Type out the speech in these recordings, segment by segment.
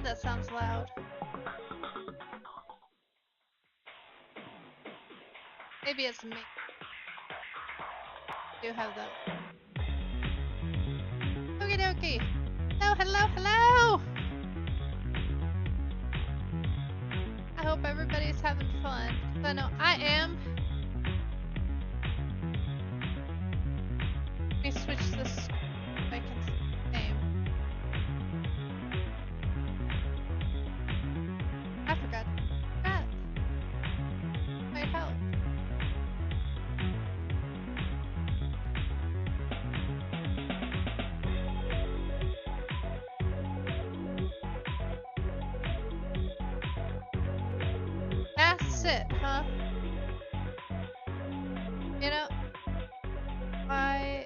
God, that sounds loud. Maybe it's me. I do have that. Okie dokie. Hello, hello, hello! I hope everybody's having fun. I know I am. Let me switch this so I can see the name. I forgot. That might help. That's it, huh? You know, I...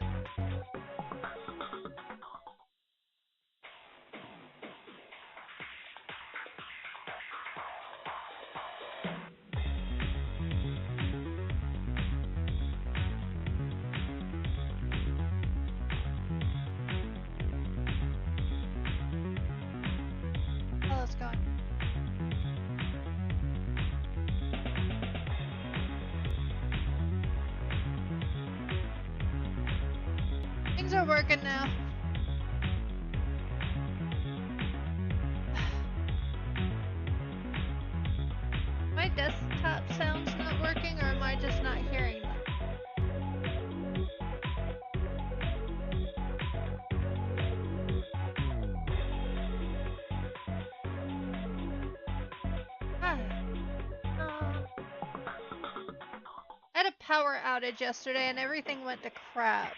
Oh, it's gone. Things are working now. My desktop sound's not working, or am I just not hearing them? I had a power outage yesterday and everything went to crap.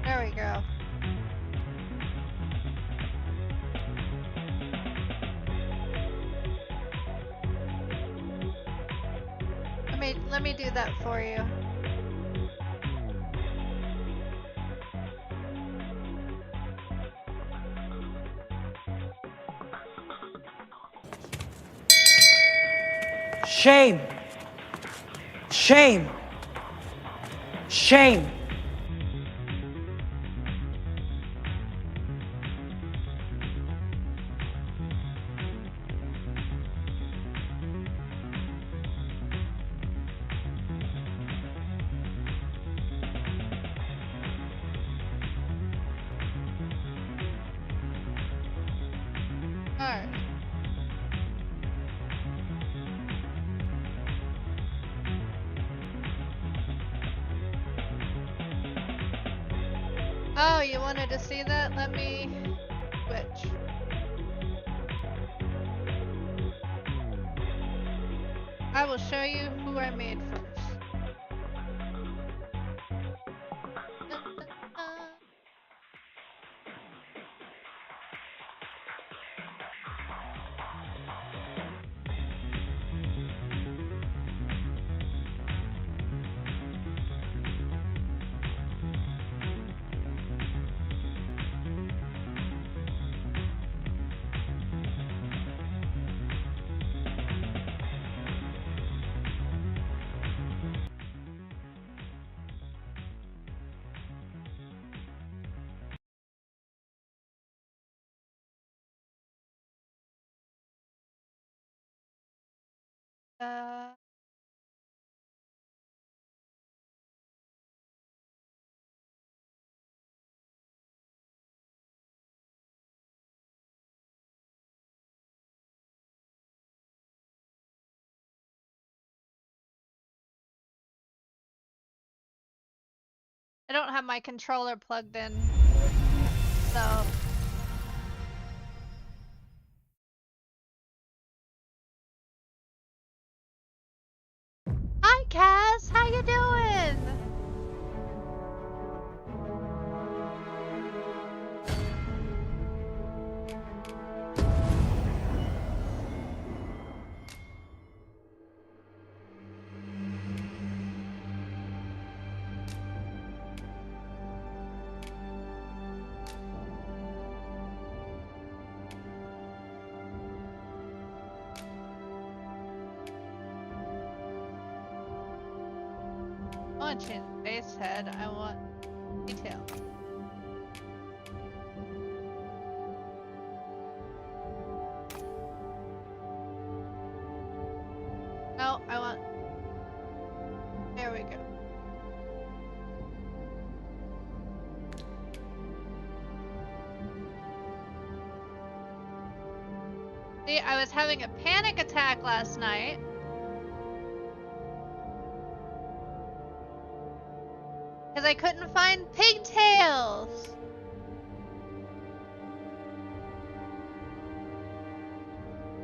There we go. Let me do that for you. Shame! Shame! Shame! Alright. Oh, you wanted to see that? Let me switch. I will show you who I made first. Dun, dun, dun. Uh, I don't have my controller plugged in, so. Hi, Cass. How you doing? want change base head. I want detail. No, I want. There we go. See, I was having a panic attack last night. Because I couldn't find pigtails.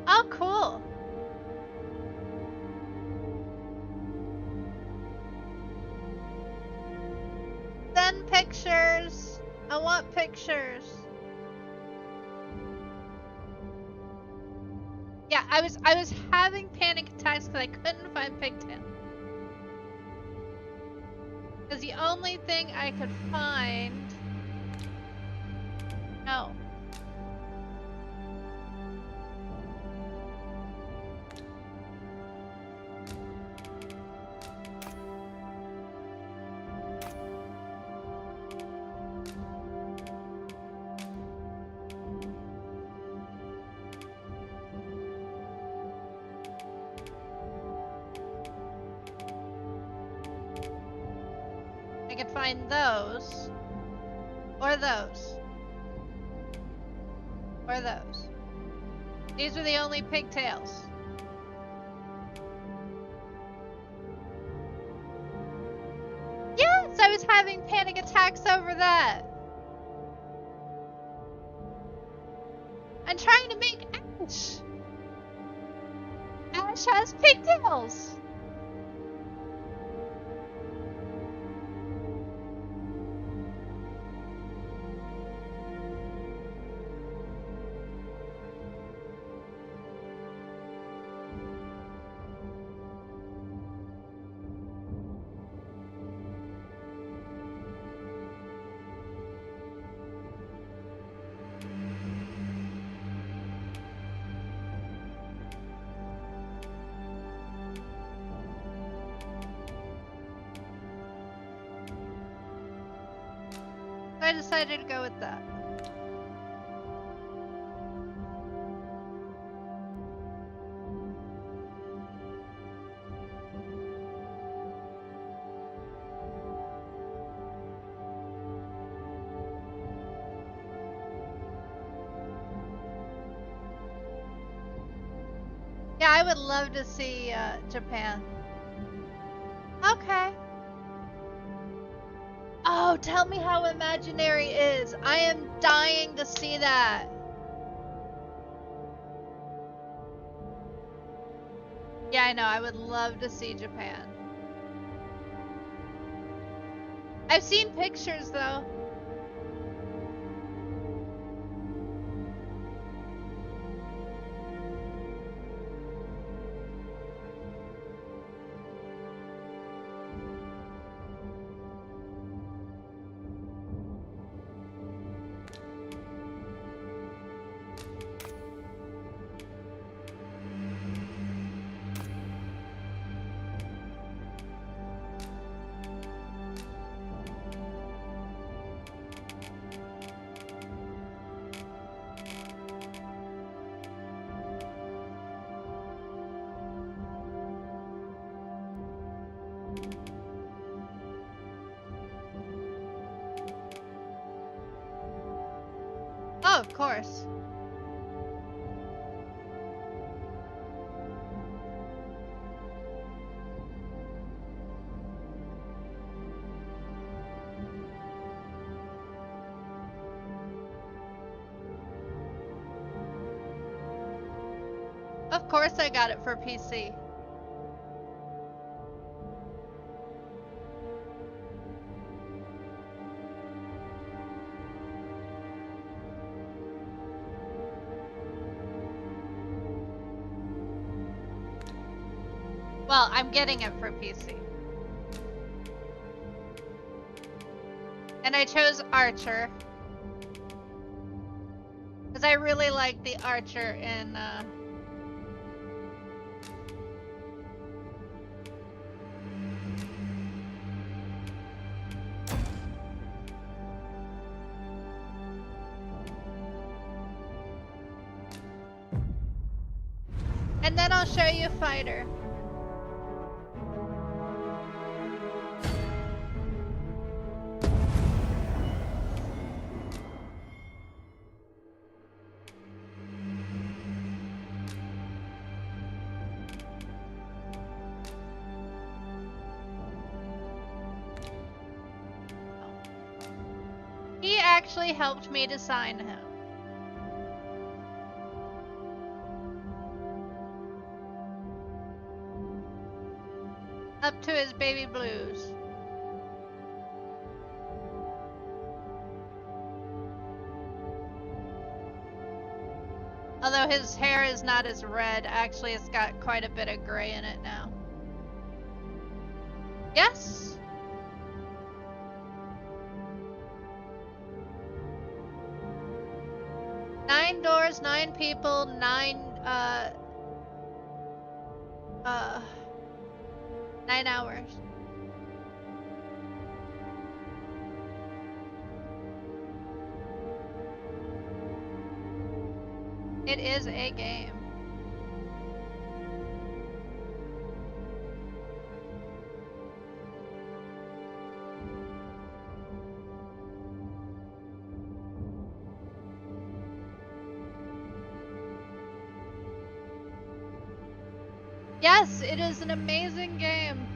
Oh, cool. Send pictures. I want pictures. Yeah, I was having panic attacks because I couldn't find pigtail. Because the only thing I could find. No. I could find those. Or those. Or those. These were the only pigtails. Yes, I was having panic attacks over that. I'm trying to make Ash. Ash has pigtails. I decided to go with that. Yeah, I would love to see Japan. Okay. Oh, tell me how imaginary is. I am dying to see that. Yeah, I know. I would love to see Japan. I've seen pictures though. Oh, of course. Of course I got it for PC. Well, I'm getting it for PC. And I chose Archer. Because I really like the Archer in, And then I'll show you Fighter. He actually helped me to sign him. Up to his baby blues. Although his hair is not as red, actually it's got quite a bit of gray in it now. Yes? Nine doors, 9 people, 9 hours. It is a game. Yes, it is an amazing game.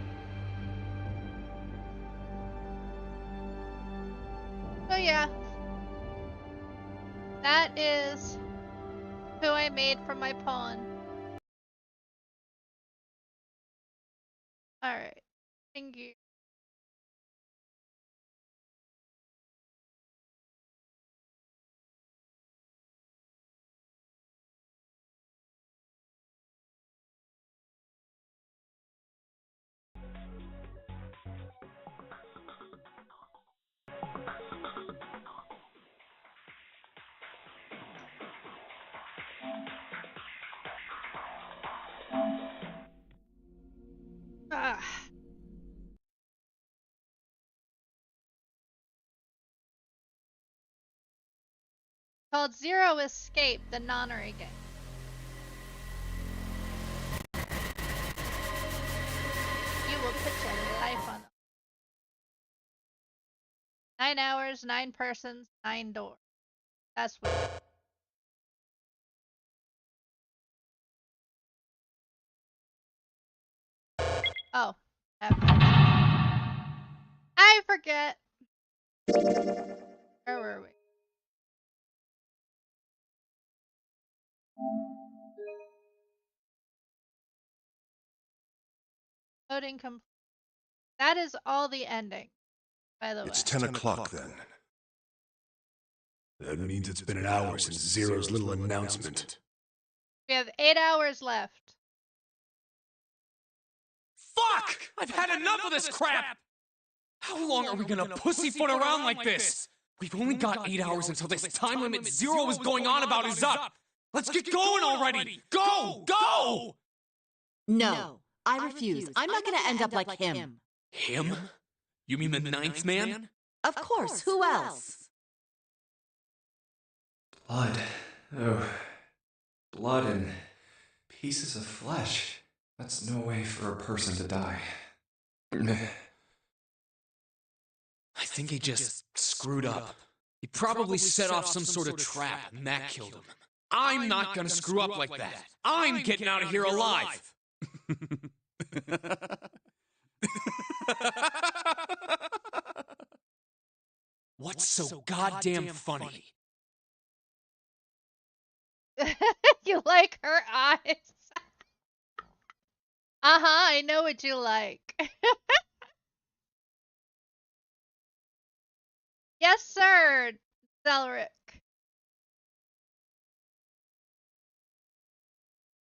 So yeah, that is who I made from my pawn. Alright, thank you. Ah. Called Zero Escape, the Nonary game. You will put your life on 9 hours, 9 persons, 9 doors. That's weird. Oh, I forget. Where were we? Loading complete. That is all the ending, by the way. It's 10 o'clock then. That means it's been an hour since Zero's little announcement. We have 8 hours left. Fuck! I've had enough of this crap! How long are we gonna pussyfoot around like this? We've only got 8 hours until this time limit Zero was going on about is up! Let's get going already! Go! Go! No, I refuse. I'm not gonna end up like him. Him? You mean the ninth man? Of course, who else? Blood. Oh. Blood and pieces of flesh. That's no way for a person to die. I think he just screwed up. He probably set off some sort of trap, and that killed him. I'm not gonna screw up like that. I'm getting out of here alive! What's so goddamn funny? You like her eyes? I know what you like. Yes, sir, Zelric.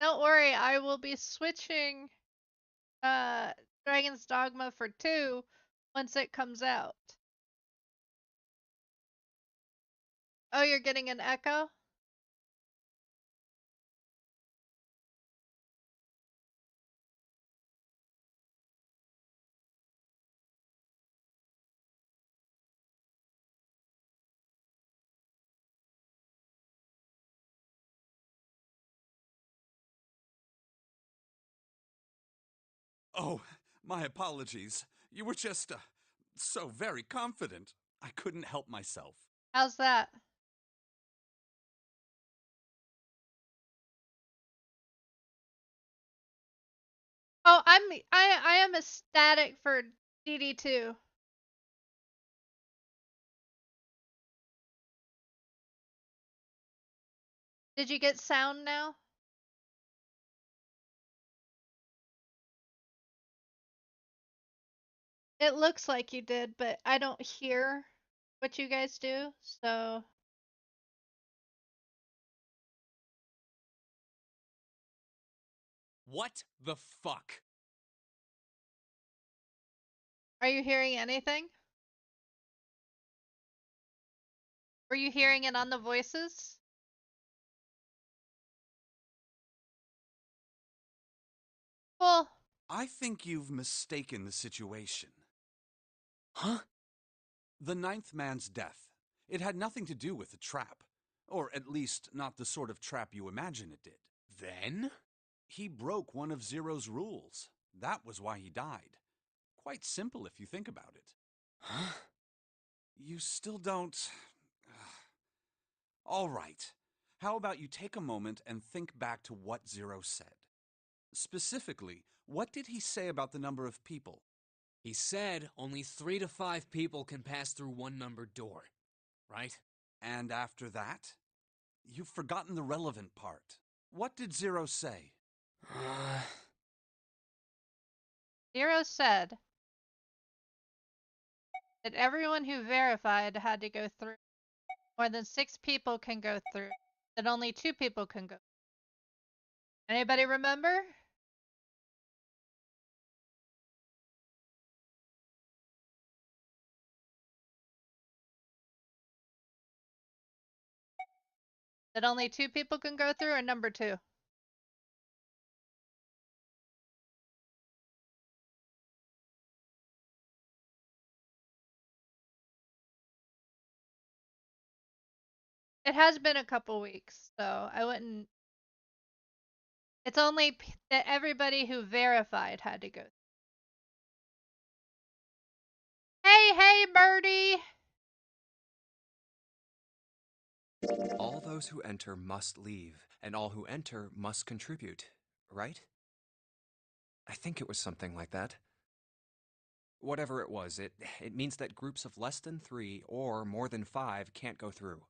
Don't worry, I will be switching Dragon's Dogma for 2 once it comes out. Oh, you're getting an echo? Oh, my apologies. You were just, so very confident. I couldn't help myself. How's that? Oh, I am ecstatic for DD2. Did you get sound now? It looks like you did, but I don't hear what you guys do, so What the fuck? are you hearing anything? Were you hearing it on the voices? Well, I think you've mistaken the situation. Huh? The ninth man's death. It had nothing to do with the trap. Or at least, not the sort of trap you imagine it did. Then? He broke one of Zero's rules. That was why he died. Quite simple if you think about it. Huh? You still don't... All right. How about you take a moment and think back to what Zero said? Specifically, what did he say about the number of people? He said only 3 to 5 people can pass through one numbered door, right? And after that? You've forgotten the relevant part. What did Zero say? Zero said that everyone who verified had to go through. More than 6 people can go through. That only 2 people can go. Anybody remember? That only 2 people can go through, or number 2? It has been a couple weeks, so I wouldn't. It's only that everybody who verified had to go. Hey, birdie! All those who enter must leave, and all who enter must contribute, right? I think it was something like that. Whatever it was, it means that groups of less than 3 or more than 5 can't go through.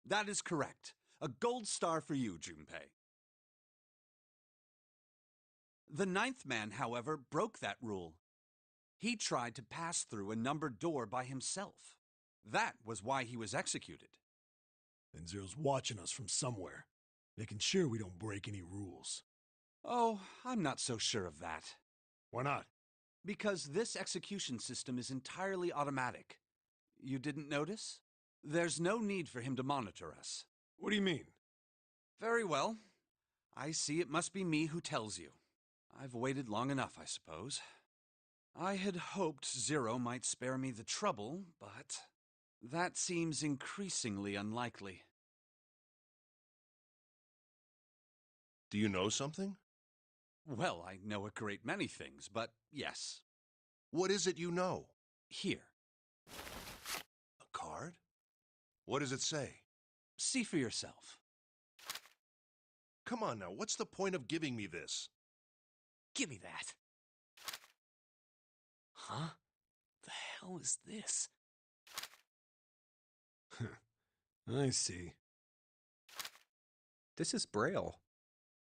That is correct. A gold star for you, Junpei. The ninth man, however, broke that rule. He tried to pass through a numbered door by himself. That was why he was executed. And Zero's watching us from somewhere, making sure we don't break any rules. Oh, I'm not so sure of that. Why not? Because this execution system is entirely automatic. You didn't notice? There's no need for him to monitor us. What do you mean? Very well. I see it must be me who tells you. I've waited long enough, I suppose. I had hoped Zero might spare me the trouble, but that seems increasingly unlikely. Do you know something? Well, I know a great many things, but yes. What is it you know? Here. A card? What does it say? See for yourself. Come on now, what's the point of giving me this? Give me that. Huh? The hell is this? I see. This is Braille.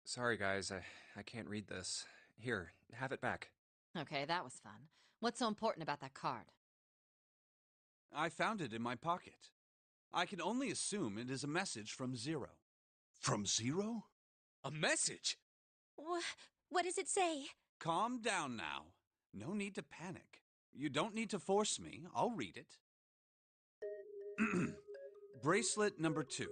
Sorry, guys, I can't read this. Here, have it back. Okay, that was fun. What's so important about that card? I found it in my pocket. I can only assume it is a message from Zero. From Zero? A message? What does it say? Calm down now. No need to panic. You don't need to force me. I'll read it. Bracelet number 2.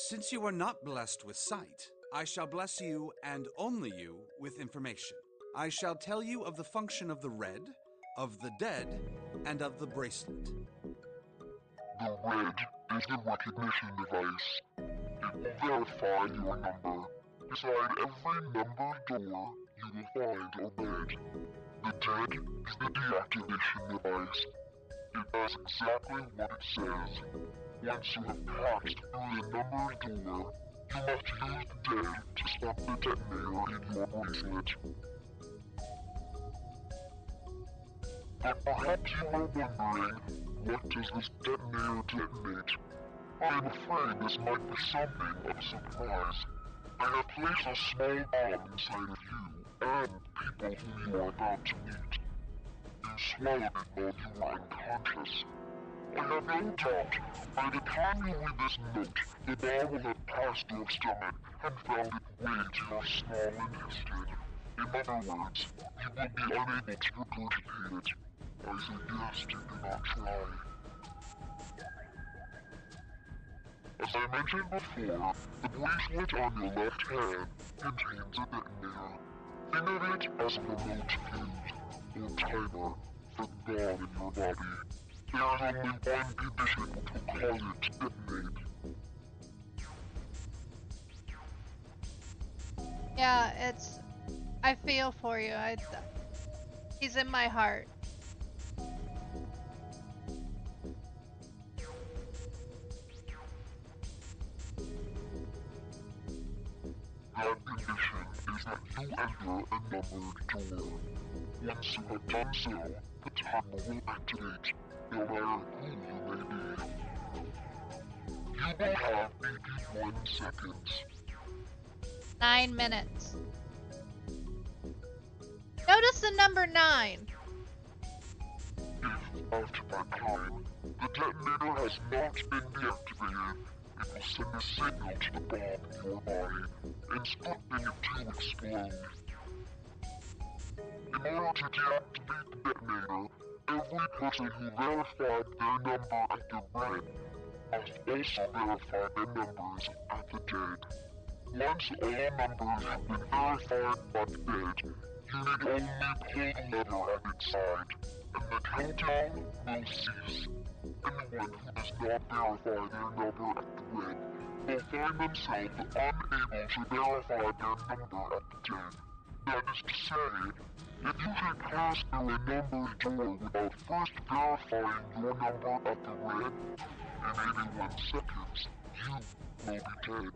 Since you are not blessed with sight, I shall bless you, and only you, with information. I shall tell you of the function of the red, of the dead, and of the bracelet. The red is the recognition device. It will verify your number. Beside every numbered door you will find a red. The dead is the deactivation device. It does exactly what it says. Once you have passed through the numbered door, you must use the dead to stop the detonator in your bracelet. But perhaps you are wondering, what does this detonator detonate? I am afraid this might be something of a surprise. I have placed a small bomb inside of you and people whom you are about to meet. You swallowed it while you were unconscious. I have no doubt, by the time you read this note, the bomb will have passed your stomach and found its way to your small intestine. In other words, you will be unable to regurgitate it. I suggest you do not try. As I mentioned before, the bracelet on your left hand contains a detonator. Think of it as a remote fuse, or timer, for the bomb in your body. There is only one condition to cause it to detonate. Yeah, I feel for you. He's in my heart. That condition is that you enter a numbered door. Once you have done so, the timer will activate, no matter who you may be. You will have 81 seconds. 9 minutes. Notice the number 9. If, after that time, the detonator has not been deactivated, it will send a signal to the bomb in your body, instructing it to explode. In order to deactivate the detonator, every person who verified their number at the red must also verify their numbers at the dead. Once all numbers have been verified by the dead, you need only pull the lever at its side, and the countdown will cease. Anyone who does not verify their number at the red will find themselves unable to verify their number at the dead. That is to say, if you should pass through a numbered door without first verifying your number at the red, in 81 seconds, you will be dead.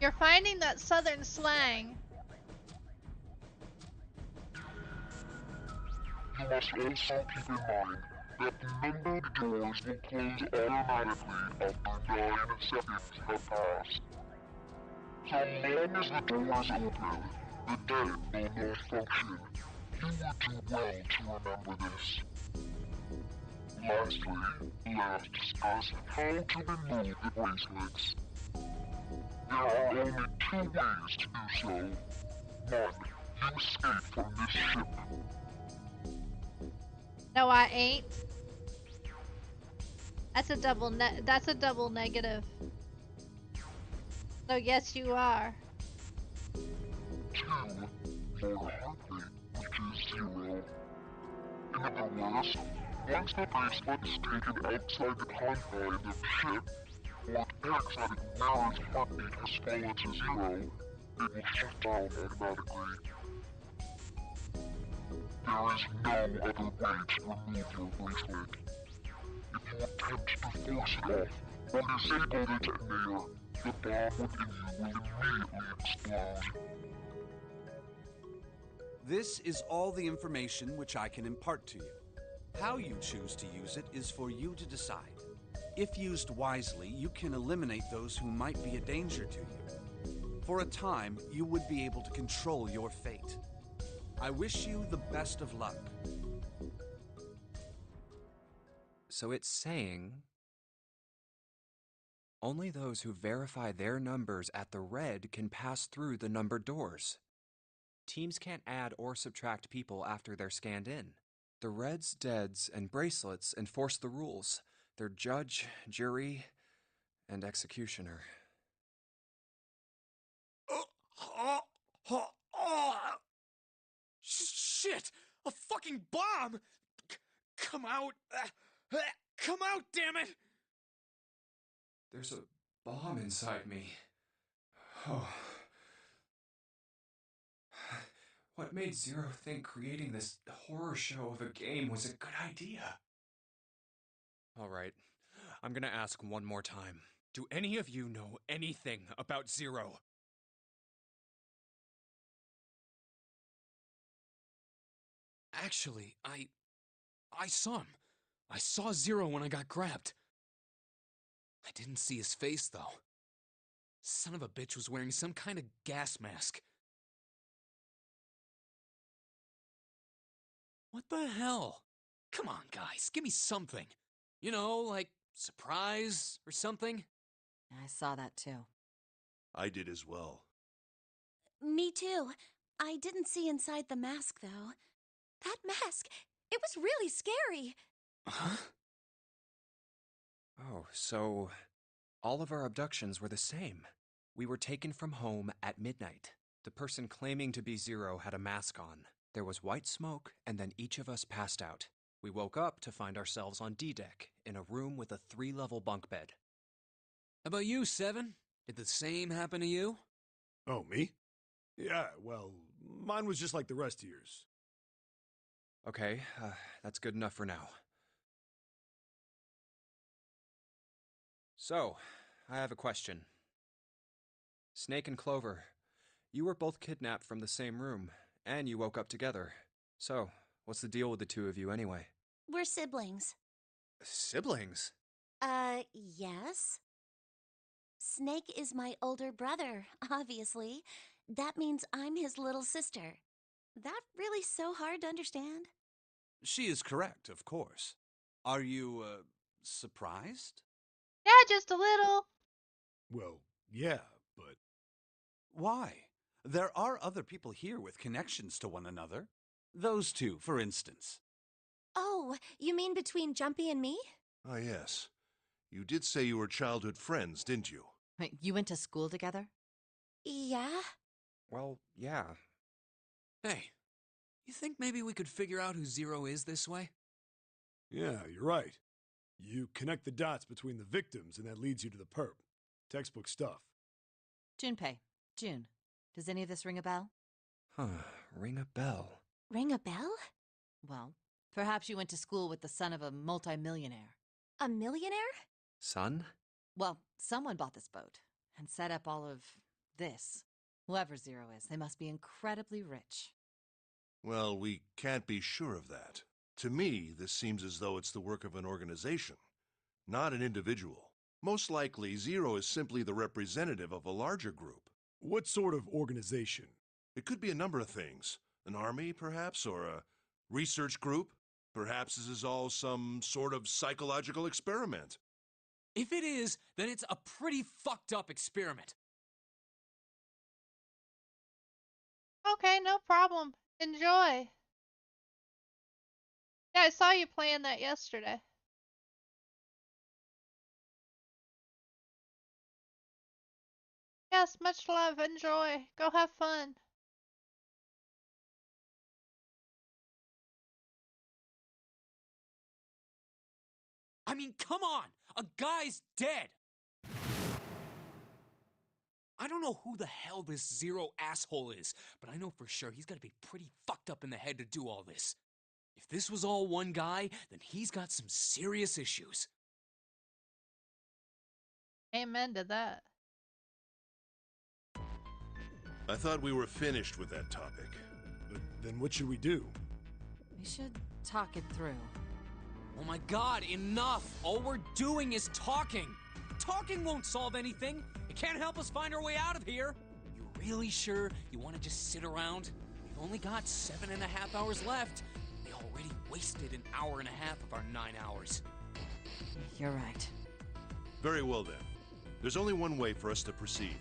You're finding that southern slang. You must also keep in mind that the numbered doors will close automatically after 9 seconds have passed. So long as the doors open, the dead will not function. You would do well to remember this. Lastly, let us discuss how to remove the bracelets. There are only 2 ways to do so. 1. You escape from this ship. No, I ain't. That's a double negative. So yes, you are. 2. Your heart rate reaches 0. In other words, once the bracelet is taken outside the confines of the ship, or detects that its wearer's heartbeat has fallen to 0, it will shut down automatically. There is no other way to remove your bracelet. If you attempt to force it off or disable the detonator, the bomb within you will immediately explode. This is all the information which I can impart to you. How you choose to use it is for you to decide. If used wisely, you can eliminate those who might be a danger to you. For a time, you would be able to control your fate. I wish you the best of luck. So it's saying only those who verify their numbers at the red can pass through the numbered doors. Teams can't add or subtract people after they're scanned in. The Reds, Deads, and Bracelets enforce the rules. They're judge, jury, and executioner. Shit! A fucking bomb! Come out! Come out, damn it! There's a bomb inside me. Oh. What made Zero think creating this horror show of a game was a good idea? Alright, I'm gonna ask one more time. Do any of you know anything about Zero? Actually, I saw him. I saw Zero when I got grabbed. I didn't see his face, though. Son of a bitch was wearing some kind of gas mask. What the hell? Come on, guys, give me something. You know, like surprise or something? I saw that too. I did as well. Me too. I didn't see inside the mask, though. That mask, it was really scary. Huh? Oh, so all of our abductions were the same. We were taken from home at midnight. The person claiming to be Zero had a mask on. There was white smoke, and then each of us passed out. We woke up to find ourselves on D-Deck, in a room with a 3-level bunk bed. How about you, Seven? Did the same happen to you? Oh, me? Yeah, well, mine was just like the rest of yours. Okay, that's good enough for now. So, I have a question. Snake and Clover, you were both kidnapped from the same room, and you woke up together. So, what's the deal with the two of you anyway? We're siblings. Siblings? Yes. Snake is my older brother, obviously. That means I'm his little sister. That really so hard to understand? She is correct, of course. Are you, surprised? Yeah, just a little. Well, yeah, but Why? There are other people here with connections to one another. Those two, for instance. Oh, you mean between Jumpy and me? Ah, yes. You did say you were childhood friends, didn't you? Wait, you went to school together? Yeah. Well, yeah. Hey, you think maybe we could figure out who Zero is this way? yeah, you're right. You connect the dots between the victims, and that leads you to the perp. Textbook stuff. Junpei. June. Does any of this ring a bell? Huh, ring a bell. Ring a bell? Well, perhaps you went to school with the son of a multimillionaire. A millionaire? Son? Well, someone bought this boat and set up all of this. Whoever Zero is, they must be incredibly rich. Well, we can't be sure of that. To me, this seems as though it's the work of an organization, not an individual. Most likely, Zero is simply the representative of a larger group. What sort of organization? It could be a number of things. An army, perhaps, or a research group. Perhaps this is all some sort of psychological experiment. If it is, then it's a pretty fucked up experiment. Okay, no problem. Enjoy. Yeah, I saw you playing that yesterday. Yes, much love. Enjoy. Go have fun. I mean, come on! A guy's dead! I don't know who the hell this Zero asshole is, but I know for sure he's gotta be pretty fucked up in the head to do all this. If this was all one guy, then he's got some serious issues. Amen to that. I thought we were finished with that topic. But then what should we do? We should talk it through. Oh my god, enough! All we're doing is talking! Talking won't solve anything! It can't help us find our way out of here! You really sure you want to just sit around? We've only got 7.5 hours left. We already wasted an hour and a half of our 9 hours. You're right. Very well then. There's only one way for us to proceed.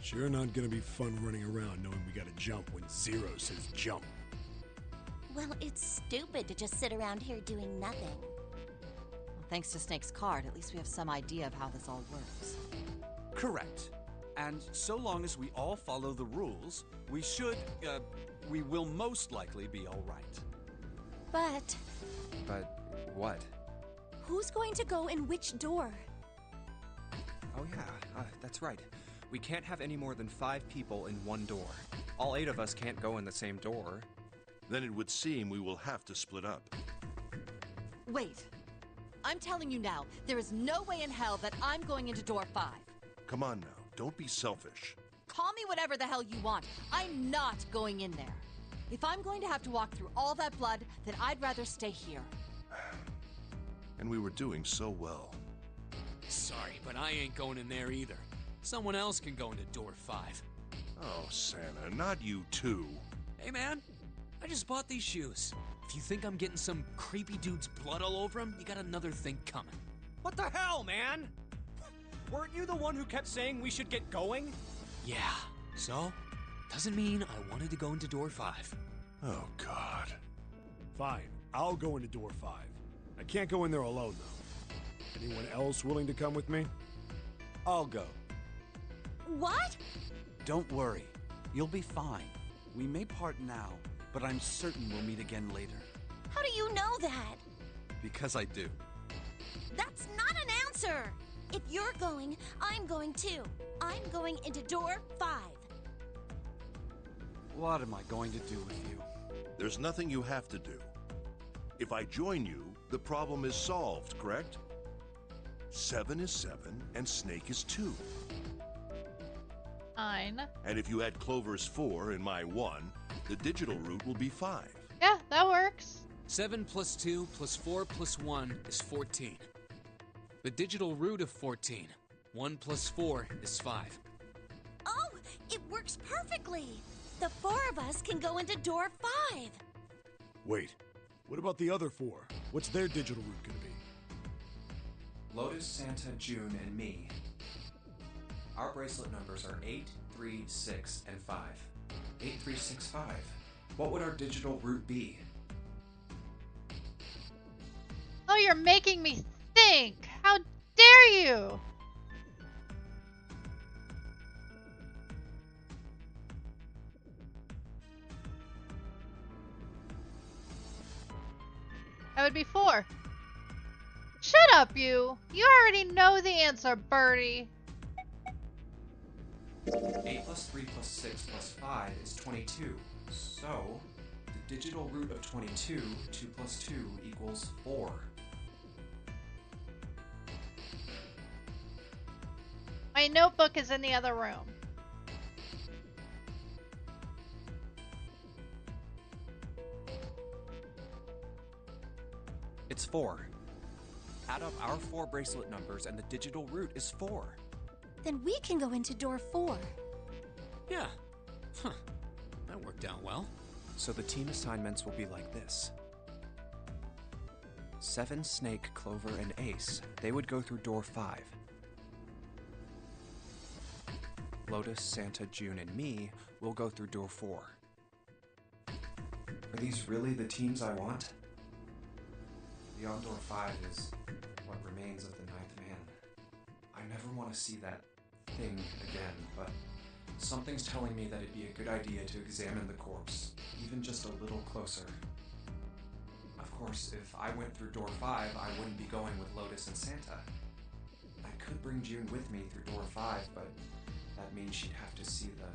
Sure not gonna be fun running around knowing we gotta jump when Zero says jump. Well, it's stupid to just sit around here doing nothing. Well, thanks to Snake's card, at least we have some idea of how this all works. Correct. And so long as we all follow the rules, we will most likely be all right. But But what? who's going to go in which door? Oh yeah, that's right. We can't have any more than 5 people in one door. All 8 of us can't go in the same door. Then it would seem we will have to split up. Wait. I'm telling you now, there is no way in hell that I'm going into door 5. Come on now, don't be selfish. Call me whatever the hell you want. I'm not going in there. If I'm going to have to walk through all that blood, then I'd rather stay here. And we were doing so well. Sorry, but I ain't going in there either. Someone else can go into door 5. Oh, Santa, not you too. Hey, man. I just bought these shoes. If you think I'm getting some creepy dude's blood all over them, you got another thing coming. What the hell, man? Weren't you the one who kept saying we should get going? Yeah. So? Doesn't mean I wanted to go into door 5. Oh, God. Fine, I'll go into door 5. I can't go in there alone, though. Anyone else willing to come with me? I'll go. What? Don't worry. You'll be fine. We may part now, but I'm certain we'll meet again later. How do you know that? Because I do. That's not an answer! If you're going, I'm going too. I'm going into door 5. What am I going to do with you? There's nothing you have to do. If I join you, the problem is solved, correct? 7 is 7, and Snake is 2. 9. And if you add Clover's 4 and my 1, the digital route will be 5. Yeah, that works. 7 plus 2 plus 4 plus 1 is 14. The digital root of 14. 1 plus 4 is 5. Oh, it works perfectly! The 4 of us can go into door 5. Wait, what about the other 4? What's their digital route gonna be? Lotus, Santa, June, and me. Our bracelet numbers are 8, 3, 6, and 5. 8, 3, 6, 5. What would our digital route be? Oh, you're making me think! How dare you! That would be 4. Shut up, you! You already know the answer, Birdie. 8 plus 3 plus 6 plus 5 is 22. So, the digital root of 22, 2 plus 2 equals 4. My notebook is in the other room. It's 4. Add up our 4 bracelet numbers and the digital root is 4. Then we can go into door 4. Yeah. Huh. That worked out well. So the team assignments will be like this. 7, Snake, Clover, and Ace. They would go through door 5. Lotus, Santa, June, and me will go through door 4. Are these really the teams I want? Beyond door 5 is what remains of the 9th man. I never want to see that thing again, but something's telling me that it'd be a good idea to examine the corpse, even just a little closer. Of course, if I went through door 5, I wouldn't be going with Lotus and Santa. I could bring June with me through door 5, but that means she'd have to see the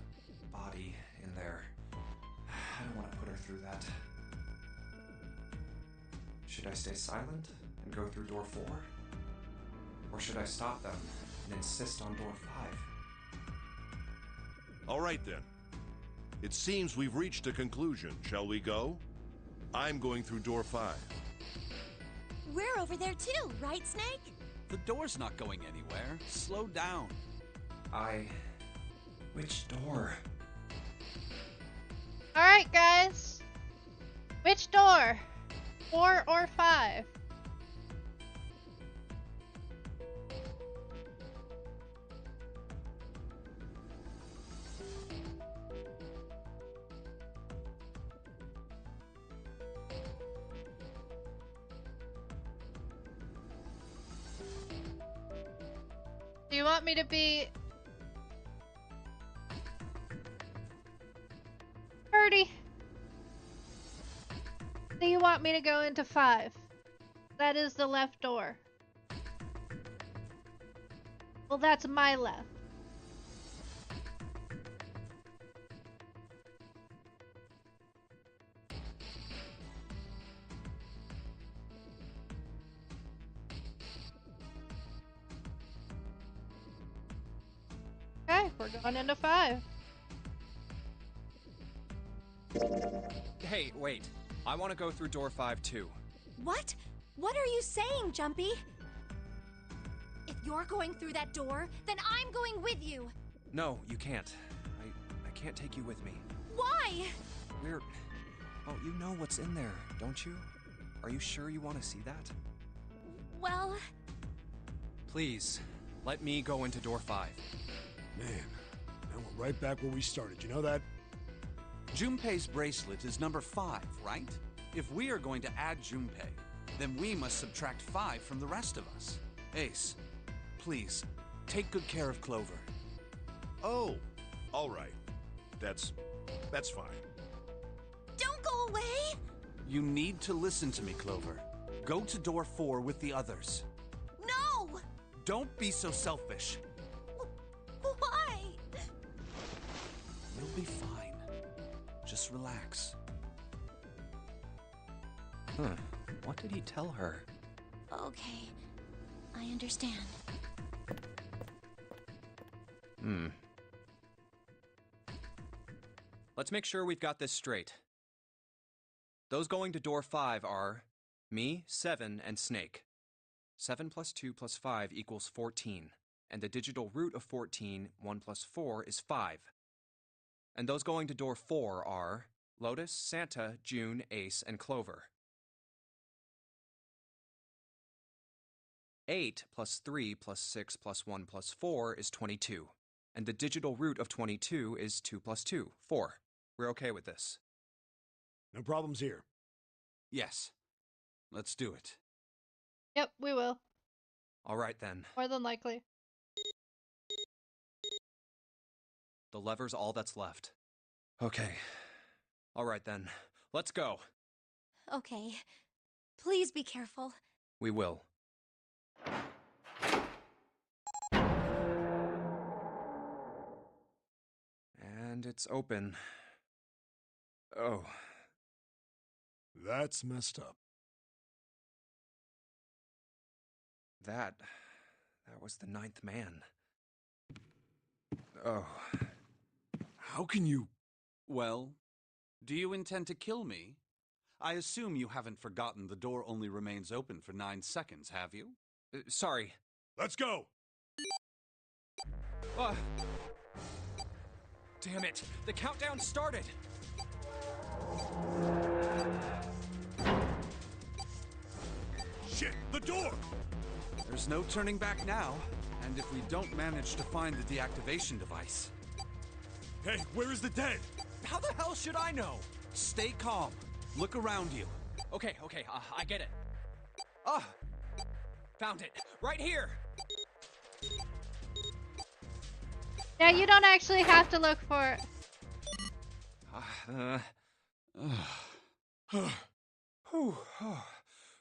body in there. I don't want to put her through that. Should I stay silent and go through door 4? Or should I stop them and insist on door 5? All right, then. It seems we've reached a conclusion. Shall we go? I'm going through door 5. We're over there too, right, Snake? The door's not going anywhere. Slow down. Which door? Alright, guys. Which door? 4 or 5? Do you want me to be... Birdie? Do you want me to go into 5? That is the left door. Well, that's my left. We're going into 5. Hey, wait. I want to go through door 5 too. What? What are you saying, Jumpy? If you're going through that door, then I'm going with you. No, you can't. I can't take you with me. Why? Well, you know what's in there, don't you? Are you sure you want to see that? Well... Please, let me go into door 5. Man, now we're right back where we started, you know that? Junpei's bracelet is number 5, right? If we are going to add Junpei, then we must subtract 5 from the rest of us. Ace, please, take good care of Clover. Oh, all right. That's fine. Don't go away! You need to listen to me, Clover. Go to door 4 with the others. No! Don't be so selfish. Why? You'll be fine. Just relax. What did he tell her? Okay, I understand. Let's make sure we've got this straight. Those going to door 5 are me, 7, and Snake. 7 plus 2 plus 5 equals 14, and the digital root of 14, 1 plus 4, is 5. And those going to door 4 are Lotus, Santa, June, Ace, and Clover. 8 plus 3 plus 6 plus 1 plus 4 is 22, and the digital root of 22 is 2 plus 2, 4. We're okay with this. No problems here. Yes. Let's do it. Yep, we will. All right then. More than likely. The lever's all that's left. Okay. All right then. Let's go. Okay. Please be careful. We will. And it's open. Oh. That's messed up. That was the 9th man. Oh. How can you... Well, do you intend to kill me? I assume you haven't forgotten the door only remains open for 9 seconds, have you? Sorry. Let's go! Damn it! The countdown started! Shit! The door! There's no turning back now, and if we don't manage to find the deactivation device... Hey, where is the dead? How the hell should I know? Stay calm. Look around you. Okay, I get it. Found it. Right here! Yeah, you don't actually have to look for it.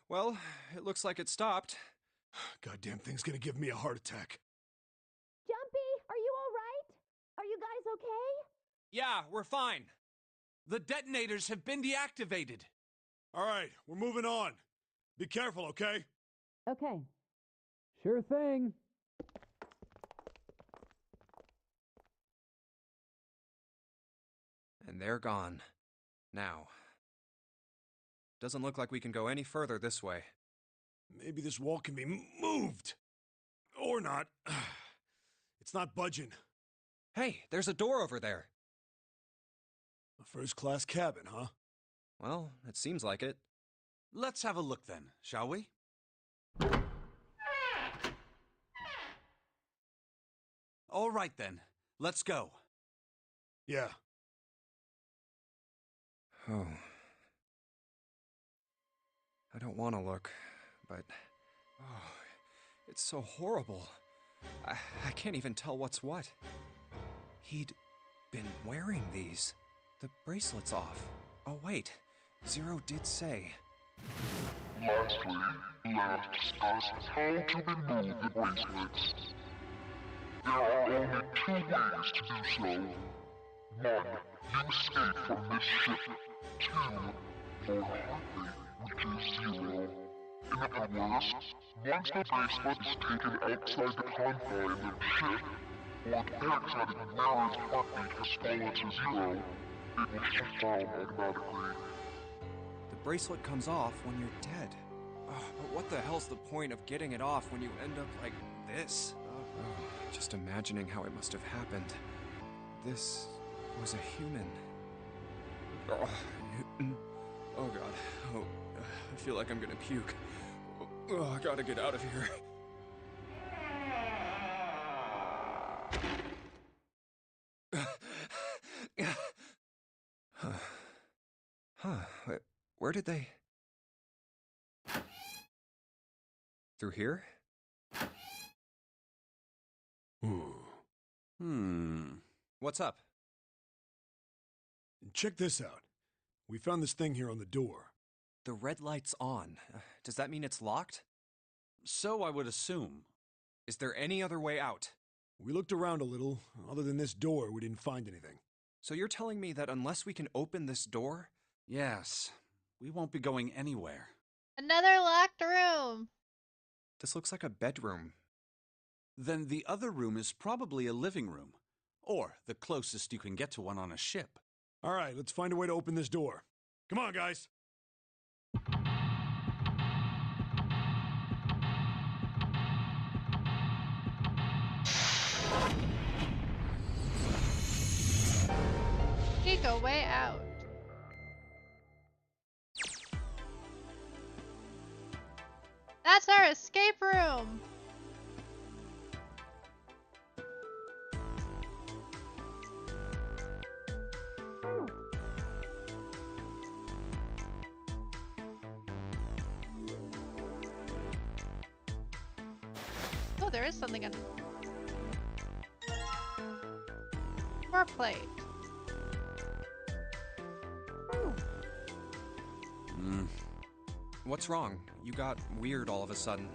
Well, it looks like it stopped. Goddamn thing's gonna give me a heart attack. Jumpy, are you all right? Are you guys okay? Yeah, we're fine. The detonators have been deactivated. All right, we're moving on. Be careful, okay? Okay. Sure thing. And they're gone. Now. Doesn't look like we can go any further this way. Maybe this wall can be moved. Or not. It's not budging. Hey, there's a door over there. A first-class cabin, huh? Well, it seems like it. Let's have a look then, shall we? All right then, let's go. Yeah. Oh. I don't want to look, but... Oh, it's so horrible. I can't even tell what's what. He'd been wearing these. The bracelet's off. Oh, wait. Zero did say. Lastly, let us discuss how to remove the bracelets. There are only 2 ways to do so. 1. You escape from this ship. 2. For heartbeat, which is 0. In other words, once the bracelet is taken outside the confines of the ship, or the parent side of the Nary's heartbeat has fallen to 0, it will shut down automatically. The bracelet comes off when you're dead. But what the hell's the point of getting it off when you end up like this? Just imagining how it must have happened. This was a human. Oh god. I feel like I'm gonna puke. I gotta get out of here. Where did they... Through here? What's up? Check this out. We found this thing here on the door. The red light's on. Does that mean it's locked? So I would assume. Is there any other way out? We looked around a little. Other than this door, we didn't find anything. So you're telling me that unless we can open this door? Yes. We won't be going anywhere. Another locked room. This looks like a bedroom. Then the other room is probably a living room. Or the closest you can get to one on a ship. All right, let's find a way to open this door. Come on, guys. Take a way out. That's our escape room. Oh, there is something under. More plate. What's wrong? You got weird all of a sudden.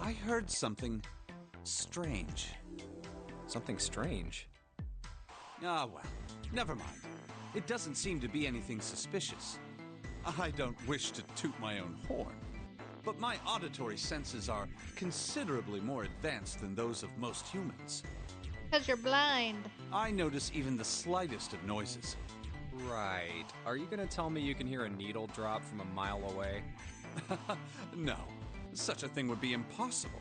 I heard something strange. Something strange? Ah, well, never mind. It doesn't seem to be anything suspicious. I don't wish to toot my own horn, but my auditory senses are considerably more advanced than those of most humans. Because you're blind. I notice even the slightest of noises. Right. Are you gonna tell me you can hear a needle drop from a mile away? No, such a thing would be impossible.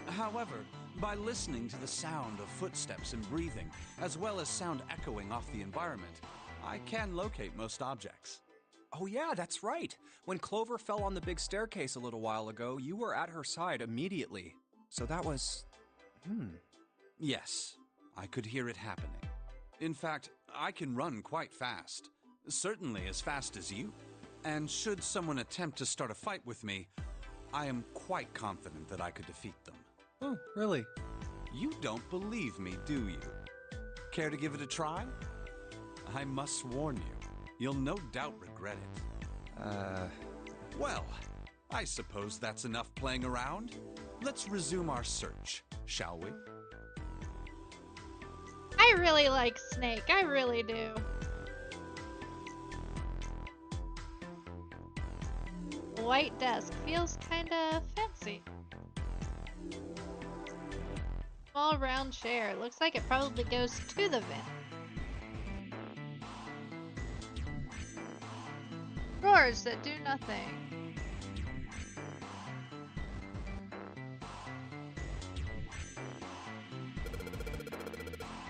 However, by listening to the sound of footsteps and breathing, as well as sound echoing off the environment, I can locate most objects. Oh yeah, that's right. When Clover fell on the big staircase a little while ago, you were at her side immediately. So that was... Yes, I could hear it happening. In fact, I can run quite fast. Certainly as fast as you. And should someone attempt to start a fight with me, I am quite confident that I could defeat them. Oh, really? You don't believe me, do you? Care to give it a try? I must warn you, you'll no doubt regret it. Well, I suppose that's enough playing around. Let's resume our search, shall we? I really like Snake. I really do. White desk feels kinda fancy. Small round chair. Looks like it probably goes to the vent. Drawers that do nothing.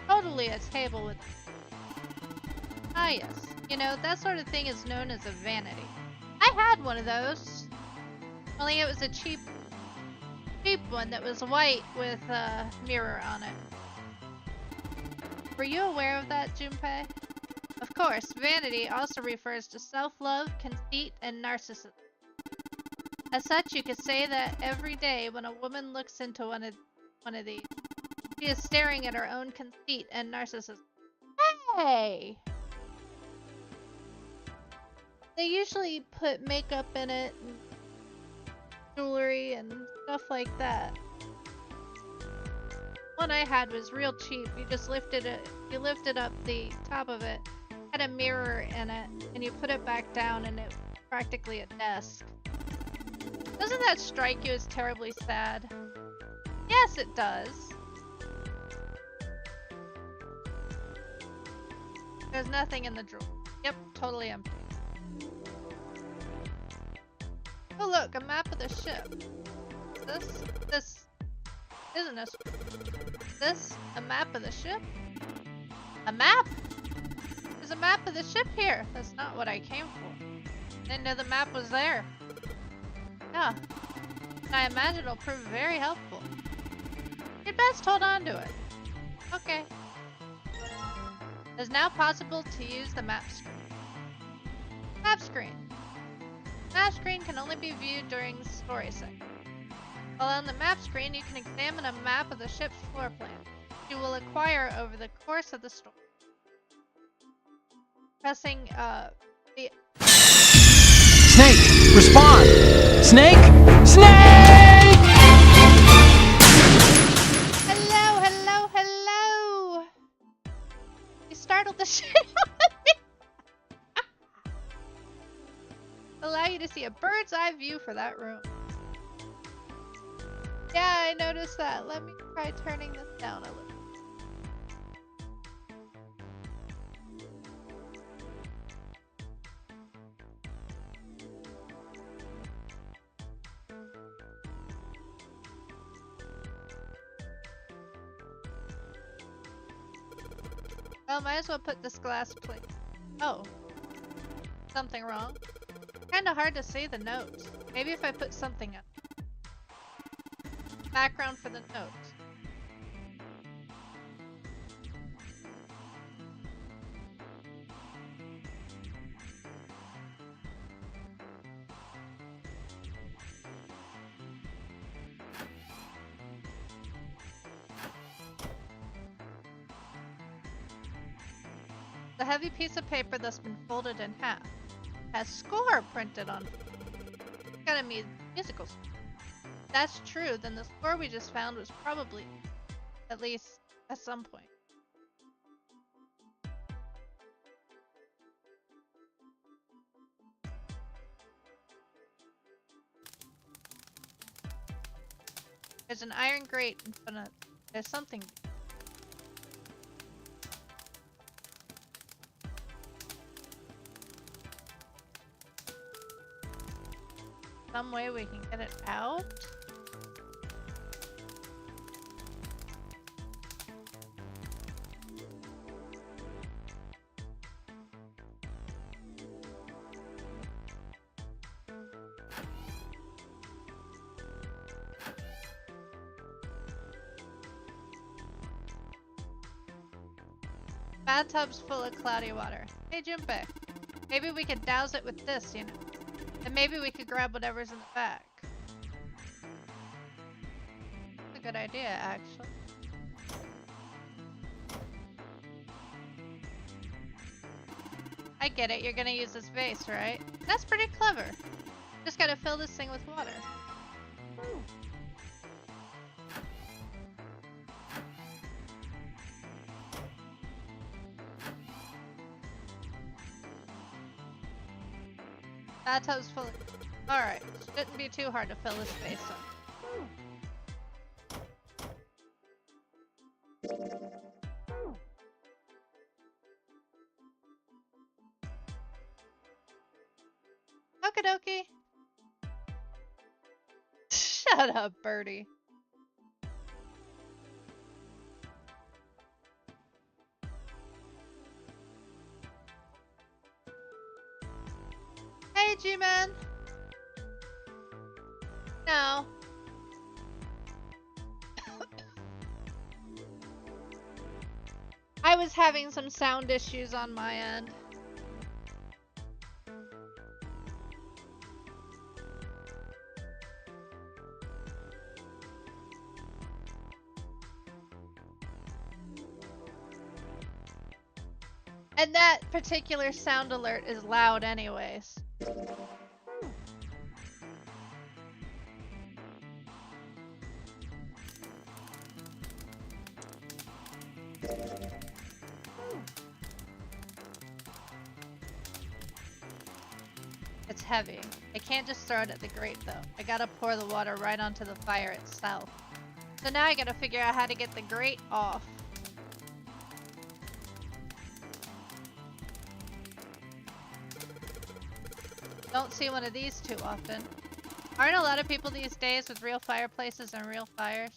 Totally a table with... Ah yes. You know, that sort of thing is known as a vanity. I had one of those. Only it was a cheap one that was white with a mirror on it. Were you aware of that, Junpei? Of course, vanity also refers to self-love, conceit, and narcissism. As such, you could say that every day when a woman looks into one of these, she is staring at her own conceit and narcissism. Hey! They usually put makeup in it, and jewelry, and stuff like that. One I had was real cheap. You just lifted up the top of it, had a mirror in it, and you put it back down, and it was practically a desk. Doesn't that strike you as terribly sad? Yes, it does. There's nothing in the drawer. Yep, totally empty. Oh look, a map of the ship. This isn't a... This a map of the ship? A map? There's a map of the ship here. That's not what I came for. Didn't know the map was there. Yeah. I imagine it'll prove very helpful. You'd best hold on to it. Okay. It is now possible to use the map screen. Map screen. Map screen can only be viewed during the story section. While on the map screen, you can examine a map of the ship's floor plan. You will acquire over the course of the story. Pressing the... Snake! Respond! Snake! Snake! Hello, hello, hello! You startled the shit out of me! Allow you to see a bird's eye view for that room. Yeah, I noticed that. Let me try turning this down a little. Well, might as well put this glass plate. Oh. Something wrong? Kinda hard to see the notes. Maybe if I put something up. Background for the notes. The heavy piece of paper that's been folded in half has score printed on it. Gotta mean musical score. If that's true, then the score we just found was probably, at least at some point. There's an iron grate in front of... There's something... Some way we can get it out? Bathtub's full of cloudy water. Hey Junpei, maybe we could douse it with this, you know. And maybe we could grab whatever's in the back. That's a good idea, actually. I get it, you're gonna use this vase, right? That's pretty clever. Just gotta fill this thing with water. Ooh. Bathtub's full of... Alright, shouldn't be too hard to fill this space up. Okie dokie. Shut up, birdie. Hey, G-Man. No. I was having some sound issues on my end. And that particular sound alert is loud anyways. It's heavy. I can't just throw it at the grate though. I gotta pour the water right onto the fire itself. So now I gotta figure out how to get the grate off. Don't see one of these too often. Aren't a lot of people these days with real fireplaces and real fires?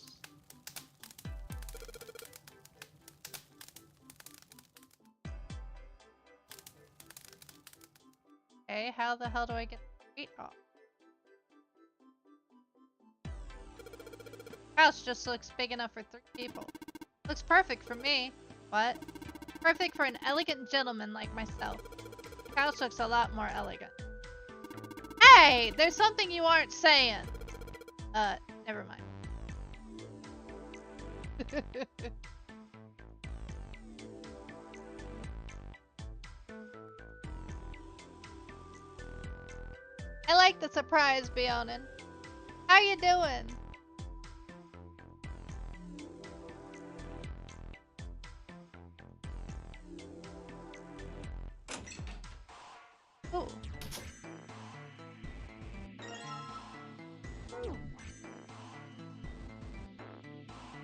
Okay, how the hell do I get the heat off? House just looks big enough for 3 people. Looks perfect for me. What? Perfect for an elegant gentleman like myself. The house looks a lot more elegant. Hey! There's something you aren't saying! Never mind. I like the surprise, Bionin. How you doing? Ooh.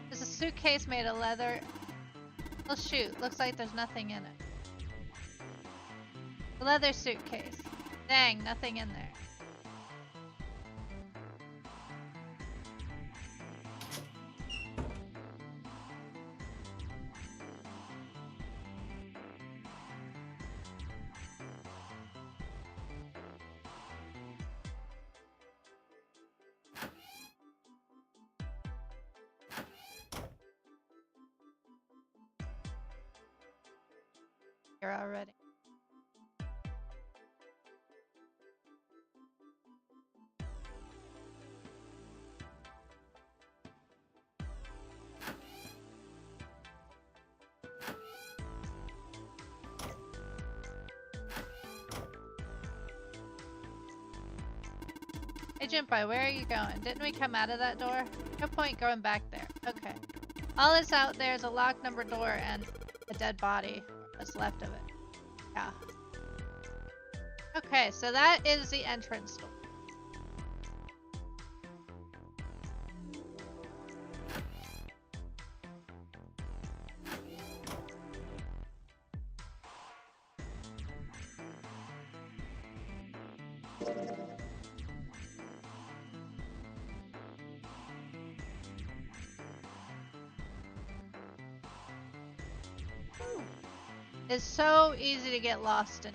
There's a suitcase made of leather. Oh shoot, looks like there's nothing in it. A leather suitcase. Dang, nothing in there. Here already. Hey Junpei, where are you going? Didn't we come out of that door? No point going back there. Okay. All that's out there is a locked number door and a dead body. What's left of it. Yeah. Okay, so that is the entrance door. It's so easy to get lost in.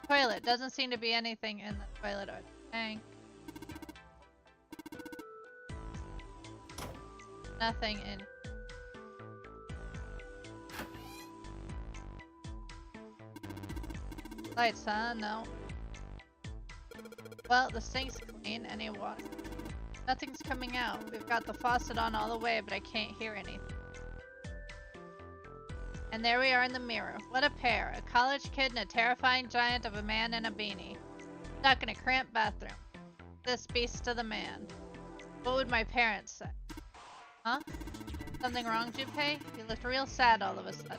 Toilet. Doesn't seem to be anything in the toilet or the tank. Nothing in. Lights on? No. Well, the sink's clean. Any water? Nothing's coming out. We've got the faucet on all the way, but I can't hear anything. And there we are in the mirror. What a pair. A college kid and a terrifying giant of a man in a beanie. Stuck in a cramped bathroom. This beast of the man. What would my parents say? Huh? Something wrong, Junpei? You looked real sad all of a sudden.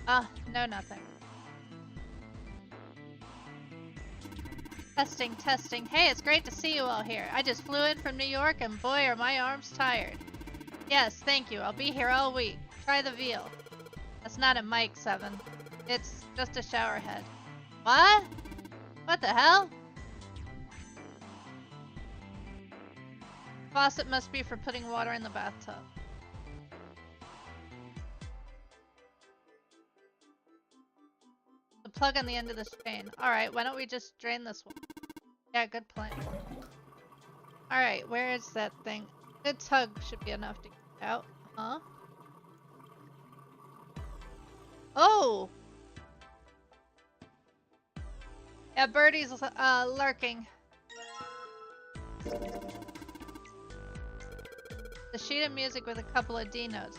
No, nothing. Testing, testing. Hey, it's great to see you all here. I just flew in from New York and boy are my arms tired. Yes, thank you. I'll be here all week. Try the veal. That's not a mic, 7. It's just a shower head. What? What the hell? Faucet must be for putting water in the bathtub. The plug on the end of this chain. Alright, why don't we just drain this one? Yeah, good plan. Alright, where is that thing? Good tug should be enough to get out. Huh? Oh! Yeah, Birdie's lurking. The sheet of music with a couple of D notes.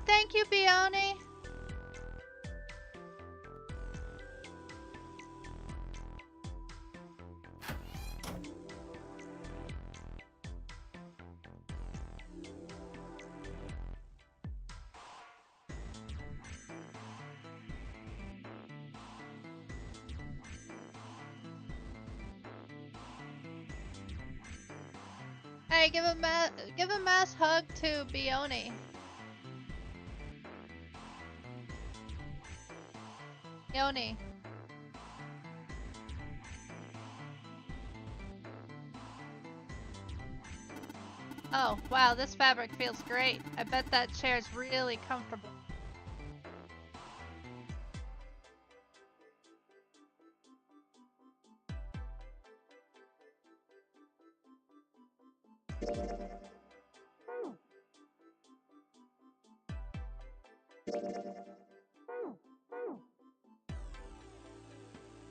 thank you, Bione. Hey, give a mass hug to Bione. Bione. Oh, wow, this fabric feels great. I bet that chair's really comfortable.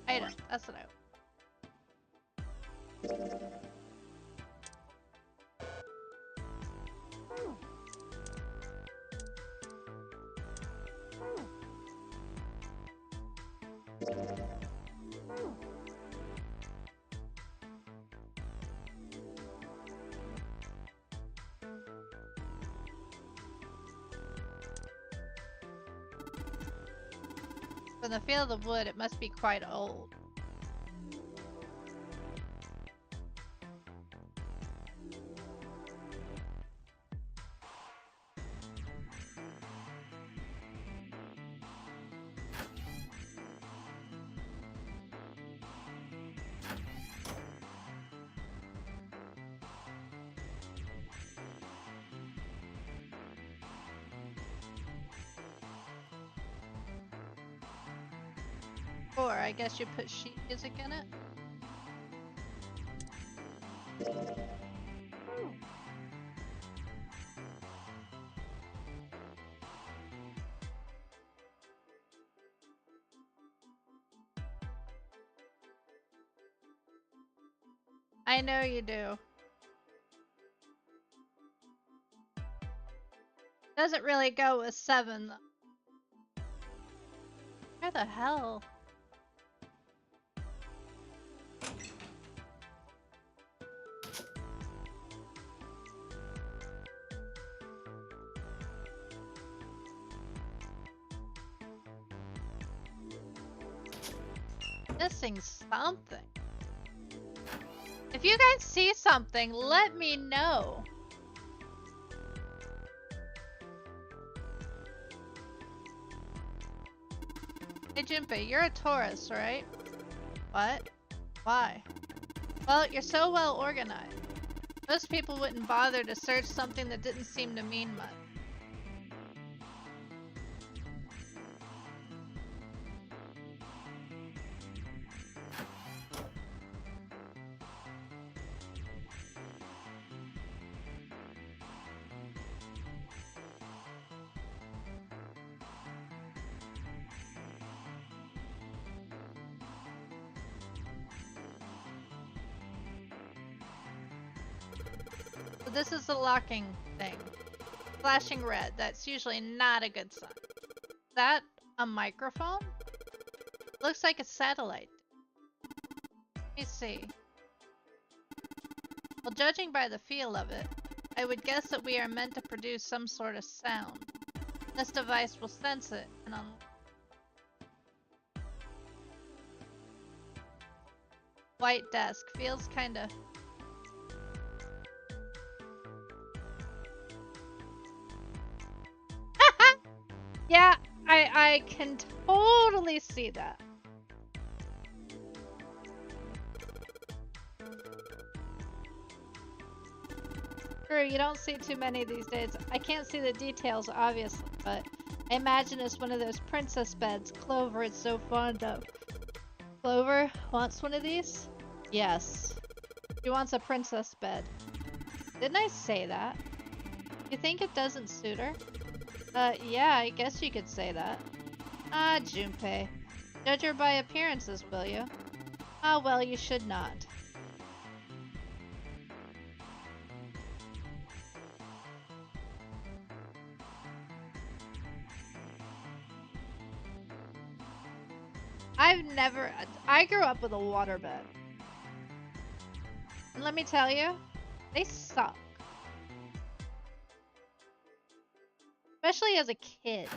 Item, that's what I From the feel of the wood, it must be quite old. Or I guess you put sheet music in it. I know you do. Doesn't really go with 7 though. Where the hell? Missing something. If you guys see something, let me know. Hey Junpei, you're a Taurus, right? What? Why? Well, you're so well organized. Most people wouldn't bother to search something that didn't seem to mean much. So this is the locking thing. Flashing red. That's usually not a good sign. Is that a microphone? Looks like a satellite. Let me see. Well, judging by the feel of it, I would guess that we are meant to produce some sort of sound. This device will sense it and white desk feels kinda... Yeah, I can totally see that. True, you don't see too many these days. I can't see the details, obviously, but I imagine it's one of those princess beds Clover is so fond of. Clover wants one of these? Yes. She wants a princess bed. Didn't I say that? You think it doesn't suit her? Yeah, I guess you could say that. Ah, Junpei. Judge her by appearances, will you? Ah, well, you should not. I grew up with a waterbed. And let me tell you, they suck. Especially as a kid.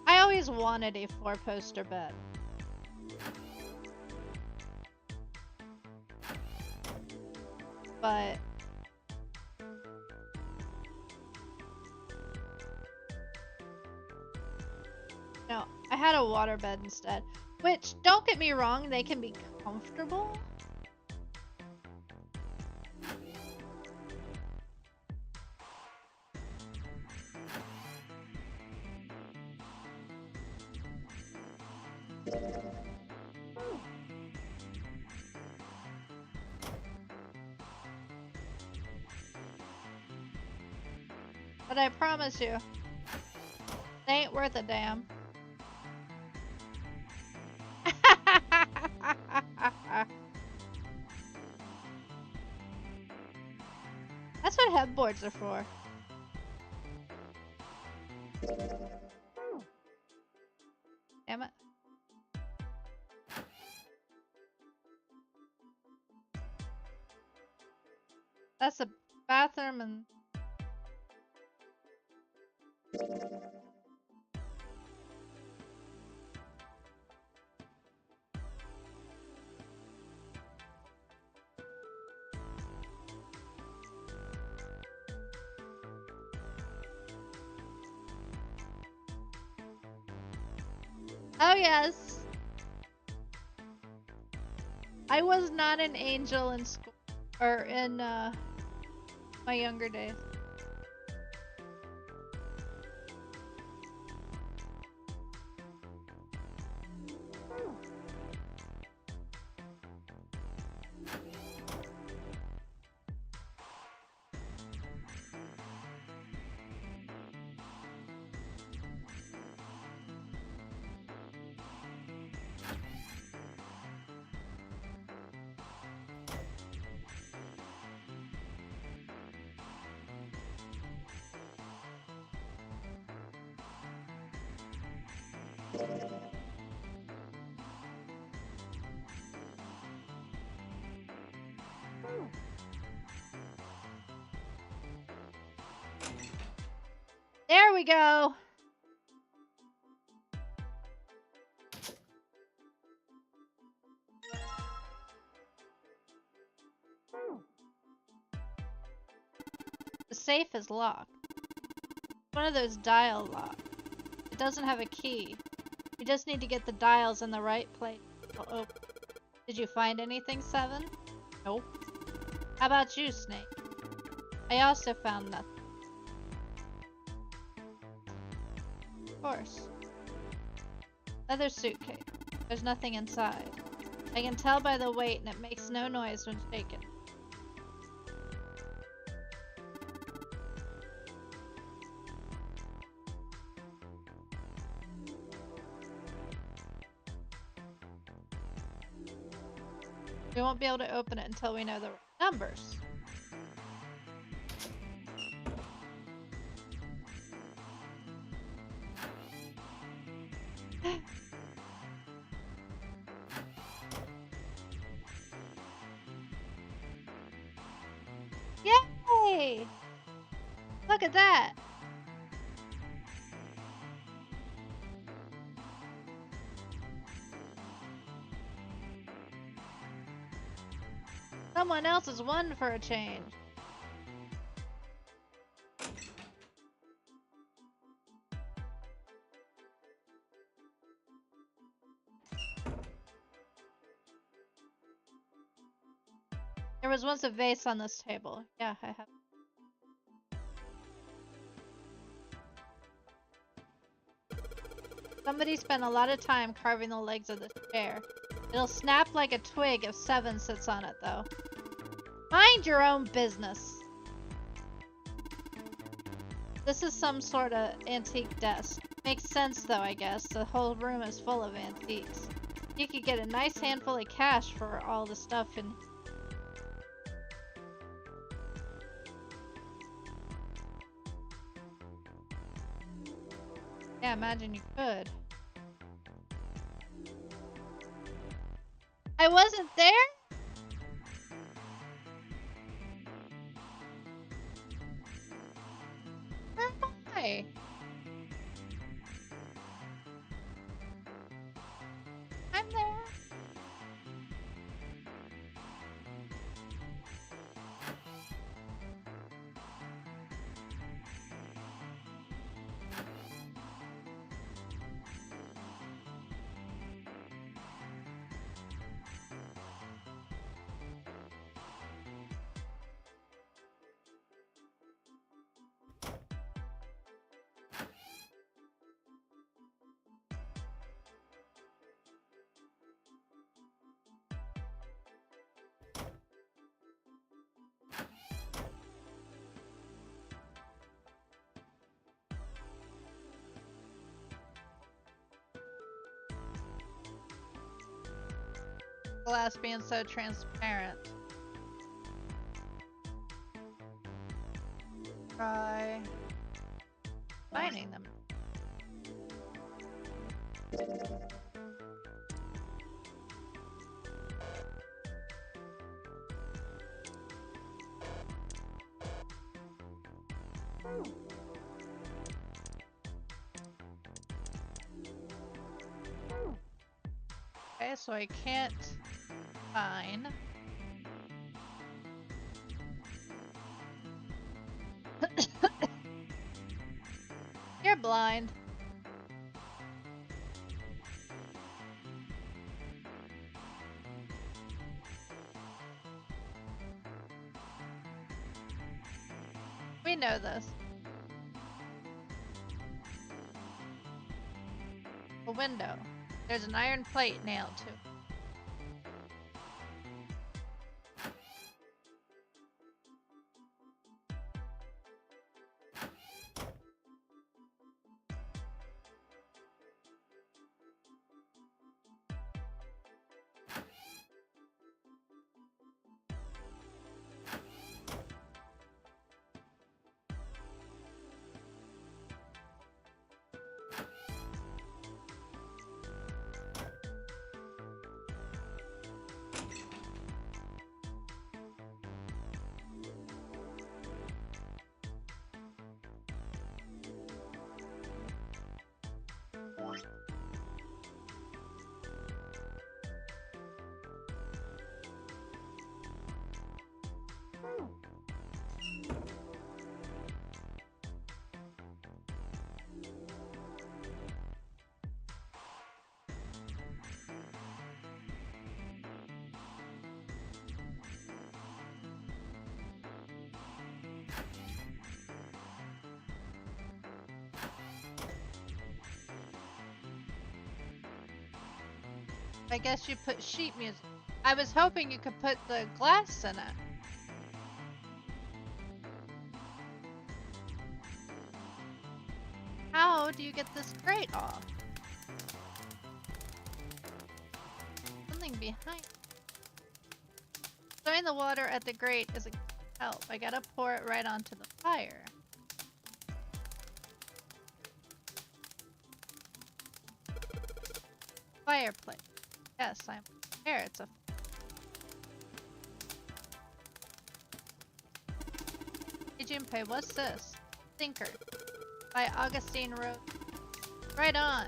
I always wanted a 4-poster bed. But no, I had a waterbed instead. Which, don't get me wrong, they can be comfortable. But I promise you, they ain't worth a damn. That's what headboards are for. Damn it. That's a bathroom and... Oh yes. I was not an angel in school or in my younger days. There we go. The safe is locked. One of those dial locks. It doesn't have a key. You just need to get the dials in the right place. Oh, did you find anything, Seven? Nope. How about you, Snake? I also found nothing. Of course. Leather suitcase. There's nothing inside. I can tell by the weight and it makes no noise when shaken. We won't be able to open it until we know the numbers. Yay! Look at that! Someone else has won for a change. There was once a vase on this table. Yeah, I have. Somebody spent a lot of time carving the legs of this chair. It'll snap like a twig if Seven sits on it, though. Mind your own business. This is some sort of antique desk. Makes sense though, I guess. The whole room is full of antiques. You could get a nice handful of cash for all the stuff in. Yeah, imagine you could. I wasn't there? Where am I? I'm there. Glass being so transparent. Try finding them. Okay, so I can't find. You're blind. We know this. A window. There's an iron plate nailed to it. I guess you put sheet music. I was hoping you could put the glass in it. How do you get this grate off? Something behind. Throwing the water at the grate isn't help. I gotta pour it right onto the fire. Fireplace. Yes, I'm here. It's a Hey Junpei, what's this? Thinker by Augustine Rose. Right on.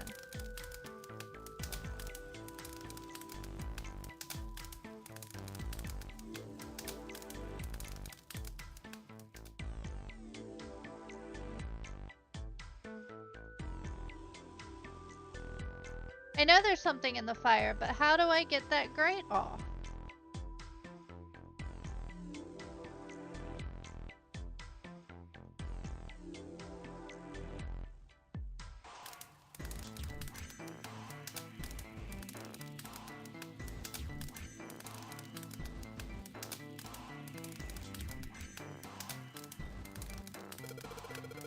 I know there's something in the fire, but how do I get that grate off?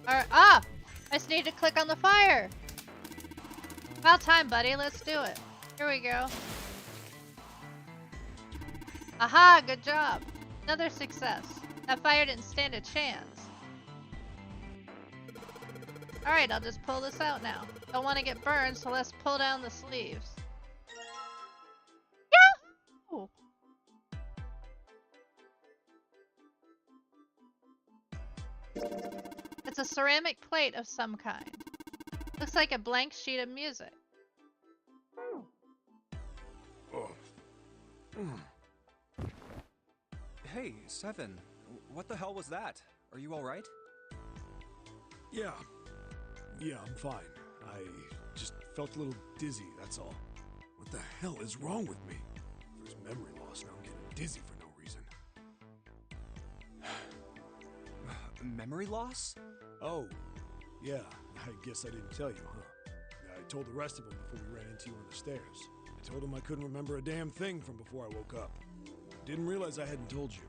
Ah! I just need to click on the fire! About time, buddy. Let's do it. Here we go. Aha! Good job. Another success. That fire didn't stand a chance. Alright, I'll just pull this out now. Don't want to get burned, so let's pull down the sleeves. Yahoo! It's a ceramic plate of some kind. Looks like a blank sheet of music. Oh. Hey, Seven. What the hell was that? Are you alright? Yeah. Yeah, I'm fine. I just felt a little dizzy, that's all. What the hell is wrong with me? First memory loss, now I'm getting dizzy for no reason. Memory loss? Oh, yeah. I guess I didn't tell you, huh? I told the rest of them before we ran into you on the stairs. I told them I couldn't remember a damn thing from before I woke up. Didn't realize I hadn't told you.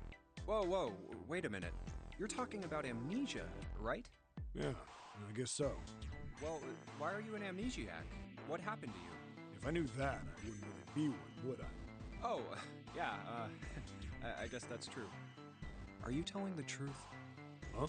Whoa, wait a minute. You're talking about amnesia, right? Yeah, I guess so. Well, why are you an amnesiac? What happened to you? If I knew that, I wouldn't really be one, would I? Oh, yeah, I guess that's true. Are you telling the truth? Huh?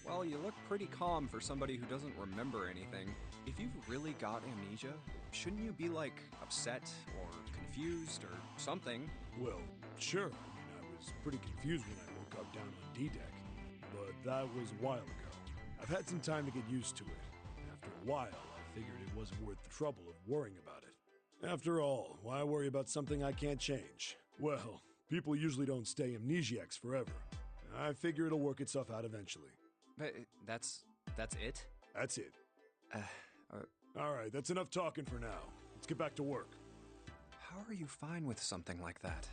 Well, you look pretty calm for somebody who doesn't remember anything. If you've really got amnesia, shouldn't you be, like, upset or confused or something? Well, sure. I was pretty confused when I woke up down on D-Deck. But that was a while ago. I've had some time to get used to it. After a while, I figured it wasn't worth the trouble of worrying about it. After all, why worry about something I can't change? Well, people usually don't stay amnesiacs forever. I figure it'll work itself out eventually. But that's it? That's it. Alright, that's enough talking for now. Let's get back to work. How are you fine with something like that?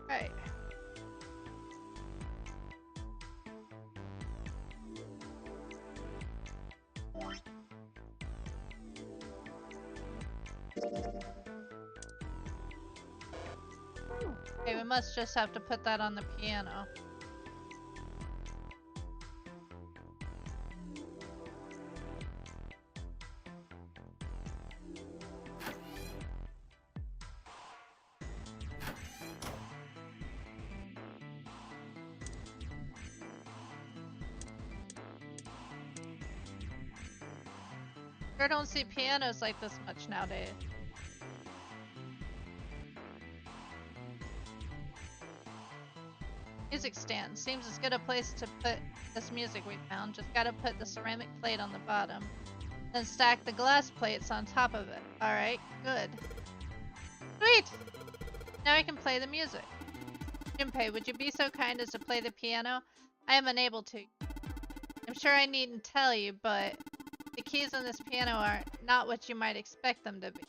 Right. Okay, we must just have to put that on the piano. Sure don't see pianos like this much nowadays. Music stand. Seems as good a place to put this music we found. Just gotta put the ceramic plate on the bottom. Then stack the glass plates on top of it. Alright, good. Sweet! Now I can play the music. Junpei, would you be so kind as to play the piano? I am unable to. I'm sure I needn't tell you, but the keys on this piano are not what you might expect them to be.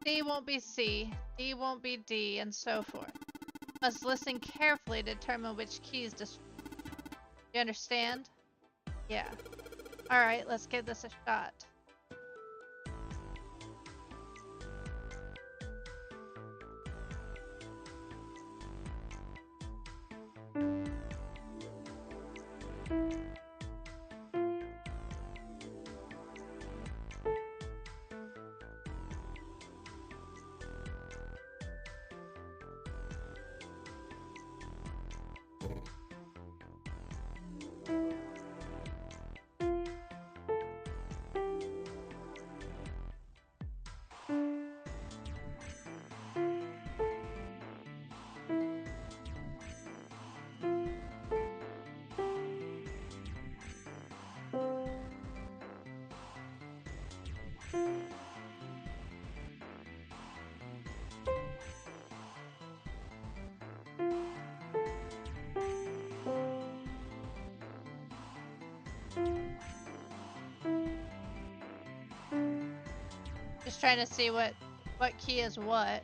C won't be C, D won't be D, and so forth. Must listen carefully to determine which keys to... You understand? Yeah. Alright, let's give this a shot. Just trying to see what key is what.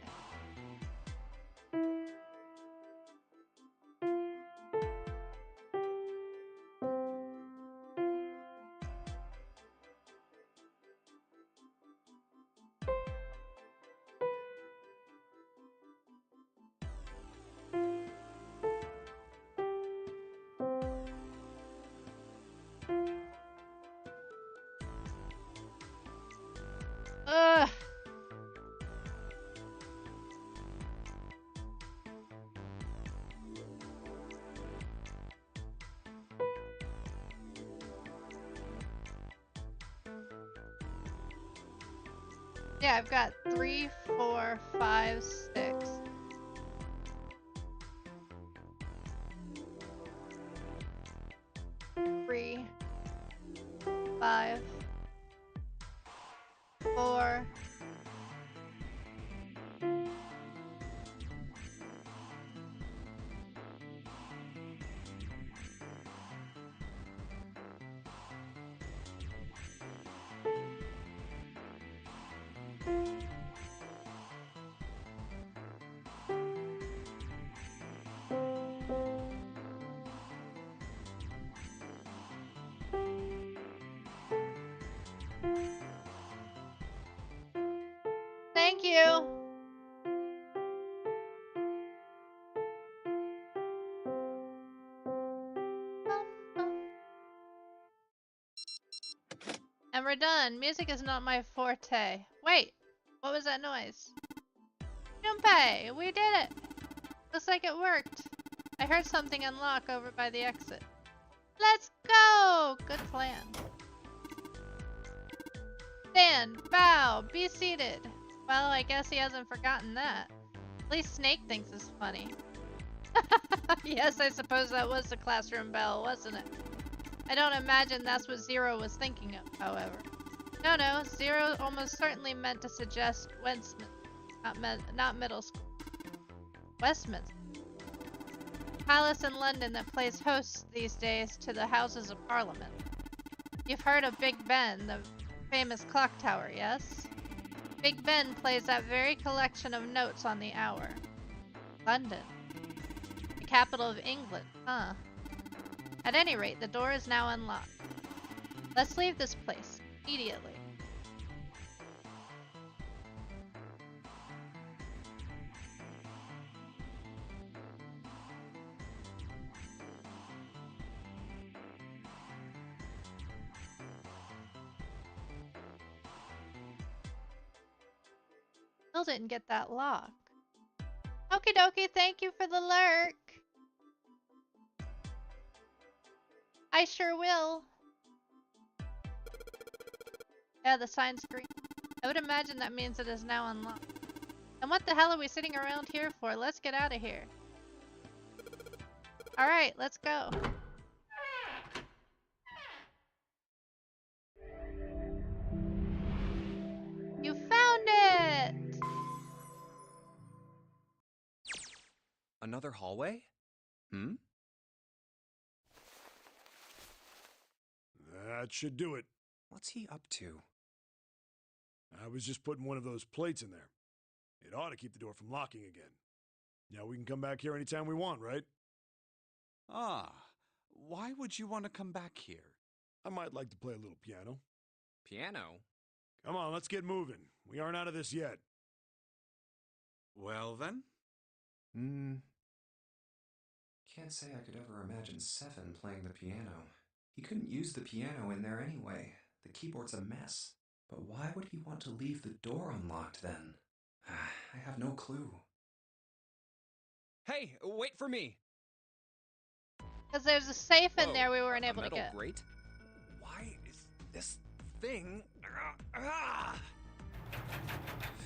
Yeah, I've got 3, 4, 5, 6. Three, 5, 4. Thank you. And we're done. Music is not my forte. Wait, what was that noise? Junpei, we did it. Looks like it worked. I heard something unlock over by the exit. Let's go! Good plan. Stand, bow, be seated. Well, I guess he hasn't forgotten that. At least Snake thinks it's funny. Yes, I suppose that was the classroom bell, wasn't it? I don't imagine that's what Zero was thinking of, however. No, Zero almost certainly meant to suggest Westminster, not middle school. Westminster. Palace in London that plays host these days to the Houses of Parliament. You've heard of Big Ben, the famous clock tower, yes? Big Ben plays that very collection of notes on the hour. London. The capital of England, huh? At any rate, the door is now unlocked. Let's leave this place, immediately. Still didn't get that lock. Okie dokie, thank you for the lurk. I sure will. Yeah, the sign's green. I would imagine that means it is now unlocked. And what the hell are we sitting around here for? Let's get out of here. Alright, let's go. You found it! Another hallway? Hmm? That should do it. What's he up to? I was just putting one of those plates in there. It ought to keep the door from locking again. Now we can come back here anytime we want, right? Ah, why would you want to come back here? I might like to play a little piano. Piano? Come on, let's get moving. We aren't out of this yet. Well then? Can't say I could ever imagine Seven playing the piano. He couldn't use the piano in there anyway. The keyboard's a mess. But why would he want to leave the door unlocked then? I have no clue. Hey, wait for me! Because there's a safe in Whoa, there we weren't a able to metal get. grate? Why is this thing...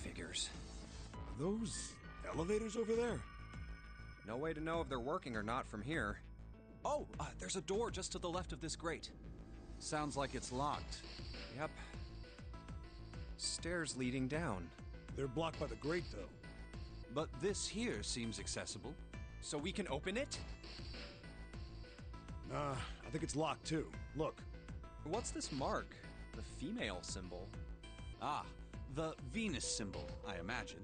Figures. Are those elevators over there? No way to know if they're working or not from here. Oh, there's a door just to the left of this grate. Sounds like it's locked. Yep. Stairs leading down. They're blocked by the grate, though. But this here seems accessible. So we can open it? Nah, I think it's locked, too. Look. What's this mark? The female symbol. Ah, the Venus symbol, I imagine.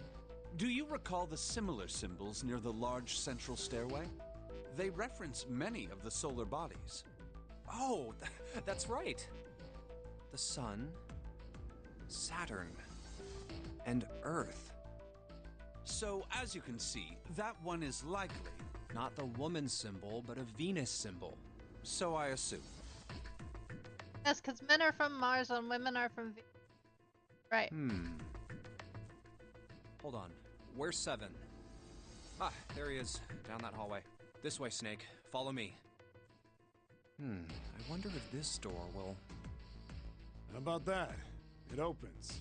Do you recall the similar symbols near the large central stairway? They reference many of the solar bodies. Oh, that's right. The Sun, Saturn, and Earth. So, as you can see, that one is likely. Not the woman symbol, but a Venus symbol. So I assume. Yes, because men are from Mars and women are from Venus. Right. Hold on. Where's Seven? Ah, there he is. Down that hallway. This way, Snake. Follow me. I wonder if this door will... How about that? It opens.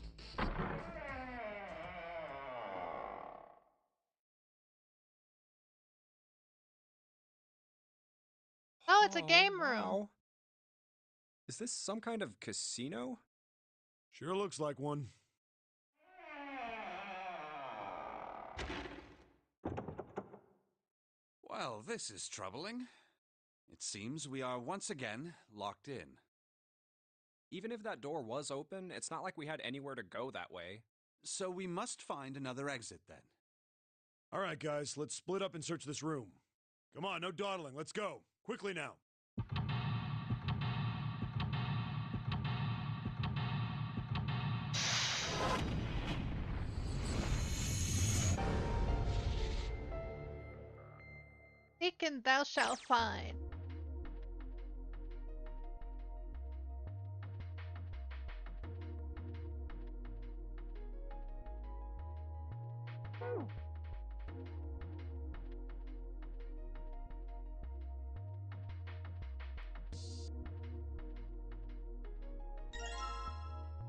it's a game room. Wow. Is this some kind of casino? Sure looks like one. Well, this is troubling. It seems we are once again locked in. Even if that door was open, it's not like we had anywhere to go that way. So we must find another exit then. All right, guys, let's split up and search this room. Come on, no dawdling. Let's go. Quickly now. Seek and thou shalt find.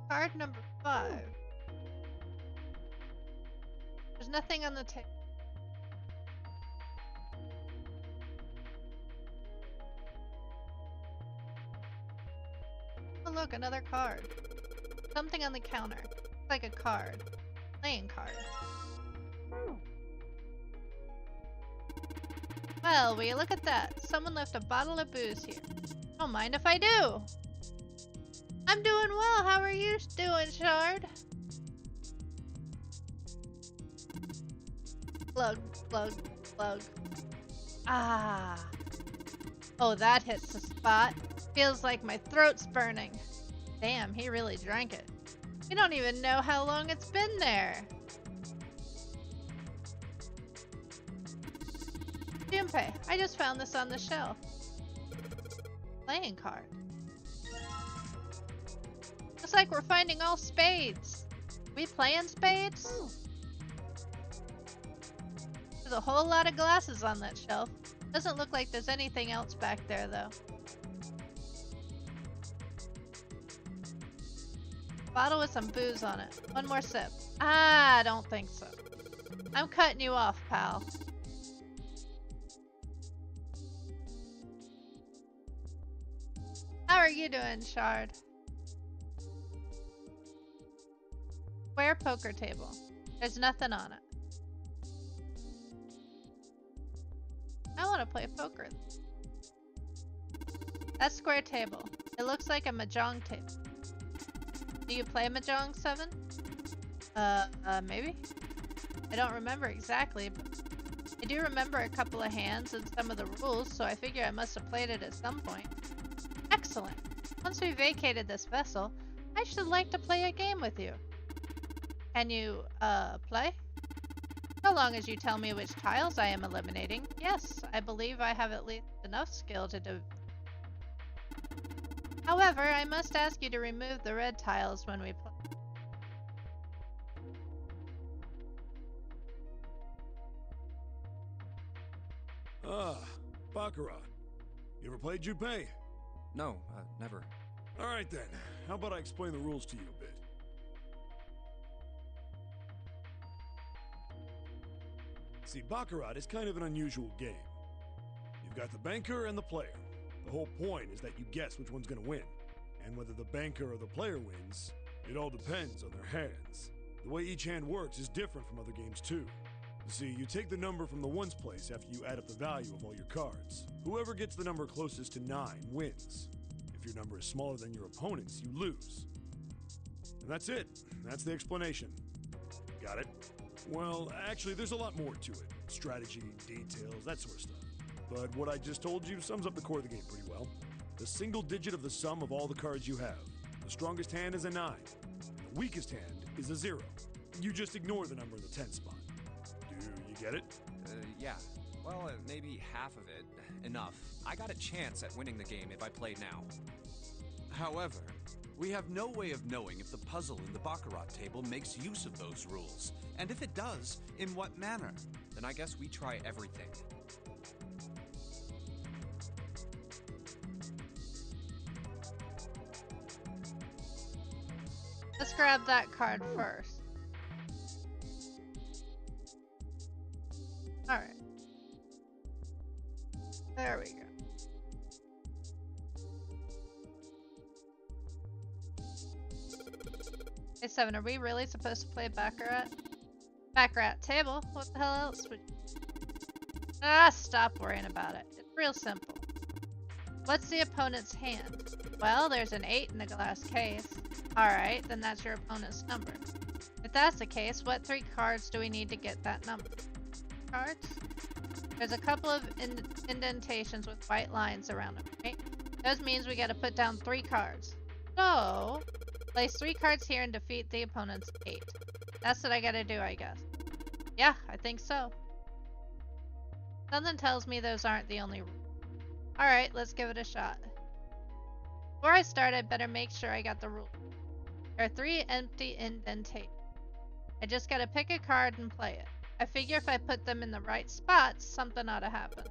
Card number 5. There's nothing on the table. Oh look, another card. Something on the counter. It's like a card. Playing card. Well, will you look at that? Someone left a bottle of booze here. Don't mind if I do. I'm doing well. How are you doing, Shard? Plug, plug, plug. Ah. Oh, that hits the spot. Feels like my throat's burning. Damn, he really drank it. We don't even know how long it's been there. Junpei, I just found this on the shelf. Playing card. Looks like we're finding all spades. We playing spades? There's a whole lot of glasses on that shelf. Doesn't look like there's anything else back there though. Bottle with some booze on it. One more sip. Ah, I don't think so. I'm cutting you off, pal. How are you doing, Shard? Square poker table. There's nothing on it. I want to play poker. That square table. It looks like a mahjong table. Do you play Mahjong 7? Maybe? I don't remember exactly, but I do remember a couple of hands and some of the rules, so I figure I must have played it at some point. Excellent. Once we vacated this vessel, I should like to play a game with you. Can you, play? So long as you tell me which tiles I am eliminating. Yes, I believe I have at least enough skill to do. However, I must ask you to remove the red tiles when we play. Ah, Baccarat. You ever played Junpei? No, never. Alright then, how about I explain the rules to you a bit? See, Baccarat is kind of an unusual game. You've got the banker and the player. The whole point is that you guess which one's gonna win. And whether the banker or the player wins, it all depends on their hands. The way each hand works is different from other games too. You see, you take the number from the ones place after you add up the value of all your cards. Whoever gets the number closest to 9 wins. If your number is smaller than your opponent's, you lose. And that's it. That's the explanation. Got it? Well, actually, there's a lot more to it. Strategy, details, that sort of stuff. But what I just told you sums up the core of the game pretty well. The single digit of the sum of all the cards you have. The strongest hand is a 9. And the weakest hand is a 0. You just ignore the number in the 10 spot. Do you get it? Yeah. Well, maybe half of it. Enough. I got a chance at winning the game if I played now. However, we have no way of knowing if the puzzle in the Baccarat table makes use of those rules. And if it does, in what manner? Then I guess we try everything. Let's grab that card first. Alright. There we go. Hey, 7, are we really supposed to play Baccarat? Baccarat table? What the hell else would... Stop worrying about it. It's real simple. What's the opponent's hand? Well, there's an 8 in the glass case. Alright, then that's your opponent's number. If that's the case, what 3 cards do we need to get that number? Cards? There's a couple of indentations with white lines around them, right? Those means we gotta put down 3 cards. So, place 3 cards here and defeat the opponent's 8. That's what I gotta do, I guess. Yeah, I think so. Something tells me those aren't the only rules. Alright, let's give it a shot. Before I start, I better make sure I got the rules. There are 3 empty indentations. I just gotta pick a card and play it. I figure if I put them in the right spots, something ought to happen.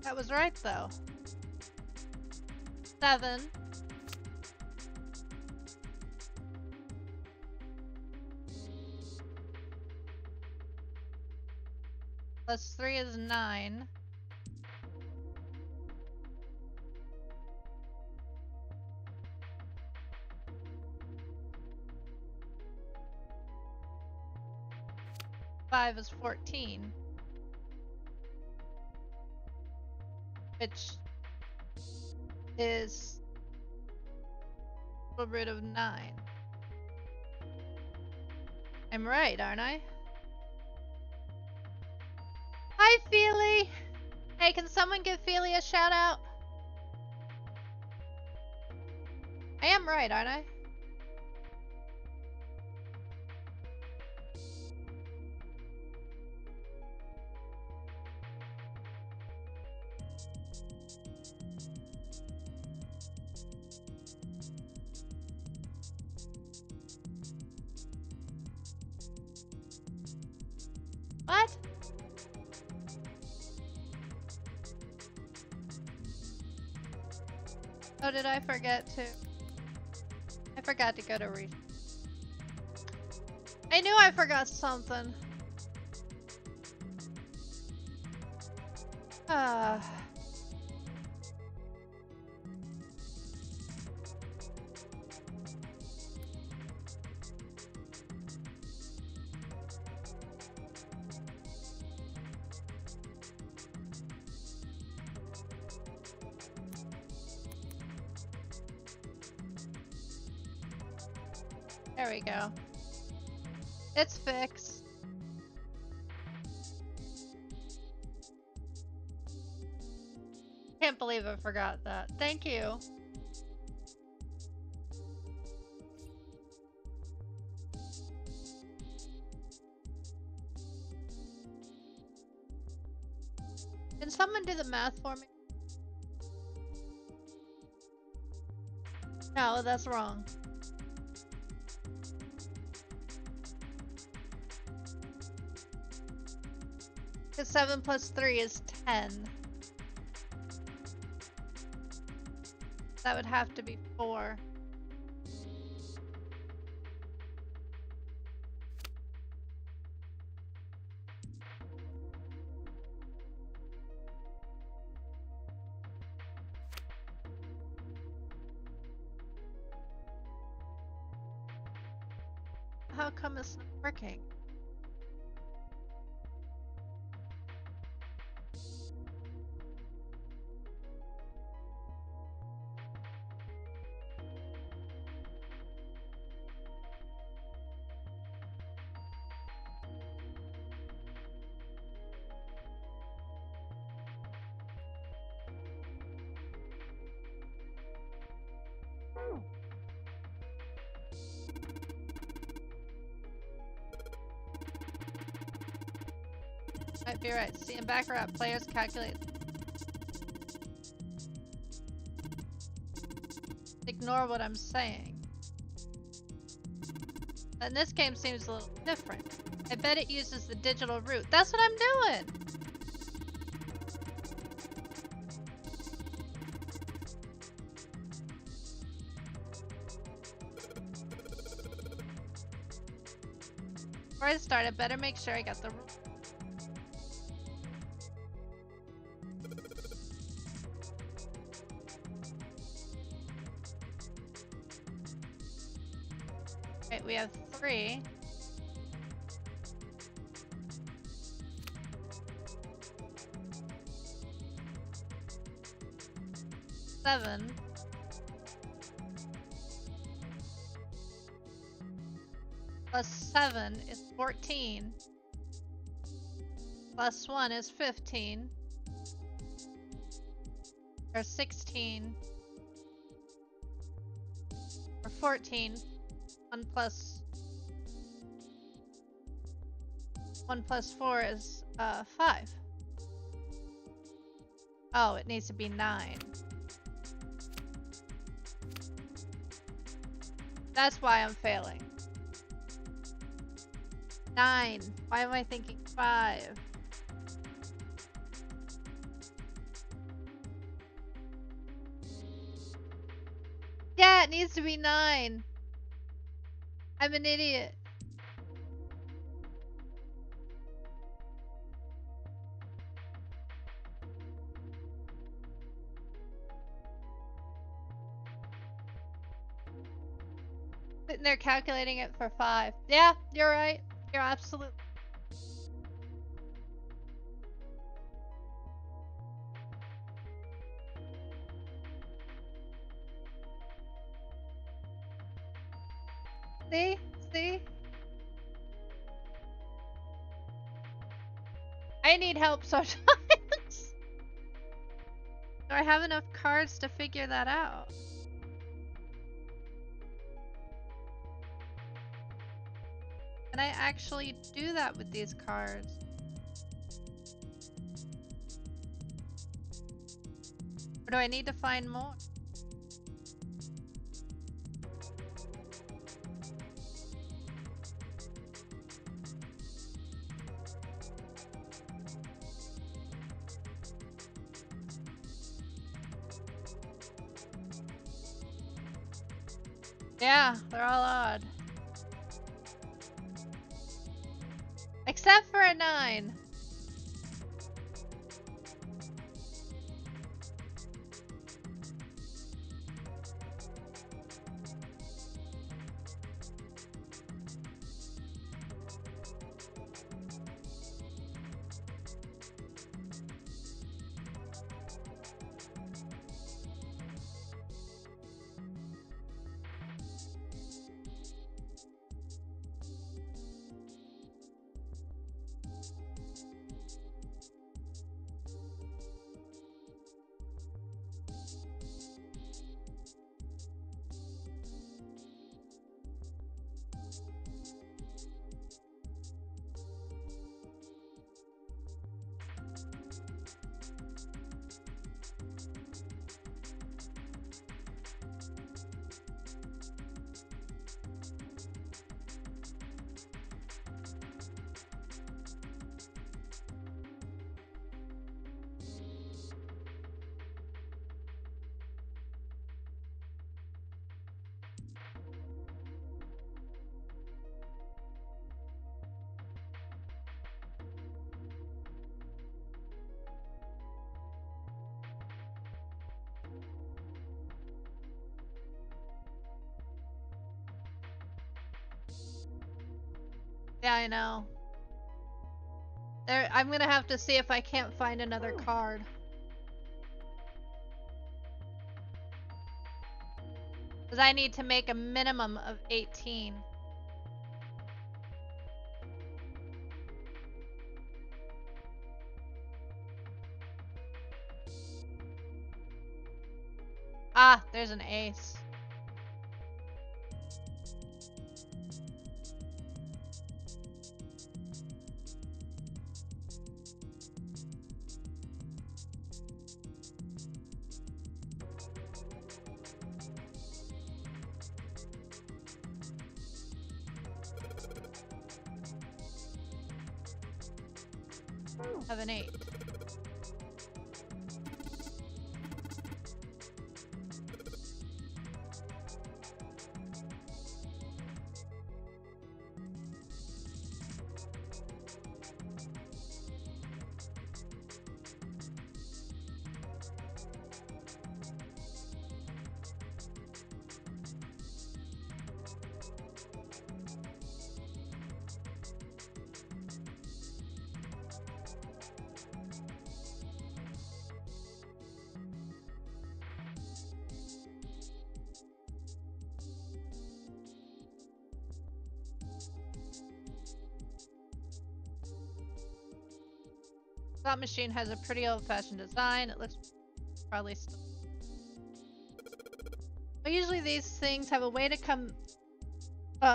That was right, though. 7. Plus 3 is 9. Five is 14. Which is square root of 9. I'm right, aren't I? Hi, Feely! Hey, can someone give Feely a shout out? I am right, aren't I? What? Oh, did I forget to? I forgot to go to read. I knew I forgot something. There we go. It's fixed. Can't believe I forgot that. Thank you. Can someone do the math for me? No, that's wrong. Because 7 plus 3 is 10. That would have to be 4. How come it's not working? Might be right. See, in Baccarat, players calculate. Ignore what I'm saying. And this game seems a little different. I bet it uses the digital root. That's what I'm doing! Before I start, I better make sure I got the root. Right, we have 3. Seven. Plus 7 is 14. Plus 1 is 15. Or 16. Or 14. 1 plus 4 is 5. Oh, it needs to be 9. That's why I'm failing. 9. Why am I thinking 5? Yeah, it needs to be 9. I'm an idiot. Sitting there calculating it for 5. Yeah, you're right. You're absolutely. See? See? I need help sometimes. Do I have enough cards to figure that out? Can I actually do that with these cards? Or do I need to find more? Yeah, they're all odd. Except for a 9. Yeah, I know. I'm gonna have to see if I can't find another card. Because I need to make a minimum of 18. Ah, there's an ace. Have an 8. Slot machine has a pretty old-fashioned design. It looks probably still. But usually these things have a way to come.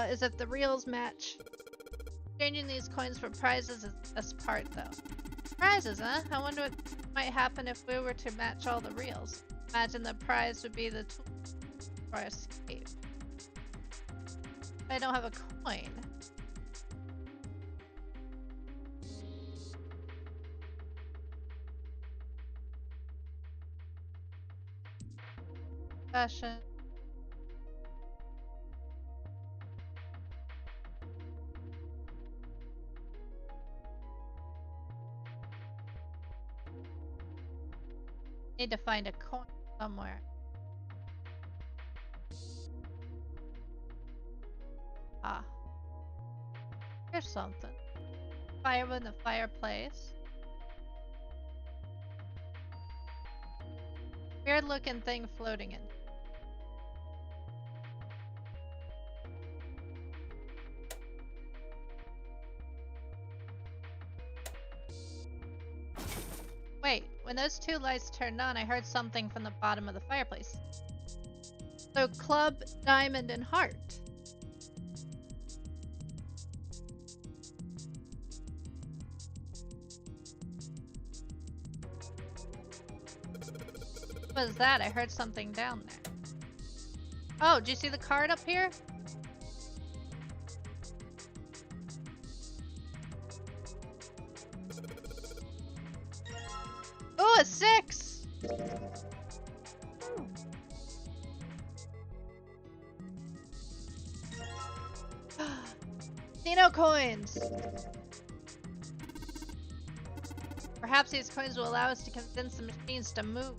Is if the reels match. Changing these coins for prizes is the best part, though. Prizes, huh? I wonder what might happen if we were to match all the reels. Imagine the prize would be the tool for our escape. I don't have a coin. Fashion. Need to find a coin somewhere. Ah. Here's something. Fire in the fireplace. Weird looking thing floating in. Wait, when those two lights turned on, I heard something from the bottom of the fireplace. So club, diamond, and heart. What was that? I heard something down there. Oh, do you see the card up here? Oh, a 6! Dino coins! Perhaps these coins will allow us to convince the machines to move.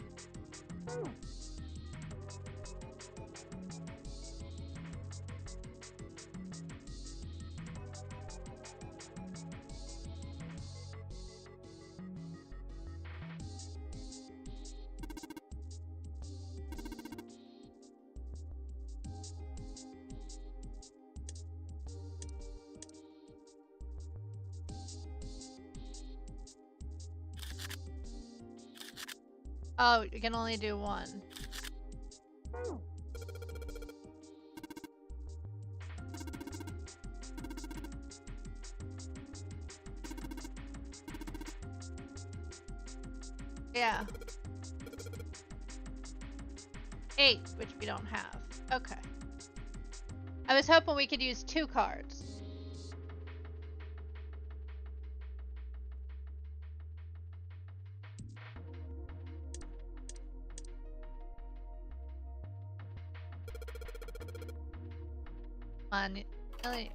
Oh, you can only do one. Yeah. 8, which we don't have. Okay. I was hoping we could use 2 cards. On really.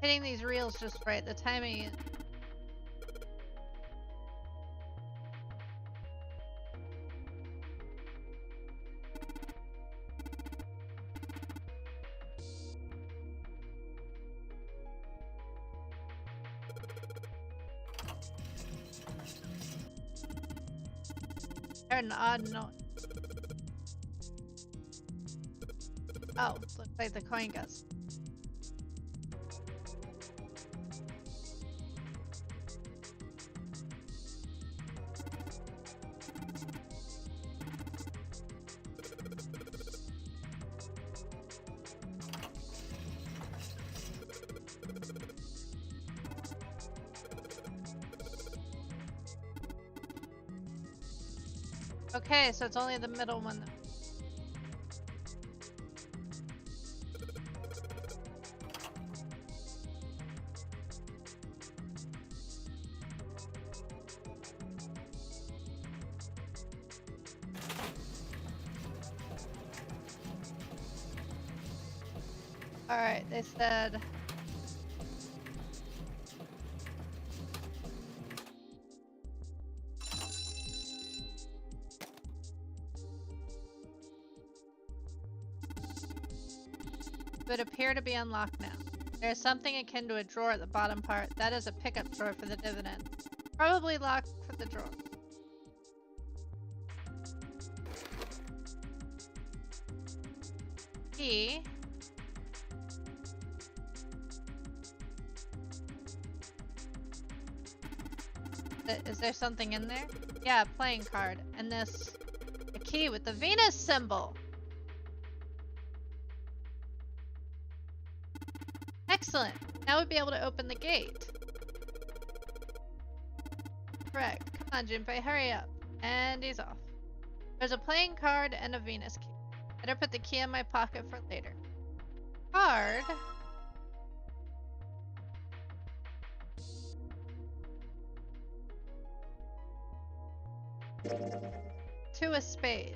Hitting these reels just right. The timing is... An odd noise. Oh, looks like the coin goes. Okay, so it's only the middle one. Alright, they said... would appear to be unlocked now. There is something akin to a drawer at the bottom part. That is a pickup drawer for the dividend. Probably locked for the drawer. Key. Is there something in there? Yeah, playing card. And this, a key with the Venus symbol. Excellent. Now we'd be able to open the gate. Correct. Come on, Junpei, hurry up. And he's off. There's a playing card and a Venus key. Better put the key in my pocket for later. Card. Two of spades.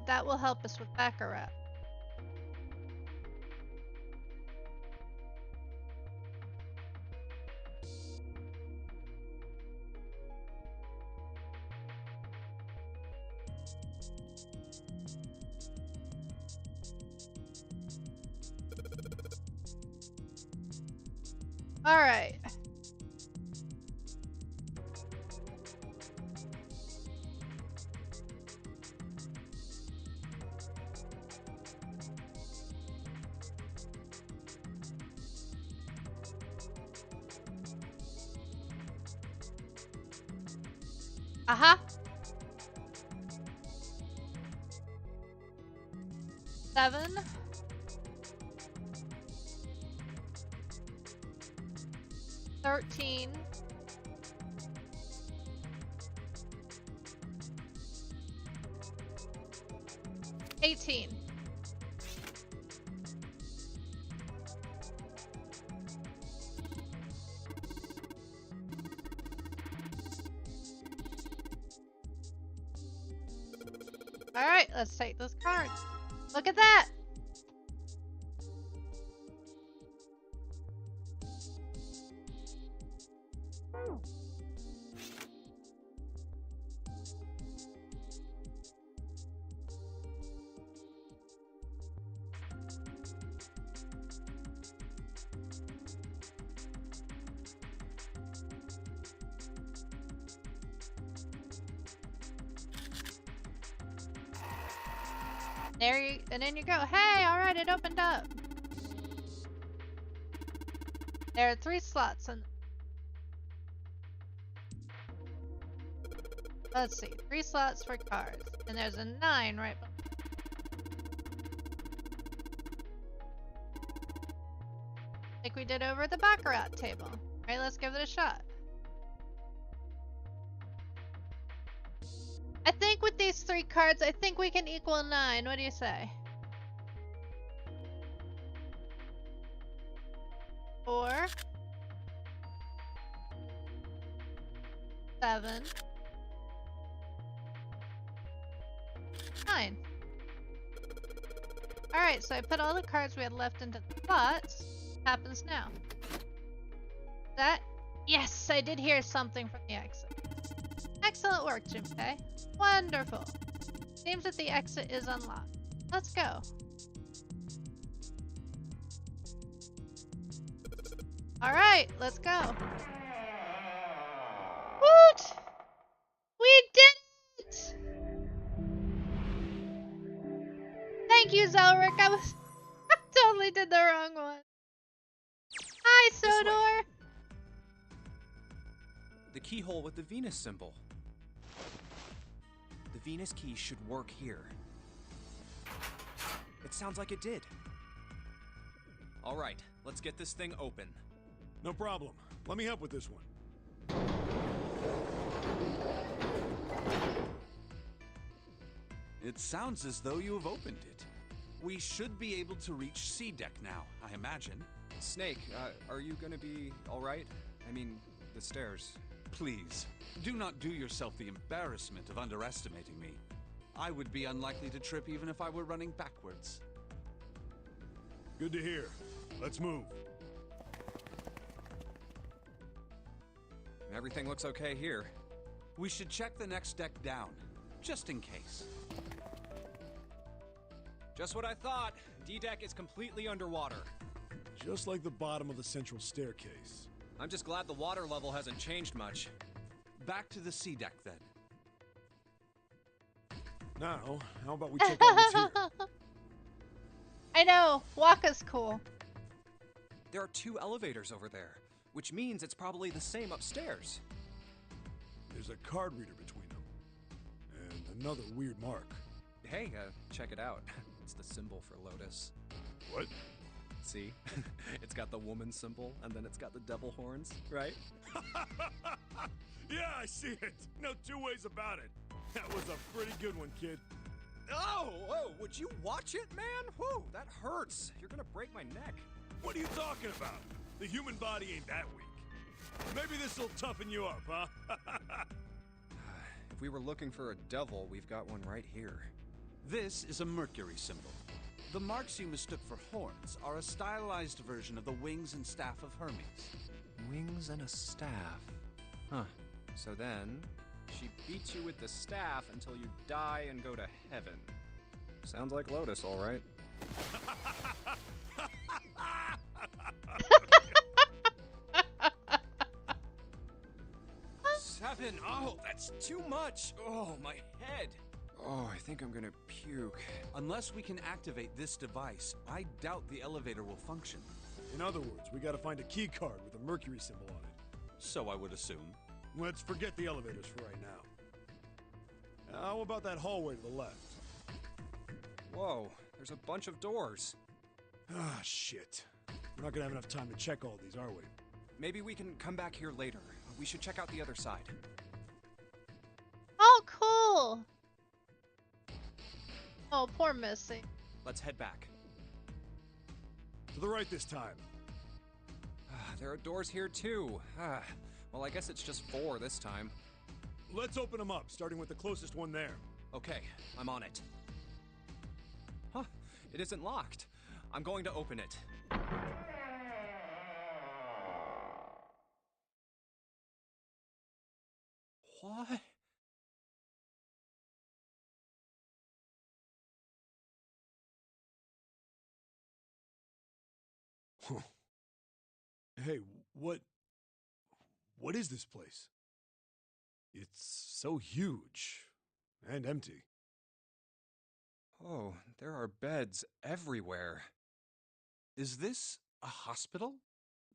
That will help us with Baccarat. All right. Uh-huh. 7. 13. 18. All right, let's take those cards. Look at that. And then you go. Hey, all right, it opened up. There are 3 slots and let's see, 3 slots for cards, and there's a 9 right below. Like we did over at the Baccarat table. All right, let's give it a shot. I think with these 3 cards, I think we can equal 9. What do you say? 4. 7. fine. Alright, so I put all the cards we had left into the slots. Happens now. That? Yes, I did hear something from the exit. Excellent work, Junpei. Wonderful. Seems that the exit is unlocked. Let's go. Alright, let's go. What? We did it! Thank you, Zelric. I totally did the wrong one. Hi, Sodor. The keyhole with the Venus symbol. The Venus key should work here. It sounds like it did. All right, let's get this thing open. No problem. Let me help with this one. It sounds as though you have opened it. We should be able to reach C deck now, I imagine. Snake, are you gonna be all right? I mean, the stairs. Please, do not do yourself the embarrassment of underestimating me. I would be unlikely to trip even if I were running backwards. Good to hear. Let's move. Everything looks okay here. We should check the next deck down, just in case. Just what I thought. D-Deck is completely underwater. Just like the bottom of the central staircase. I'm just glad the water level hasn't changed much. Back to the C deck, then. Now, how about we check out what's here? I know. Waka's cool. There are 2 elevators over there, which means it's probably the same upstairs. There's a card reader between them. And another weird mark. Hey, check it out. It's the symbol for Lotus. What? See? It's got the woman symbol, and then it's got the devil horns, right? Yeah, I see it. No two ways about it. That was a pretty good one, kid. Oh, would you watch it, man? Whew, that hurts. You're gonna break my neck. What are you talking about? The human body ain't that weak. Maybe this'll toughen you up, huh? If we were looking for a devil, we've got one right here. This is a Mercury symbol. The marks you mistook for horns are a stylized version of the wings and staff of Hermes. Wings and a staff. Huh. So then, she beats you with the staff until you die and go to heaven. Sounds like Lotus, all right. 7. Oh, that's too much. Oh, my head. Oh, I think I'm gonna puke. Unless we can activate this device, I doubt the elevator will function. In other words, we gotta find a key card with a Mercury symbol on it. So I would assume. Let's forget the elevators for right now. How about that hallway to the left? Whoa, there's a bunch of doors. Ah, shit. We're not gonna have enough time to check all these, are we? Maybe we can come back here later. We should check out the other side. Oh, cool. Oh, poor Missy. Let's head back. To the right this time. There are doors here too. Well, I guess it's just 4 this time. Let's open them up, starting with the closest one there. Okay, I'm on it. Huh, it isn't locked. I'm going to open it. What? Hey, what is this place? It's so huge and empty. Oh, there are beds everywhere. Is this a hospital?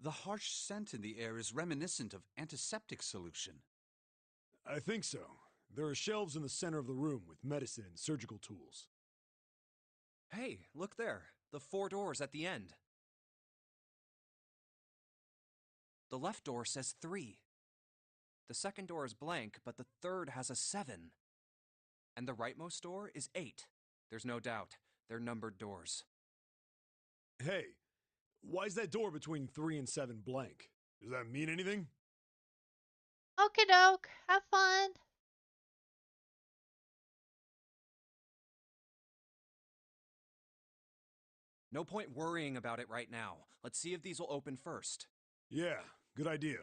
The harsh scent in the air is reminiscent of antiseptic solution. I think so. There are shelves in the center of the room with medicine and surgical tools. Hey, look there. The 4 doors at the end. The left door says 3. The second door is blank, but the third has a 7. And the rightmost door is 8. There's no doubt. They're numbered doors. Hey, why is that door between 3 and 7 blank? Does that mean anything? Okie doke. Have fun. No point worrying about it right now. Let's see if these will open first. Yeah, good idea.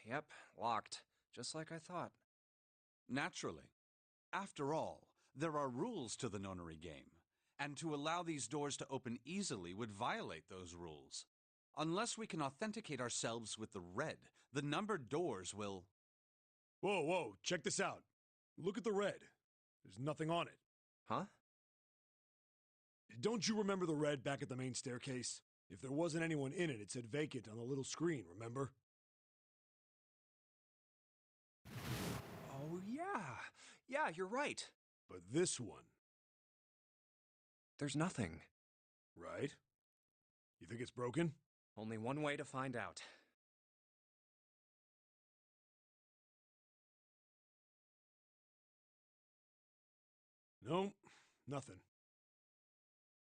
Yep, locked. Just like I thought. Naturally. After all, there are rules to the Nonary game, and to allow these doors to open easily would violate those rules. Unless we can authenticate ourselves with the red, the numbered doors will... Whoa, check this out. Look at the red. There's nothing on it. Huh? Don't you remember the red back at the main staircase? If there wasn't anyone in it, it said vacant on the little screen, remember? Oh, yeah. Yeah, you're right. But this one... There's nothing. Right? You think it's broken? Only one way to find out. No, nothing.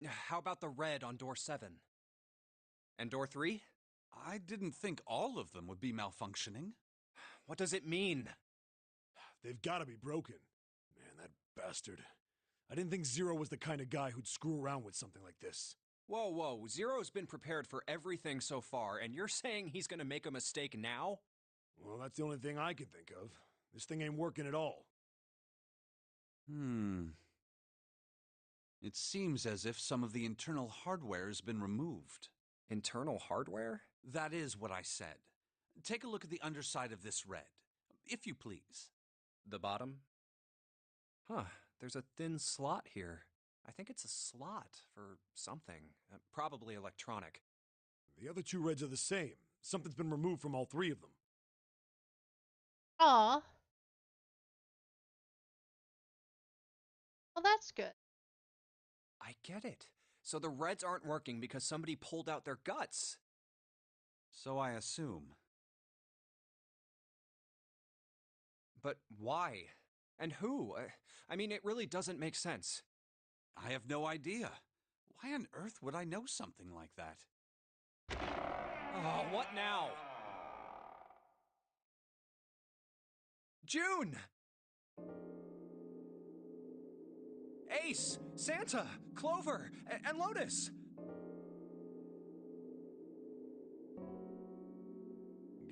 How about the red on door 7? And door 3? I didn't think all of them would be malfunctioning. What does it mean? They've got to be broken. Man, that bastard. I didn't think Zero was the kind of guy who'd screw around with something like this. Whoa. Zero's been prepared for everything so far, and you're saying he's gonna make a mistake now? Well, that's the only thing I can think of. This thing ain't working at all. It seems as if some of the internal hardware has been removed. Internal hardware? That is what I said. Take a look at the underside of this red, if you please. The bottom? Huh, there's a thin slot here. I think it's a slot for something. Probably electronic. The other 2 reds are the same. Something's been removed from all 3 of them. Aw. Well, that's good. I get it. So the reds aren't working because somebody pulled out their guts. So I assume. But why? And who? I mean, it really doesn't make sense. I have no idea. Why on earth would I know something like that? Oh, what now? June! Ace, Santa, Clover, and Lotus!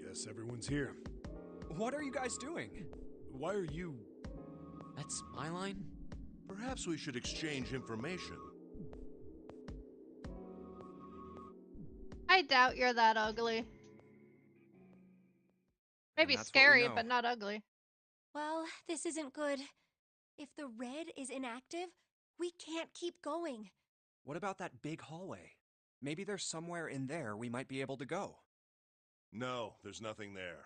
Guess everyone's here. What are you guys doing? Why are you... That's my line? Perhaps we should exchange information. I doubt you're that ugly. Maybe that's what we scary, know. but not ugly. Well, this isn't good. If the red is inactive, we can't keep going. What about that big hallway? Maybe there's somewhere in there we might be able to go. No, there's nothing there.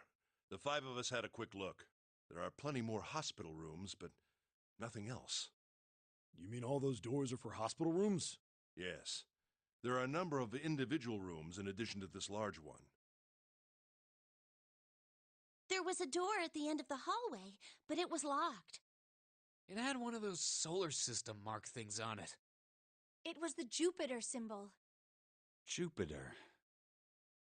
The 5 of us had a quick look. There are plenty more hospital rooms, but nothing else. You mean all those doors are for hospital rooms? Yes. There are a number of individual rooms in addition to this large one. There was a door at the end of the hallway, but it was locked. It had one of those solar system mark things on it. It was the Jupiter symbol. Jupiter.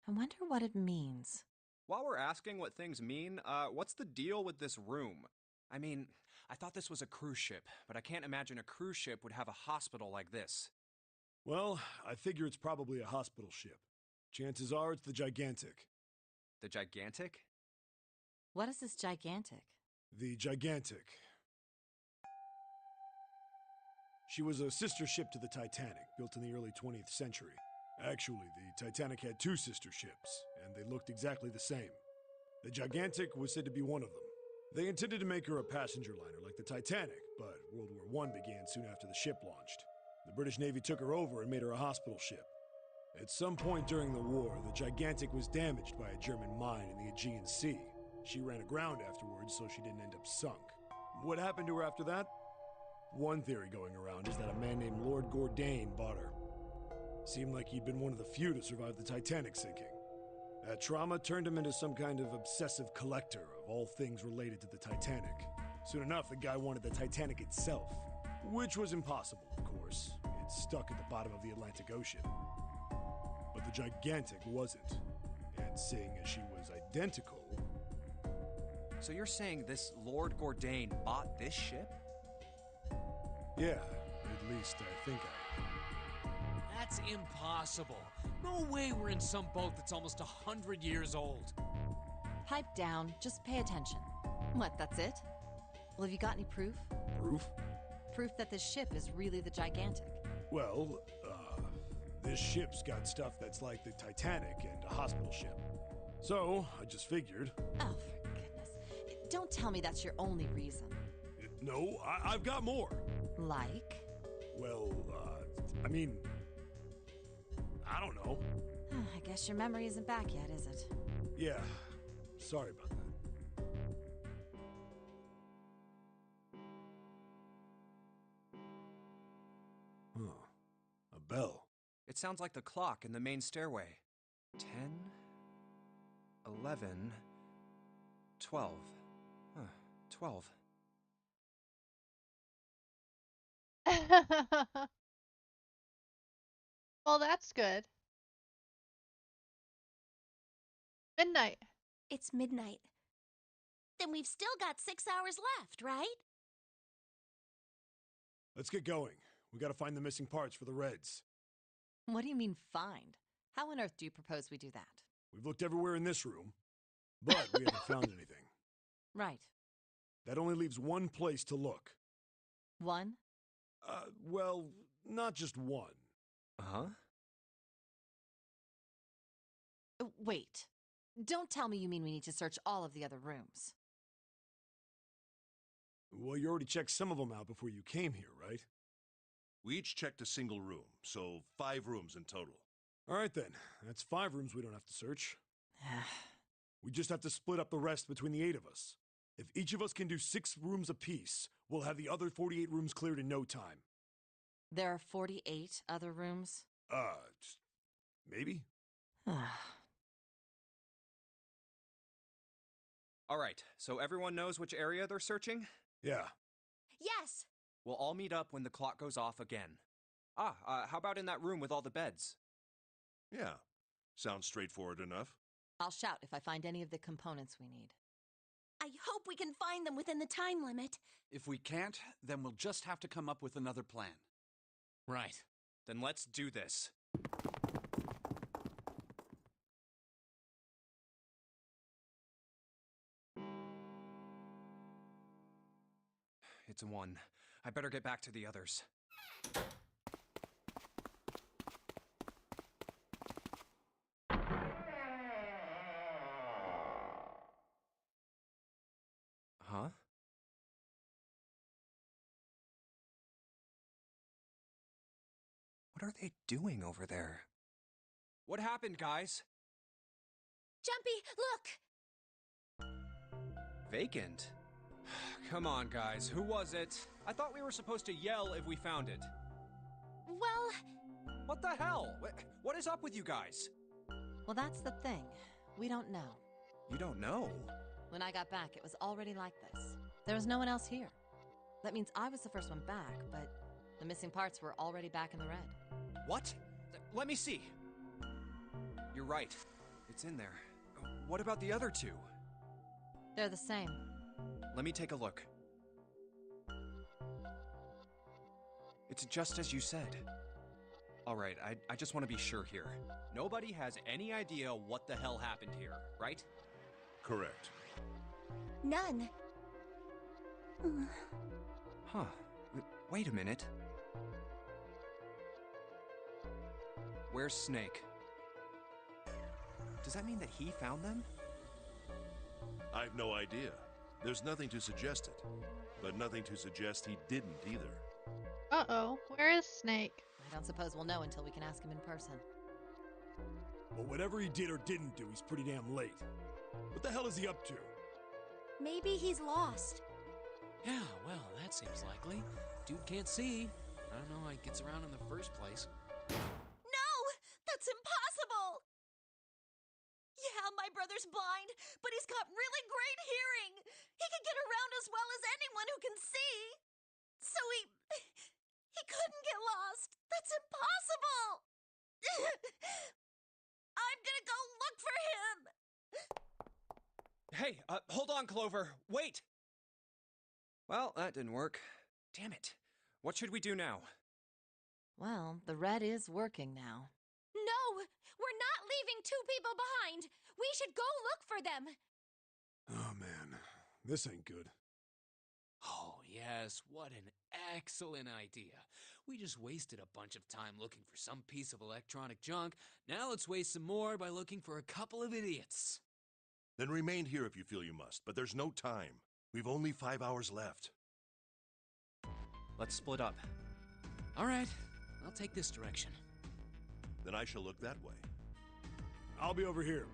I wonder what it means. While we're asking what things mean, what's the deal with this room? I mean, I thought this was a cruise ship, but I can't imagine a cruise ship would have a hospital like this. Well, I figure it's probably a hospital ship. Chances are it's the Gigantic. The Gigantic? What is this gigantic? The Gigantic. She was a sister ship to the Titanic, built in the early 20th century. Actually, the Titanic had 2 sister ships, and they looked exactly the same. The Gigantic was said to be one of them. They intended to make her a passenger liner like the Titanic, but World War I began soon after the ship launched. The British Navy took her over and made her a hospital ship. At some point during the war, the Gigantic was damaged by a German mine in the Aegean Sea. She ran aground afterwards, so she didn't end up sunk. What happened to her after that? One theory going around is that a man named Lord Gordain bought her. Seemed like he'd been one of the few to survive the Titanic sinking. That trauma turned him into some kind of obsessive collector of all things related to the Titanic. Soon enough, the guy wanted the Titanic itself, which was impossible, of course. It's stuck at the bottom of the Atlantic Ocean. But the Gigantic wasn't. And seeing as she was identical. So you're saying this Lord Gordain bought this ship? Yeah, at least I think I... That's impossible. No way we're in some boat that's almost 100 years old. Pipe down, just pay attention. What, that's it? Well, have you got any proof? Proof? Proof that this ship is really the Gigantic. Well, this ship's got stuff that's like the Titanic and a hospital ship. So, I just figured... Oh, for goodness. Don't tell me that's your only reason. No, I've got more. Like? Well, I mean... I don't know. I guess your memory isn't back yet, is it? Yeah, sorry about that. Huh. A bell. It sounds like the clock in the main stairway. 10, 11, 12. Huh, 12. Well, that's good. Midnight. It's midnight. Then we've still got 6 hours left, right? Let's get going. We gotta find the missing parts for the Reds. What do you mean, find? How on earth do you propose we do that? We've looked everywhere in this room, but we haven't found anything. Right. That only leaves one place to look. One? Well, not just one. Huh? Wait. Don't tell me you mean we need to search all of the other rooms. Well, you already checked some of them out before you came here, right? We each checked a single room, so 5 rooms in total. All right then, that's 5 rooms we don't have to search. We just have to split up the rest between the 8 of us. If each of us can do 6 rooms apiece, we'll have the other 48 rooms cleared in no time. There are 48 other rooms? Maybe? All right, so everyone knows which area they're searching? Yeah. Yes! We'll all meet up when the clock goes off again. How about in that room with all the beds? Yeah, sounds straightforward enough. I'll shout if I find any of the components we need. I hope we can find them within the time limit. If we can't, then we'll just have to come up with another plan. Right. Then let's do this. It's a 1. I better get back to the others. Huh? What are they doing over there? What happened, guys? Jumpy, look! Vacant? Come on, guys. Who was it? I thought we were supposed to yell if we found it. Well... What the hell? What is up with you guys? Well, that's the thing. We don't know. You don't know? When I got back, it was already like this. There was no one else here. That means I was the first one back, but the missing parts were already back in the red. What? Let me see. You're right. It's in there. What about the other 2? They're the same. Let me take a look. It's just as you said. Alright, I just want to be sure here. Nobody has any idea what the hell happened here, right? Correct. None. Huh. Wait a minute. Where's Snake? Does that mean that he found them? I've no idea. There's nothing to suggest it, but nothing to suggest he didn't either. Uh-oh, where is Snake? I don't suppose we'll know until we can ask him in person. Well, whatever he did or didn't do, he's pretty damn late. What the hell is he up to? Maybe he's lost. Yeah, well, that seems likely. Dude can't see. I don't know how he gets around in the first place. No! That's impossible! Yeah, my brother's blind, but he's got really great hearing. He can get around as well as anyone who can see. So he couldn't get lost. That's impossible. I'm gonna go look for him. Hey, hold on, Clover. Wait! Well, that didn't work. Damn it. What should we do now? Well, the red is working now. No! We're not leaving two people behind! We should go look for them! Oh man, this ain't good. Oh, yes, what an excellent idea. We just wasted a bunch of time looking for some piece of electronic junk. Now let's waste some more by looking for a couple of idiots. Then remain here if you feel you must, but there's no time. We've only 5 hours left. Let's split up. All right, I'll take this direction. Then I shall look that way. I'll be over here.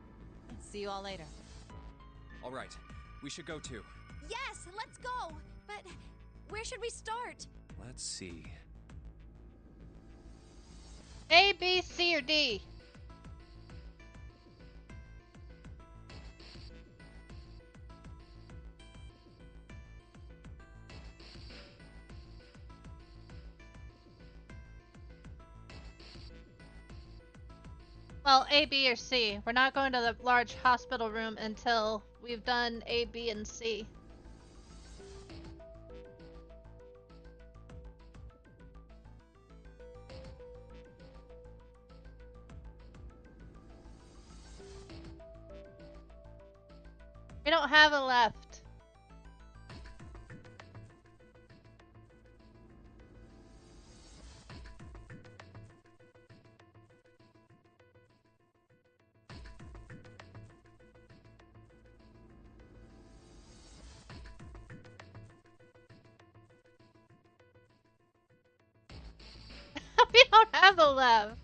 See you all later. All right, we should go too. Yes, let's go! But where should we start? Let's see. A, B, C, or D? Well, A, B, or C. We're not going to the large hospital room until we've done A, B, and C. We don't have a left. We don't have a left.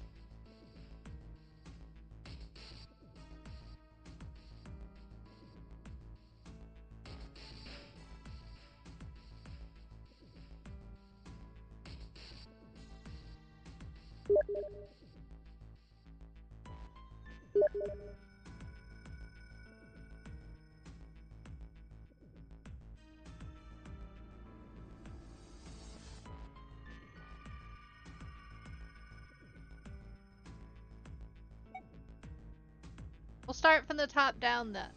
We'll start from the top down then.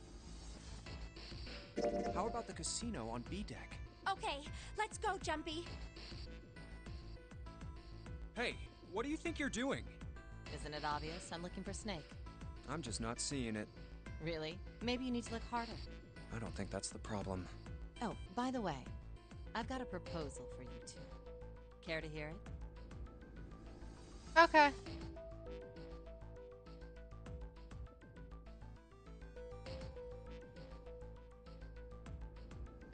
How about the casino on B deck? Okay, let's go, Jumpy. Hey, what do you think you're doing? Isn't it obvious? I'm looking for Snake. I'm just not seeing it. Really? Maybe you need to look harder. I don't think that's the problem. Oh, by the way, I've got a proposal for you two. Care to hear it? Okay.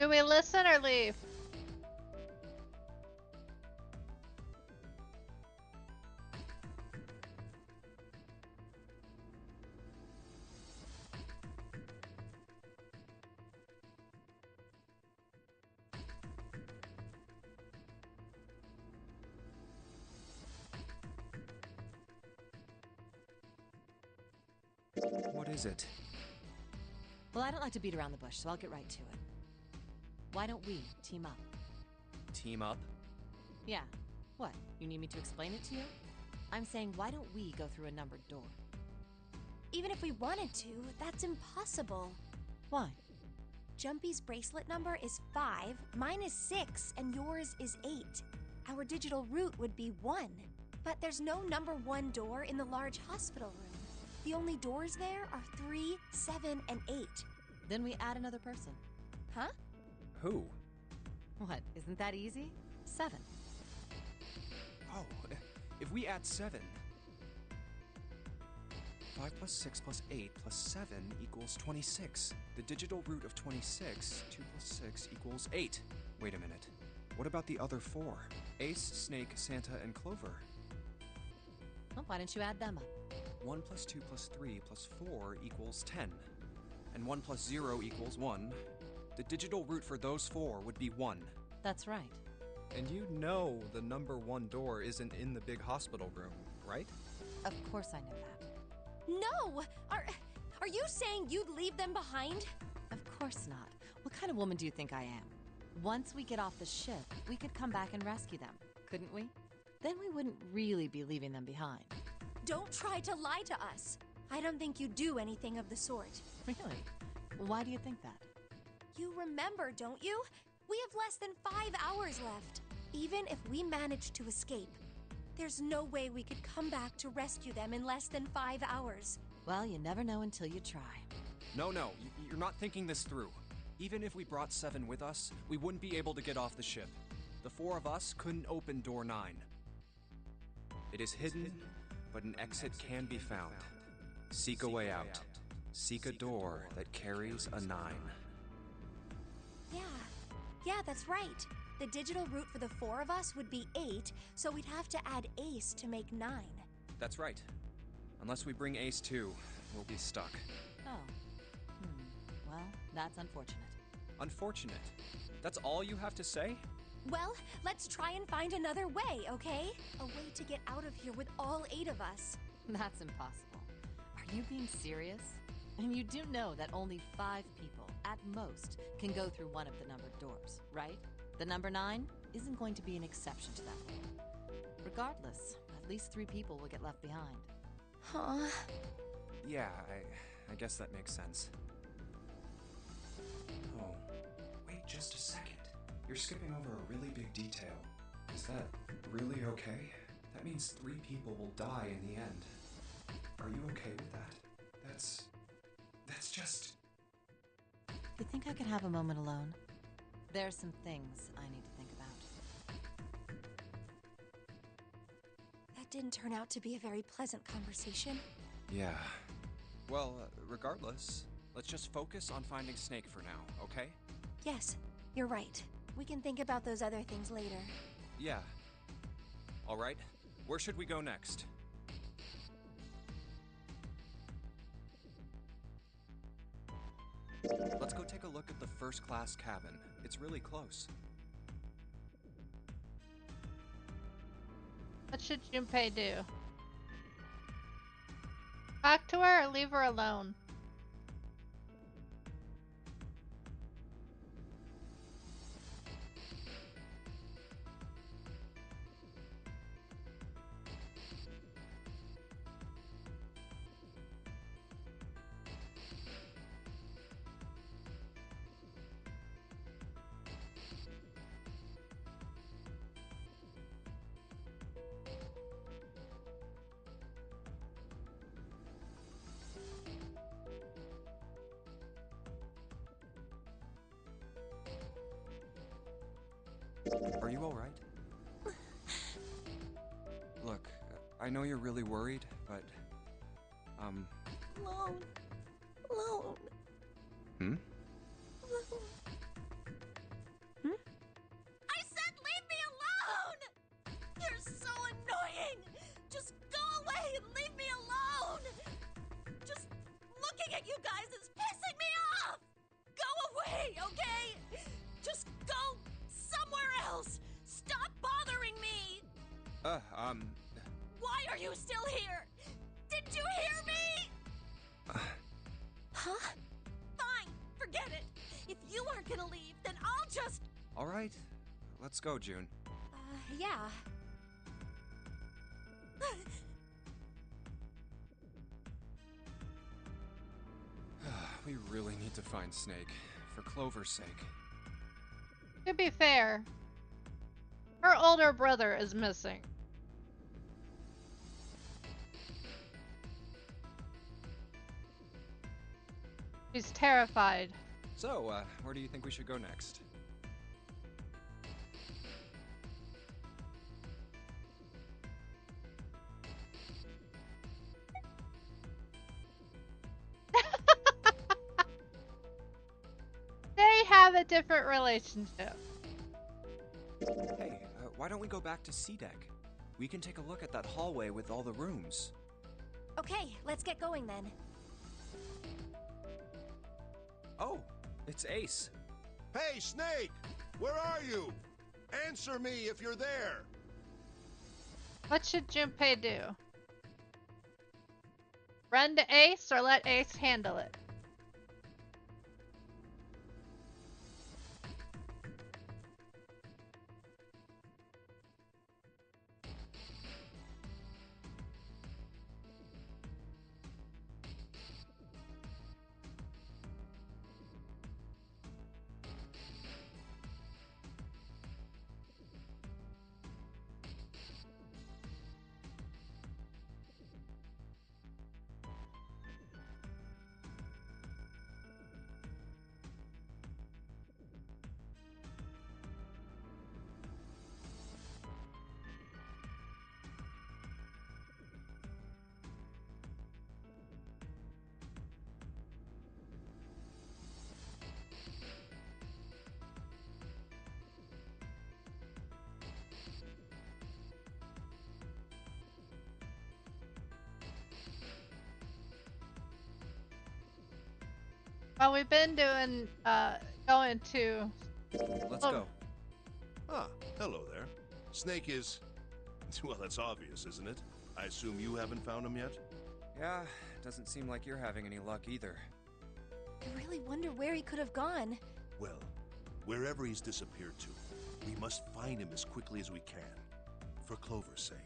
Do we listen or leave? What is it? Well, I don't like to beat around the bush, so I'll get right to it. Why don't we team up? Team up? Yeah. What? You need me to explain it to you? I'm saying, why don't we go through a numbered door? Even if we wanted to, that's impossible. Why? Jumpy's bracelet number is 5, mine is 6, and yours is 8. Our digital route would be 1. But there's no number 1 door in the large hospital room. The only doors there are 3, 7, and 8. Then we add another person. Huh? Who? What, isn't that easy? 7. Oh, if we add 7... 5 plus 6 plus 8 plus 7 equals 26. The digital root of 26, 2 plus 6 equals 8. Wait a minute. What about the other 4? Ace, Snake, Santa, and Clover. Well, why don't you add them up? 1 plus 2 plus 3 plus 4 equals 10. And 1 plus 0 equals 1. The digital root for those 4 would be 1. That's right. And you know the number 1 door isn't in the big hospital room, right? Of course I know that. No! Are you saying you'd leave them behind? Of course not. What kind of woman do you think I am? Once we get off the ship, we could come back and rescue them, couldn't we? Then we wouldn't really be leaving them behind. Don't try to lie to us. I don't think you'd do anything of the sort. Really? Why do you think that? You remember, don't you? We have less than 5 hours left. Even if we manage to escape, there's no way we could come back to rescue them in less than 5 hours. Well, you never know until you try. No, you're not thinking this through. Even if we brought 7 with us, we wouldn't be able to get off the ship. The 4 of us couldn't open door 9. It is hidden, but an exit can be found. Seek a way out. Seek a door that carries a 9. Yeah, that's right. The digital route for the 4 of us would be 8, so we'd have to add Ace to make 9. That's right. Unless we bring Ace too, we'll be stuck. Oh. Well, that's unfortunate. Unfortunate. That's all you have to say? Well, let's try and find another way, okay? A way to get out of here with all 8 of us. That's impossible. Are you being serious? And you do know that only 5 people, at most, can go through one of the numbered doors, right? The number 9 isn't going to be an exception to that rule. Regardless, at least 3 people will get left behind. Huh? Yeah, I guess that makes sense. Oh, wait just a second. You're skipping over a really big detail. Is that really okay? That means 3 people will die in the end. Are you okay with that? That's just... You think I could have a moment alone? There's some things I need to think about. That didn't turn out to be a very pleasant conversation. Yeah. Well, regardless, let's just focus on finding Snake for now, okay? Yes, you're right. We can think about those other things later. Yeah. All right, where should we go next? Let's go take a look at the first-class cabin. It's really close. What should Junpei do? Talk to her or leave her alone? Are you all right? Look, I know you're really worried, but, Alone. Alone. Hmm? Alone. I said leave me alone! You're so annoying! Just go away and leave me alone! Just looking at you guys is pissing me off! Go away, okay? Just go somewhere else! Stop bothering me! Why are you still here? Did you hear me? Huh? Fine, forget it. If you aren't gonna leave, then I'll just... All right. Let's go, June. Yeah. We really need to find Snake, for Clover's sake. To be fair, her older brother is missing. She's terrified. So, where do you think we should go next? They have a different relationship. Hey, why don't we go back to C-Deck? We can take a look at that hallway with all the rooms. Okay, let's get going then. Oh, it's Ace. Hey, Snake! Where are you? Answer me if you're there! What should Junpei do? Run to Ace or let Ace handle it? Well, we've been doing, going to... Let's Oh. go. Ah, hello there. Snake is... Well, that's obvious, isn't it? I assume you haven't found him yet? Yeah, doesn't seem like you're having any luck either. I really wonder where he could have gone. Well, wherever he's disappeared to, we must find him as quickly as we can. For Clover's sake.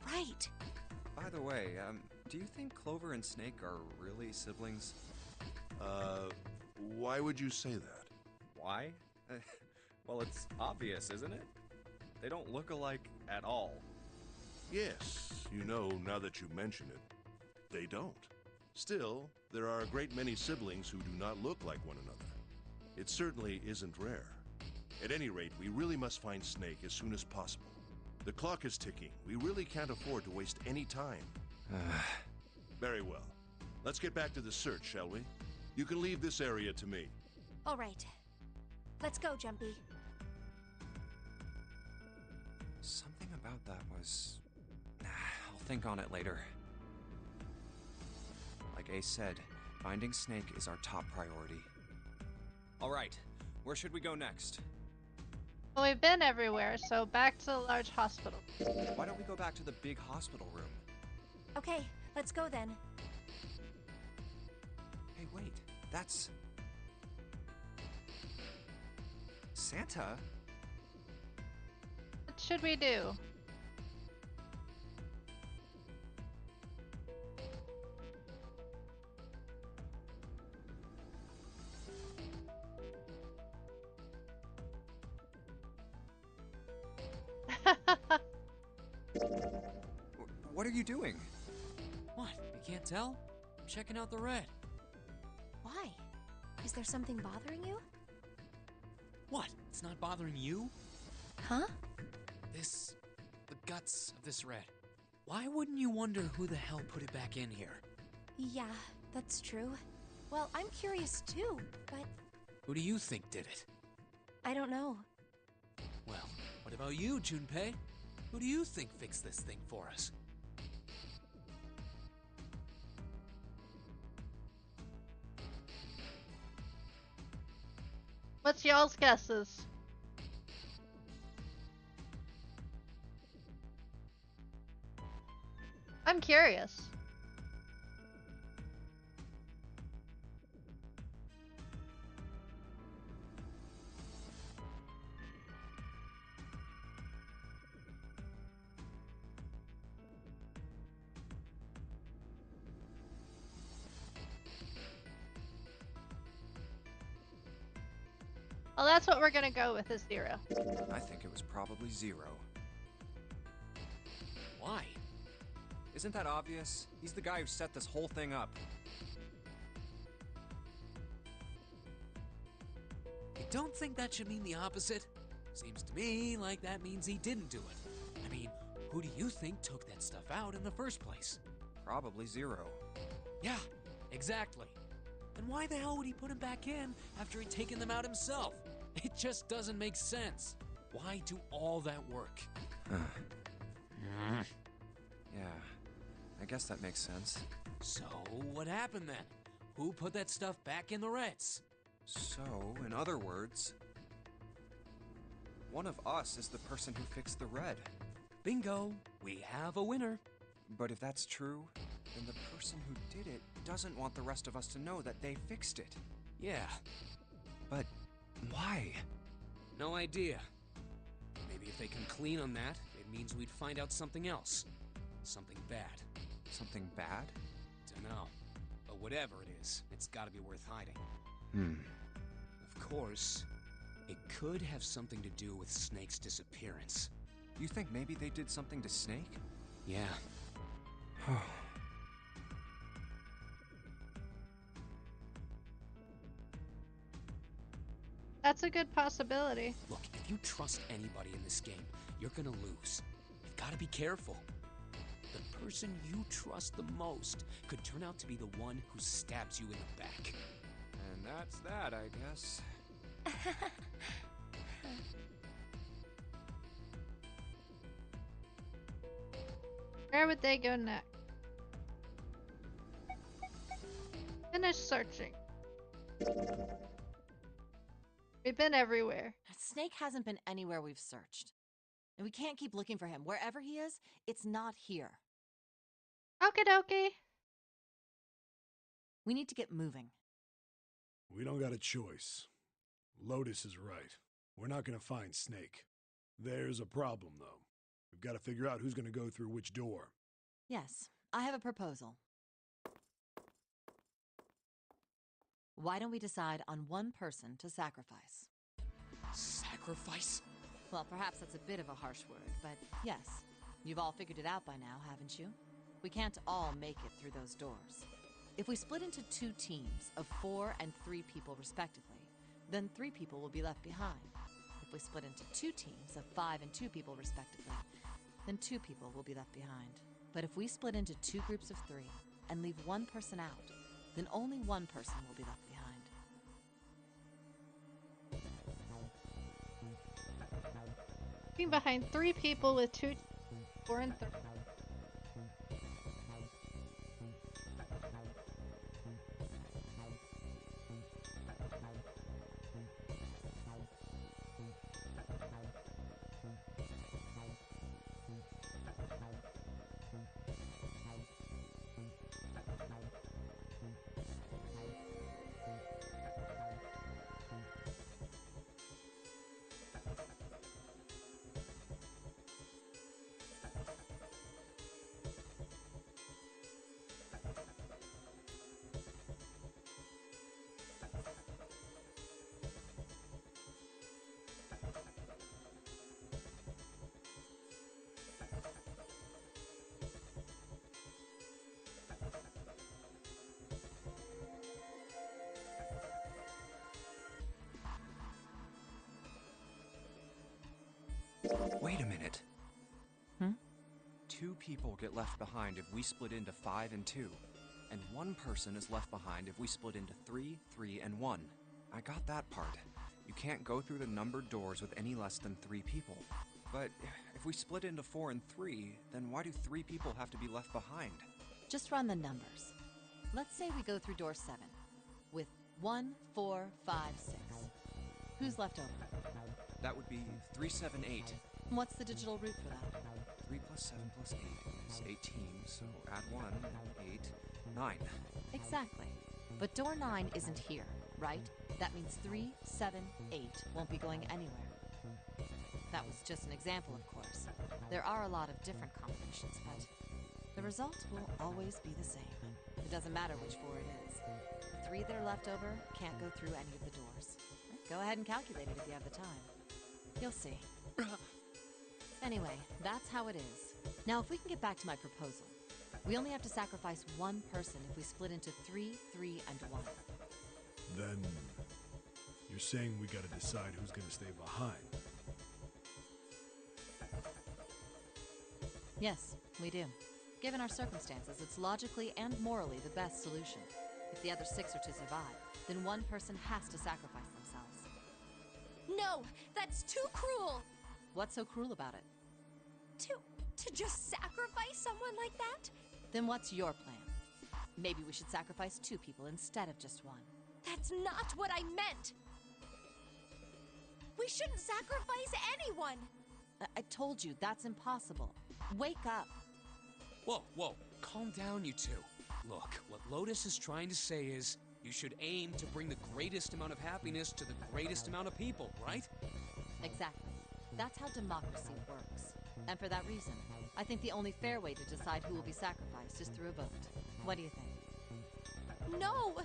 Right. By the way, do you think Clover and Snake are really siblings? Why would you say that? Why? Well, it's obvious, isn't it? They don't look alike at all. Yes, you know, now that you mention it, they don't. Still, there are a great many siblings who do not look like one another. It certainly isn't rare. At any rate, we really must find Snake as soon as possible. The clock is ticking. We really can't afford to waste any time. Very well. Let's get back to the search, shall we? You can leave this area to me. All right. Let's go, Jumpy. Something about that was... I'll think on it later. Like Ace said, finding Snake is our top priority. Alright, where should we go next? Well, we've been everywhere, so back to the large hospital. Why don't we go back to the big hospital room? Okay, let's go then. Hey, wait, that's... Santa? What should we do? What are you doing? What? You can't tell? I'm checking out the red. Why? Is there something bothering you? What? It's not bothering you? Huh? The guts of this red. Why wouldn't you wonder who the hell put it back in here? Yeah, that's true. Well, I'm curious too, but Who do you think did it? I don't know. Well, what about you, Junpei? Who do you think fixed this thing for us? What's y'all's guesses? I'm curious. Well, that's what we're gonna go with, is Zero. I think it was probably Zero. Why? Isn't that obvious? He's the guy who set this whole thing up. You don't think that should mean the opposite? Seems to me like that means he didn't do it. I mean, who do you think took that stuff out in the first place? Probably Zero. Yeah, exactly. And why the hell would he put them back in after he'd taken them out himself? It just doesn't make sense. Why do all that work? Yeah, I guess that makes sense. So, what happened then? Who put that stuff back in the Reds? So, in other words, one of us is the person who fixed the red. Bingo! We have a winner. But if that's true, then the person who did it doesn't want the rest of us to know that they fixed it. Yeah. But why? No idea. Maybe if they can clean on that, it means we'd find out something else. Something bad. Something bad? Dunno. But whatever it is, it's gotta be worth hiding. Of course, it could have something to do with Snake's disappearance. You think maybe they did something to Snake? Yeah. That's a good possibility. Look, if you trust anybody in this game, you're gonna lose. You've gotta be careful. The person you trust the most could turn out to be the one who stabs you in the back. And that's that, I guess. Where would they go next? Finish searching. We've been everywhere. Snake hasn't been anywhere we've searched. And we can't keep looking for him. Wherever he is, it's not here. Okie dokie. We need to get moving. We don't got a choice. Lotus is right. We're not gonna find Snake. There's a problem, though. We've got to figure out who's gonna go through which door. Yes, I have a proposal. Why don't we decide on one person to sacrifice? Sacrifice? Well, perhaps that's a bit of a harsh word, but yes. You've all figured it out by now, haven't you? We can't all make it through those doors. If we split into 2 teams of 4 and 3 people respectively, then 3 people will be left behind. If we split into 2 teams of 5 and 2 people respectively, then 2 people will be left behind. But if we split into 2 groups of 3 and leave 1 person out, then only 1 person will be left behind. Leaving behind 3 people with 2, 4, and 3. Wait a minute. 2 Hmm? people get left behind if we split into 5 and 2, and 1 person is left behind if we split into 3, 3, and 1. I got that part. You can't go through the numbered doors with any less than 3 people. But if we split into 4 and 3, then why do 3 people have to be left behind? Just run the numbers. Let's say we go through door 7 with 1, 4, 5, 6. Who's left over? That would be 3, 7, 8. What's the digital root for that? 3 plus 7 plus 8 is 18, so add 1, 8, 9. Exactly. But door 9 isn't here, right? That means 3, 7, 8 won't be going anywhere. That was just an example, of course. There are a lot of different combinations, but the result will always be the same. It doesn't matter which 4 it is. The 3 that are left over can't go through any of the doors. Go ahead and calculate it if you have the time. You'll see. Anyway, that's how it is. Now, if we can get back to my proposal, we only have to sacrifice 1 person if we split into 3, 3, and 1. Then you're saying we gotta decide who's gonna stay behind. Yes, we do. Given our circumstances, it's logically and morally the best solution. If the other 6 are to survive, then 1 person has to sacrifice themselves. No, that's too cruel! What's so cruel about it? To just sacrifice someone like that? Then what's your plan? Maybe we should sacrifice 2 people instead of just 1. That's not what I meant! We shouldn't sacrifice anyone! I told you, that's impossible. Wake up! Whoa, whoa, calm down, you 2. Look, what Lotus is trying to say is, you should aim to bring the greatest amount of happiness to the greatest amount of people, right? Exactly. That's how democracy works. And for that reason, I think the only fair way to decide who will be sacrificed is through a vote. What do you think? No!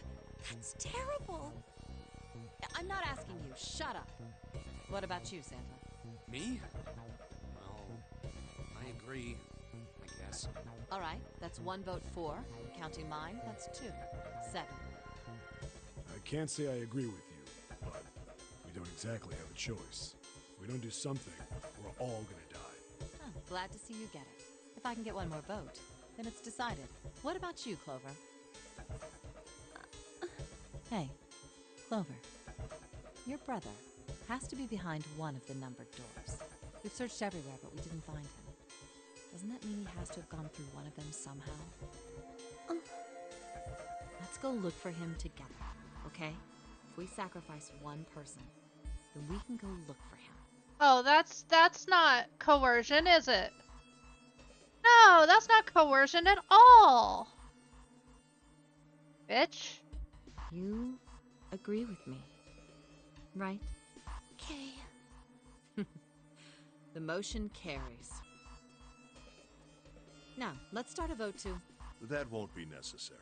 That's terrible! I'm not asking you. Shut up. What about you, Santa? Me? Well, I agree, I guess. All right, that's 1 vote for. Counting mine, that's 2. 7. I can't say I agree with you, but we don't exactly have a choice. If we don't do something, we're all gonna die. Oh, glad to see you get it. If I can get 1 more vote, then it's decided. What about you, Clover? Hey, Clover. Your brother has to be behind one of the numbered doors. We've searched everywhere, but we didn't find him. Doesn't that mean he has to have gone through one of them somehow? Let's go look for him together, okay? we sacrifice one person, then we can go look for him. Oh, that's not coercion, is it? No, that's not coercion at all. Bitch. You agree with me, right? Okay. The motion carries. Now, let's start a vote to... That won't be necessary.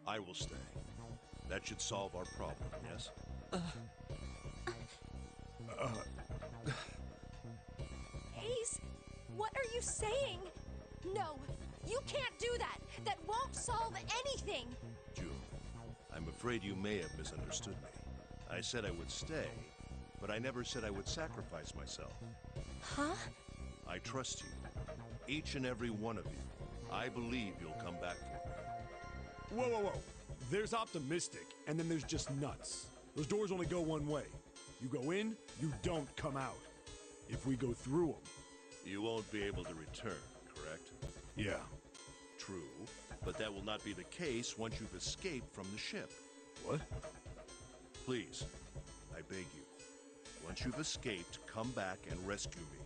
I will stay. That should solve our problem, yes? Ace, what are you saying? No, you can't do that. That won't solve anything. June, I'm afraid you may have misunderstood me. I said I would stay, but I never said I would sacrifice myself. Huh? I trust you. Each and every one of you. I believe you'll come back for me. Whoa, whoa, whoa. There's optimistic, and then there's just nuts. Those doors only go one way. You go in, you don't come out. If we go through them... You won't be able to return, correct? Yeah. True, but that will not be the case once you've escaped from the ship. What? Please, I beg you. Once you've escaped, come back and rescue me.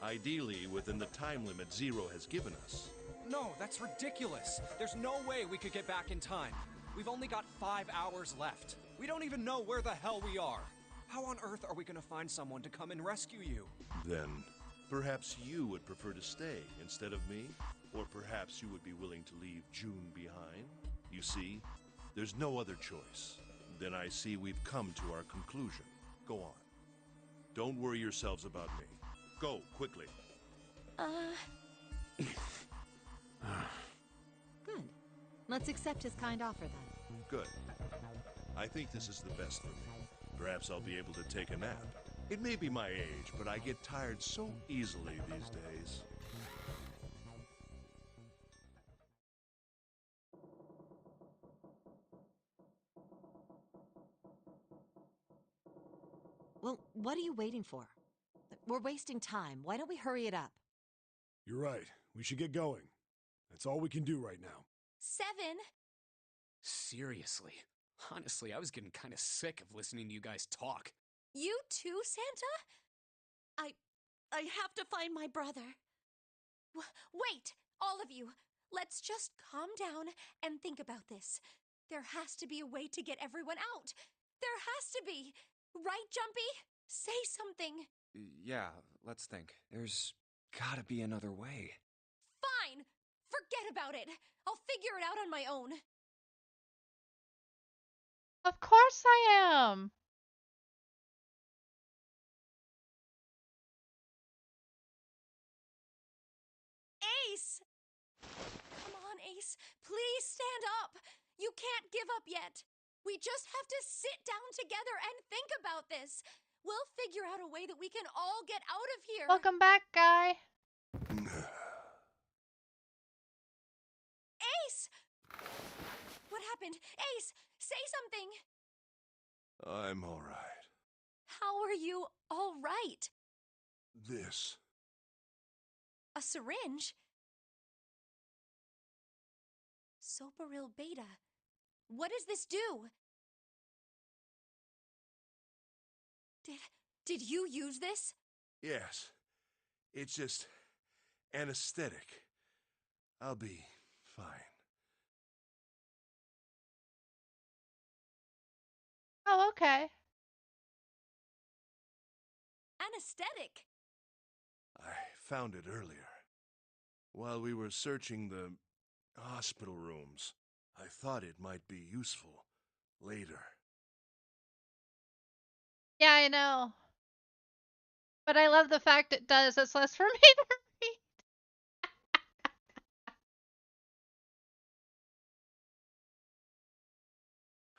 Ideally, within the time limit Zero has given us. No, that's ridiculous. There's no way we could get back in time. We've only got 5 hours left. We don't even know where the hell we are. How on earth are we gonna find someone to come and rescue you? Then, perhaps you would prefer to stay instead of me? Or perhaps you would be willing to leave June behind? You see, there's no other choice. Then I see we've come to our conclusion. Go on. Don't worry yourselves about me. Go, quickly. Good. Let's accept his kind offer then. Good. I think this is the best for me. Perhaps I'll be able to take a nap. It may be my age, but I get tired so easily these days. Well, what are you waiting for? We're wasting time. Why don't we hurry it up? You're right. We should get going. That's all we can do right now. 7. Seriously. Honestly, I was getting kind of sick of listening to you guys talk. You too, Santa? I have to find my brother. Wait, all of you. Let's just calm down and think about this. There has to be a way to get everyone out. There has to be. Right, Jumpy? Say something. Yeah, let's think. There's gotta be another way. Fine. Forget about it. I'll figure it out on my own. Of course I am. Ace! Come on, Ace. Please stand up. You can't give up yet. We just have to sit down together and think about this. We'll figure out a way that we can all get out of here. Welcome back, guy. Ace! What happened? Ace, say something. I'm all right. How are you all right? This. A syringe? Soparil beta. What does this do? Did you use this? Yes. It's just anesthetic. I'll be fine. Oh, okay. Anesthetic? I found it earlier. While we were searching the hospital rooms, I thought it might be useful later. Yeah, I know. But I love the fact it does. It's less for me to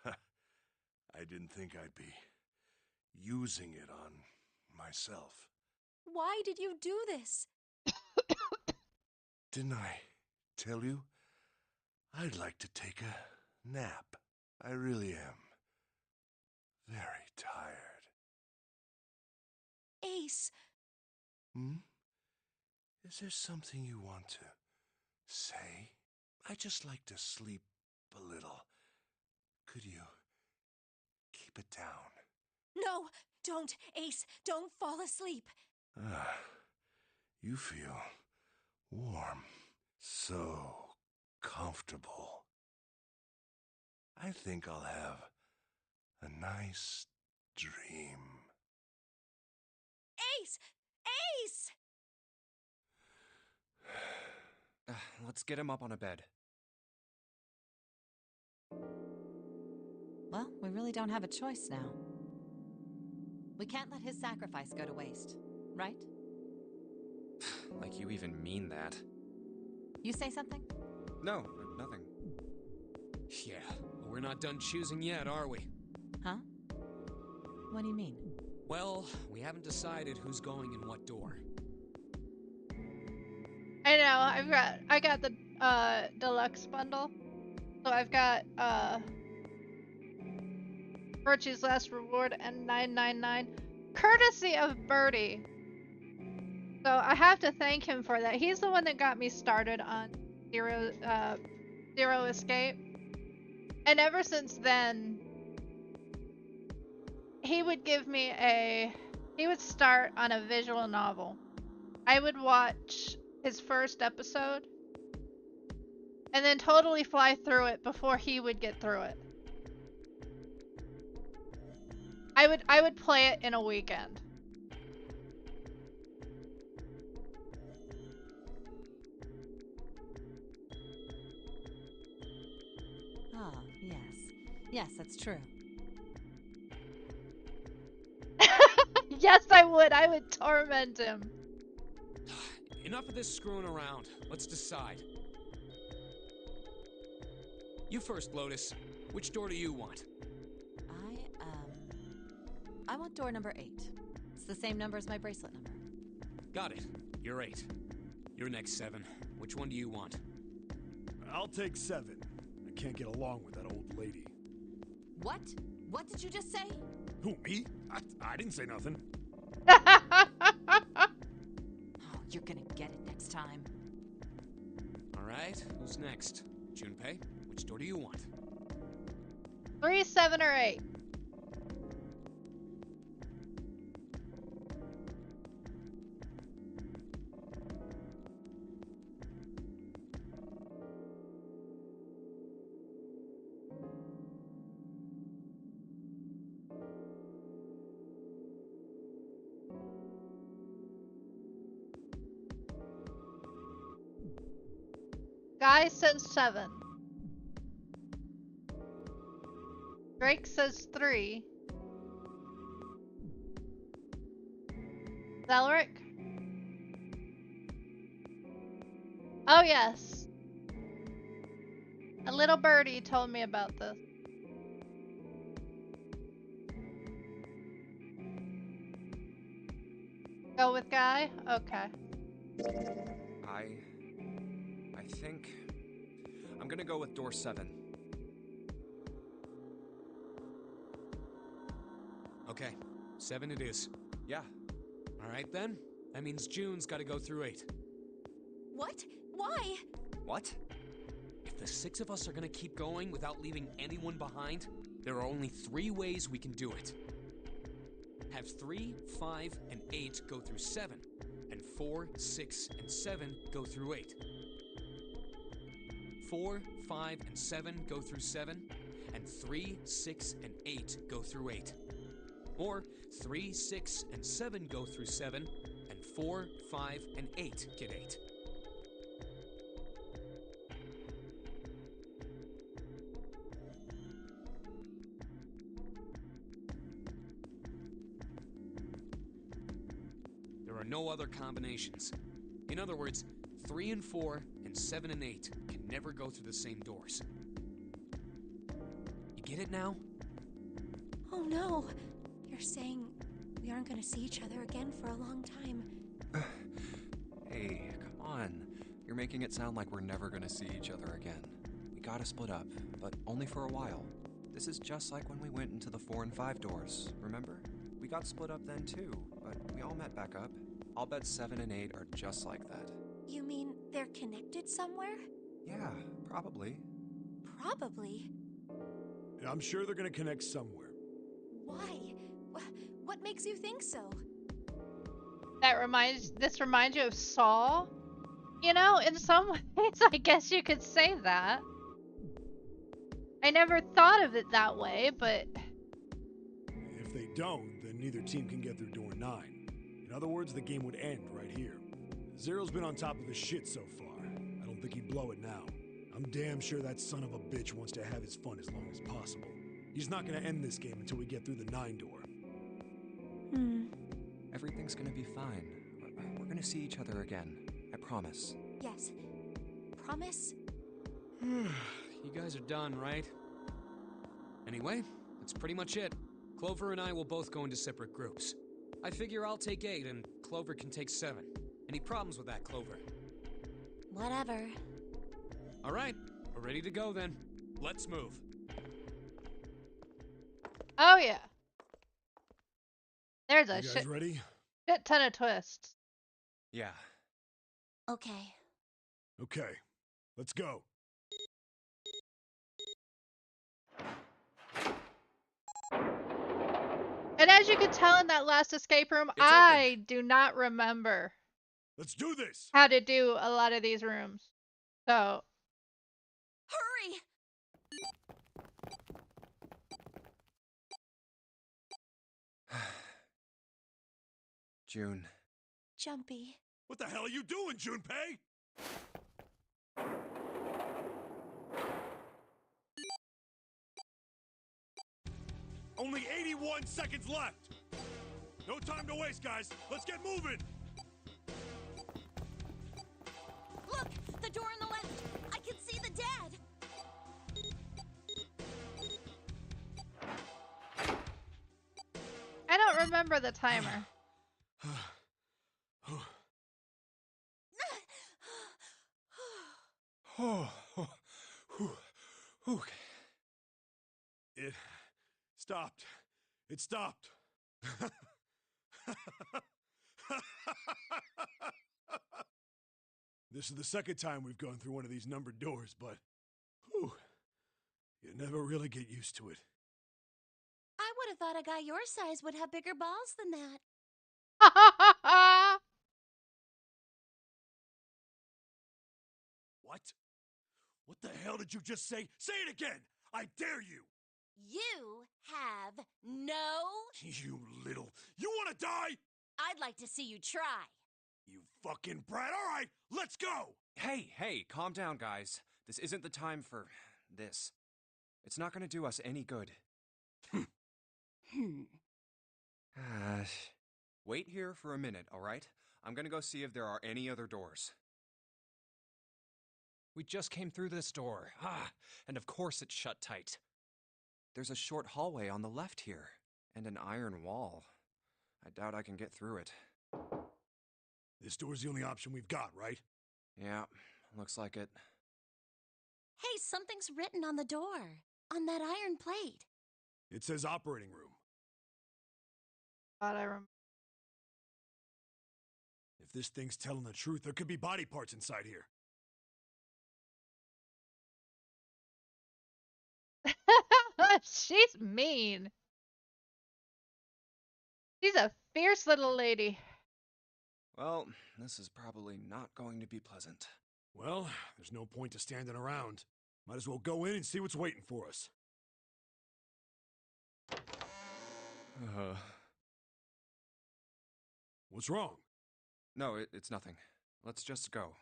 read. I didn't think I'd be using it on myself. Why did you do this? Didn't I tell you? I'd like to take a nap. I really am very tired. Ace. Is there something you want to say? I just like to sleep a little. Could you keep it down. No, don't, Ace. Don't fall asleep. You feel warm, so comfortable. I think I'll have a nice dream. Ace! Ace! Let's get him up on a bed. Well, we really don't have a choice now. We can't let his sacrifice go to waste, right? Like you even mean that. You say something? No, nothing. Yeah, but we're not done choosing yet, are we? Huh? What do you mean? Well, we haven't decided who's going in what door. I know, I got the deluxe bundle. So I've got Virtue's Last Reward and 999, courtesy of Birdie. So I have to thank him for that. He's the one that got me started on Zero Escape. And ever since then, he would give me he would start on a visual novel. I would watch his first episode and then totally fly through it before he would get through it. I would play it in a weekend. Ah, yes. Yes, that's true. Yes, I would. I would torment him. Enough of this screwing around. Let's decide. You first, Lotus. Which door do you want? I want door number 8. It's the same number as my bracelet number. Got it. You're 8. You're next, 7. Which one do you want? I'll take 7. I can't get along with that old lady. What? What did you just say? Who, me? I didn't say nothing. Oh, you're gonna get it next time. Alright, who's next? Junpei, which door do you want? 3, 7, or 8. Guy says 7. Drake says 3. Zelric? Oh yes. A little birdie told me about this. Go with Guy? Okay. I think I'm gonna go with door 7. Okay, 7 it is. Yeah. Alright then. That means June's gotta go through 8. What? Why? What? If the 6 of us are gonna keep going without leaving anyone behind, there are only 3 ways we can do it. Have 3, 5, and 8 go through 7, and 4, 6, and 7 go through 8. 4, 5, and 7 go through 7, and 3, 6, and 8 go through 8. Or 3, 6, and 7 go through 7, and 4, 5, and 8 get 8. There are no other combinations. In other words, 3 and 4 and 7 and 8 can never go through the same doors. You get it now? Oh no. You're saying we aren't gonna see each other again for a long time. Hey, come on. You're making it sound like we're never gonna see each other again. We gotta split up, but only for a while. This is just like when we went into the 4 and 5 doors, remember? We got split up then too, but we all met back up. I'll bet 7 and 8 are just like that. You mean they're connected somewhere? Yeah, probably. Probably. I'm sure they're gonna connect somewhere. Why? What makes you think so? This reminds you of Saw? You know, in some ways, I guess you could say that. I never thought of it that way, but... If they don't, then neither team can get through door 9. In other words, the game would end right here. Zero's been on top of his shit so far. I don't think he'd blow it now. I'm damn sure that son of a bitch wants to have his fun as long as possible. He's not gonna end this game until we get through the 9 door. Everything's gonna be fine. We're gonna see each other again. I promise. Yes. Promise? You guys are done, right? Anyway, that's pretty much it. Clover and I will both go into separate groups. I figure I'll take 8 and Clover can take 7. Any problems with that, Clover? Whatever. All right, we're ready to go then. Let's move. Oh yeah. There's a You guys shit ready? ton of twists. Yeah. Okay. Okay, let's go. And as you can tell in that last escape room, I do not remember Let's do this! how to do a lot of these rooms. So, Hurry! June. Jumpy. What the hell are you doing, Junpei? Only 81 seconds left! No time to waste, guys! Let's get moving! Look! The door on the left! I can see the dad! I don't remember the timer. It stopped. It stopped. This is the second time we've gone through one of these numbered doors, but whew, you never really get used to it. I would have thought a guy your size would have bigger balls than that. What? What the hell did you just say? Say it again! I dare you! You have no... You little... You wanna die? I'd like to see you try. You fucking brat! Alright, let's go! Hey, calm down, guys. This isn't the time for this. It's not gonna do us any good. Wait here for a minute, alright? I'm gonna go see if there are any other doors. We just came through this door. And of course it's shut tight. There's a short hallway on the left here, and an iron wall. I doubt I can get through it. This door's the only option we've got, right? Yeah, looks like it. Hey, something's written on the door. On that iron plate. It says operating room. God, I remember. If this thing's telling the truth, there could be body parts inside here. She's mean. She's a fierce little lady. Well, this is probably not going to be pleasant. Well, there's no point to standing around. Might as well go in and see what's waiting for us. What's wrong? No, it's nothing. Let's just go.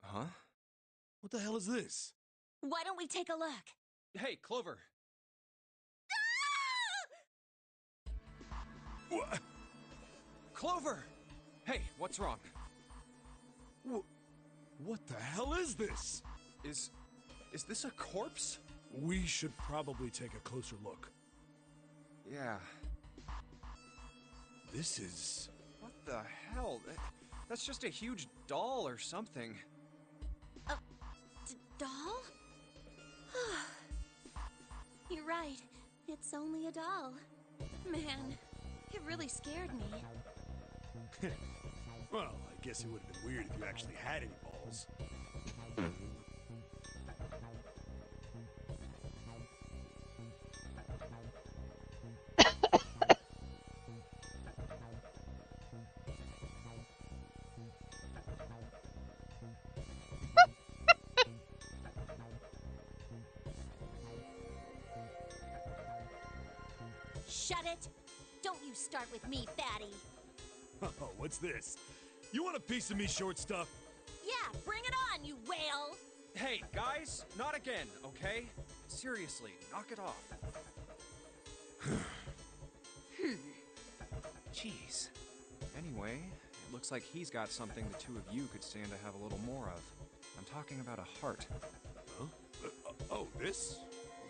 Huh? What the hell is this? Why don't we take a look? Hey, Clover! What? Clover! Hey, what's wrong? What the hell is this? Is this a corpse? We should probably take a closer look. Yeah. This is... What the hell? That's just a huge doll or something. Doll? You're right. It's only a doll. Man, it really scared me. Well, I guess it would have been weird if you actually had any balls. shut it? Don't you start with me, fatty. Oh, what's this? You want a piece of me, short stuff? Yeah, bring it on, you whale! Hey, guys, not again, okay? Seriously, knock it off. Jeez. Anyway, it looks like he's got something the two of you could stand to have a little more of. I'm talking about a heart. Huh? Oh, this?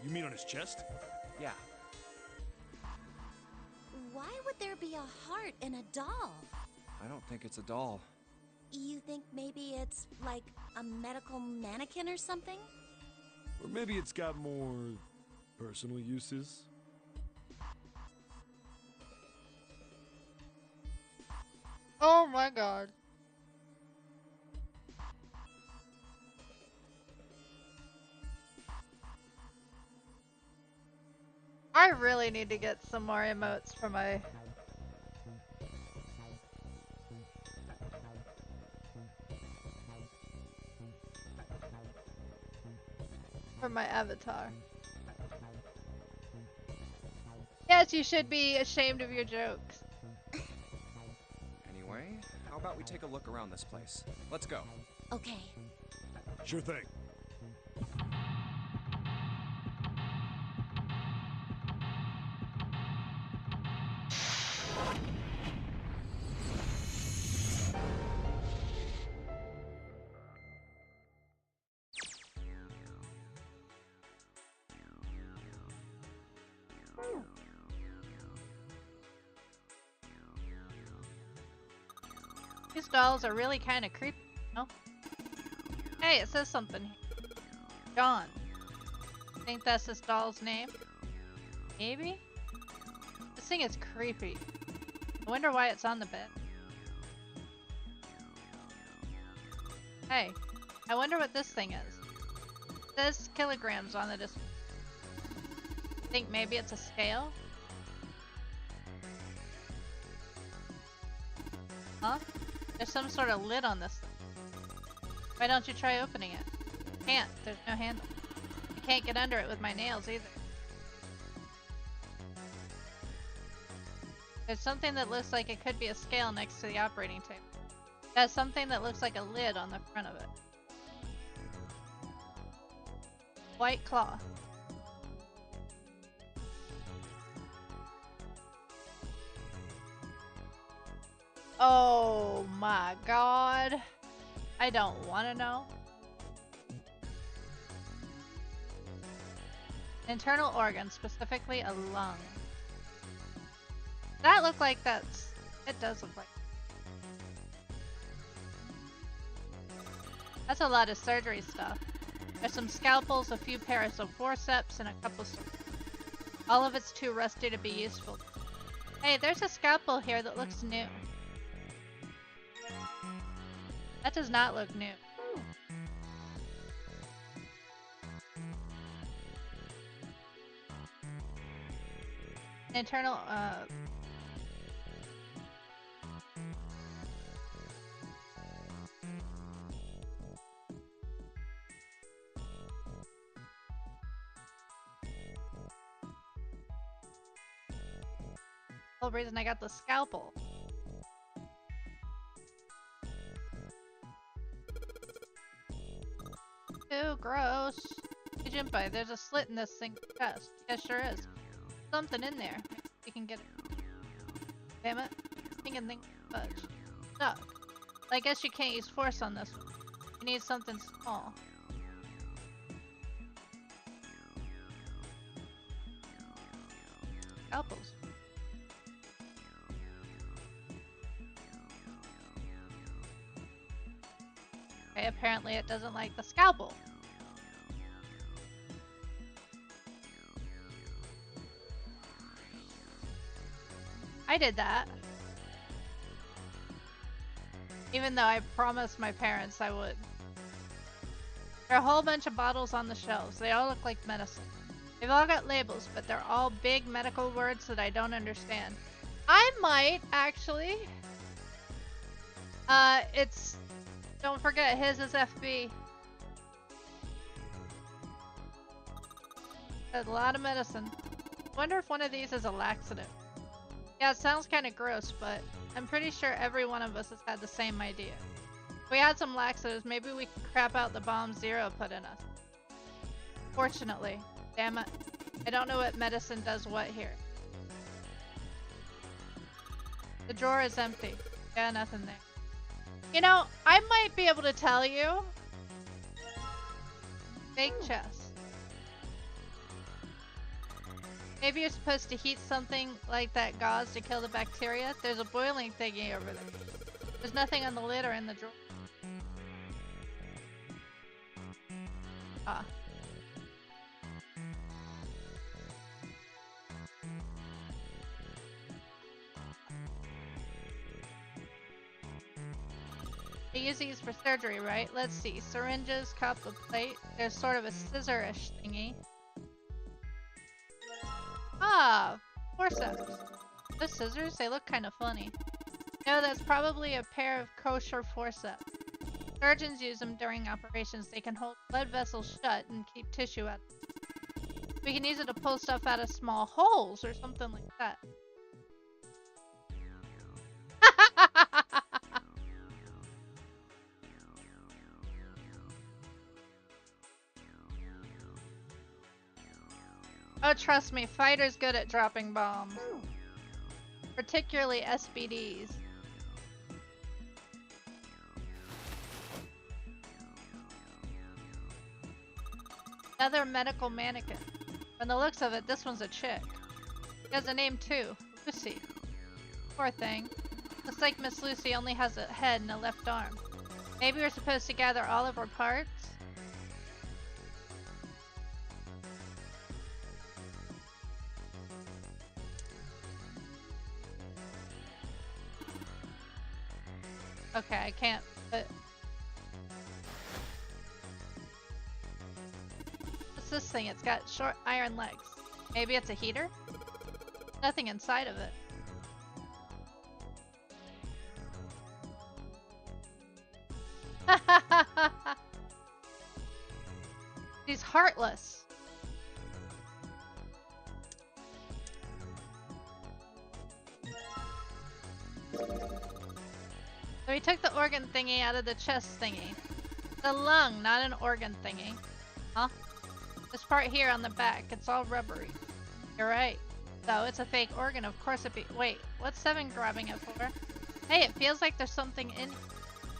You mean on his chest? Yeah. Why would there be a heart in a doll? I don't think it's a doll. You think maybe it's like a medical mannequin or something? Or maybe it's got more personal uses? Oh my god. I really need to get some more emotes for my avatar. Yes, you should be ashamed of your jokes. Anyway, how about we take a look around this place? Let's go. Okay. Sure thing. These dolls are really kind of creepy, no? Hey, it says something here. John. Think that's this doll's name? Maybe? This thing is creepy. I wonder why it's on the bed. Hey, I wonder what this thing is. It says kilograms on the display. Think maybe it's a scale? Huh? There's some sort of lid on this thing. Why don't you try opening it? Can't. There's no handle. I can't get under it with my nails either. There's something that looks like it could be a scale next to the operating table. It has something that looks like a lid on the front of it. White cloth. Oh my god. I don't want to know. Internal organ, specifically a lung. That look like that's... It does look like... That's a lot of surgery stuff. There's some scalpels, a few pairs of forceps, and a couple of... All of it's too rusty to be useful. Hey, there's a scalpel here that looks new. That does not look new. Internal, whole reason I got the scalpel. Ew, gross. Hey, Jinpai, there's a slit in this thing's chest. Yeah, sure is. Something in there. We can get it. Damn it. Thinking fudge. Stuck. I guess you can't use force on this one. You need something small. Scalpels. Okay, apparently it doesn't like the scalpel. I did that. Even though I promised my parents I would. There are a whole bunch of bottles on the shelves. They all look like medicine. They've all got labels, but they're all big medical words that I don't understand. I might, actually. It's... Don't forget, his is FB. That's a lot of medicine. Wonder if one of these is a laxative. Yeah, it sounds kind of gross, but I'm pretty sure every one of us has had the same idea. If we had some laxatives, maybe we could crap out the bomb Zero put in us. Fortunately, damn it, I don't know what medicine does what here. The drawer is empty. Yeah, nothing there. You know, I might be able to tell you. Fake chest. Maybe you're supposed to heat something like that gauze to kill the bacteria. There's a boiling thingy over there. There's nothing on the lid or in the drawer. Ah. They use these for surgery, right? Let's see. Syringes, cup, a plate. There's sort of a scissor-ish thingy. Ah, forceps. Those scissors, they look kind of funny. No, that's probably a pair of kosher forceps. Surgeons use them during operations. They can hold blood vessels shut and keep tissue out. We can use it to pull stuff out of small holes or something like that. Oh, trust me, Fighter's good at dropping bombs. Particularly SBDs. Another medical mannequin. From the looks of it, this one's a chick. She has a name too, Lucy. Poor thing. Looks like Miss Lucy only has a head and a left arm. Maybe we're supposed to gather all of her parts? Okay, I can't put... What's this thing? It's got short iron legs. Maybe it's a heater? Nothing inside of it. He's heartless. So he took the organ thingy out of the chest thingy. The lung, not an organ thingy. Huh? This part here on the back, it's all rubbery. You're right. So it's a fake organ, of course it be- Wait, what's Seven grabbing it for? Hey, it feels like there's something in-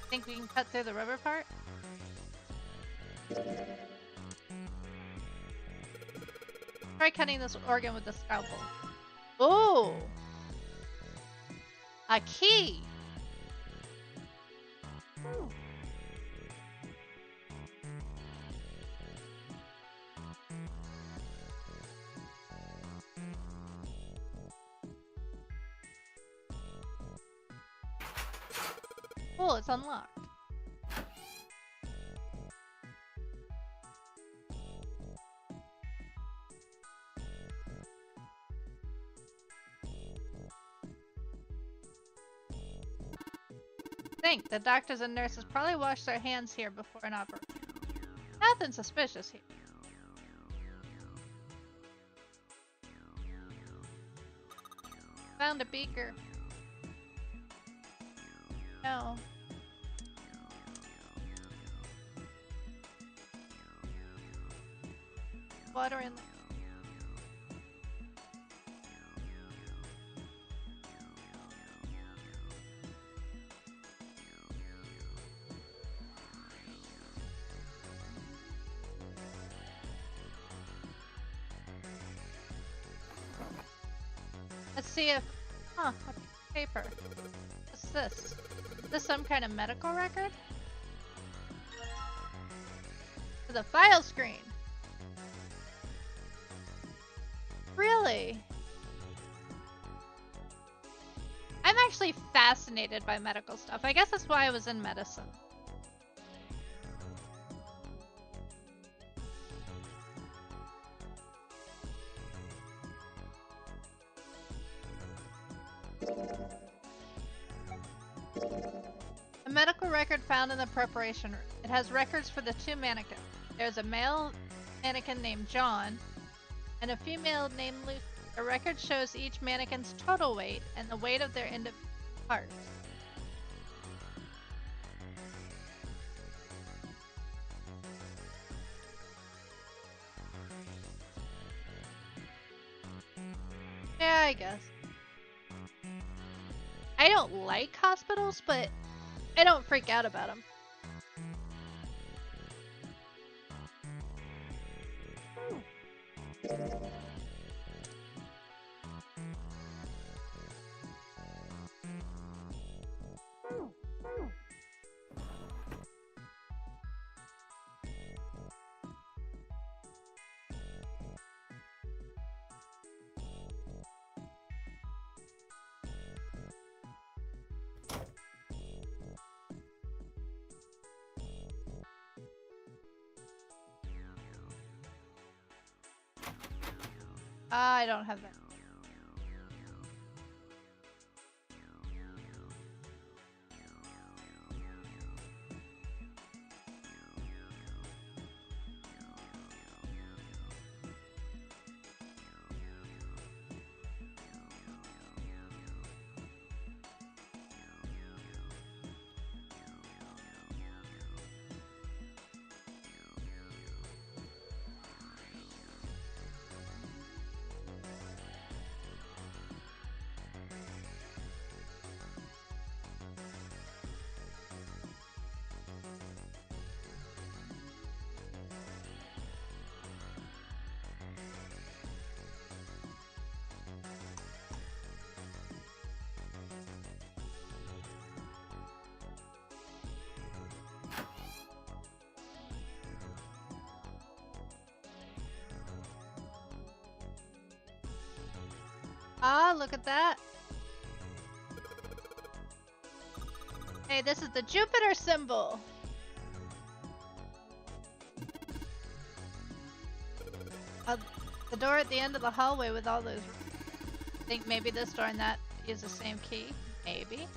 Think we can cut through the rubber part? Try cutting this organ with the scalpel. Ooh! A key! Cool, it's unlocked. Think the doctors and nurses probably wash their hands here before an operation. Nothing suspicious here. Found a beaker. No. Water in the... Let's see if... Huh, a piece of paper. What's this? Is this some kind of medical record? For the file screen. Really? I'm actually fascinated by medical stuff. I guess that's why I was in medicine. A medical record found in the preparation room. It has records for the two mannequins. There's a male mannequin named John and a female named Lucy. The record shows each mannequin's total weight and the weight of their individual parts. Yeah, I guess. I don't like hospitals, but I don't freak out about them. I don't have that. Ah, look at that. Hey, this is the Jupiter symbol. The door at the end of the hallway with all those. I think maybe this door and that use the same key. Maybe.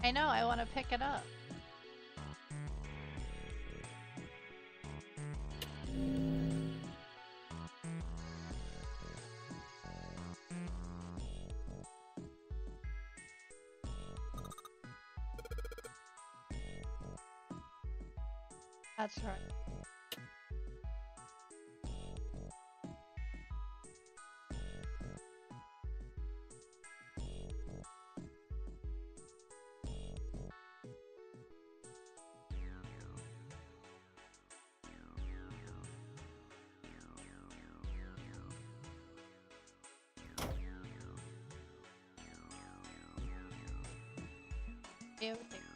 I know, I want to pick it up. That's right.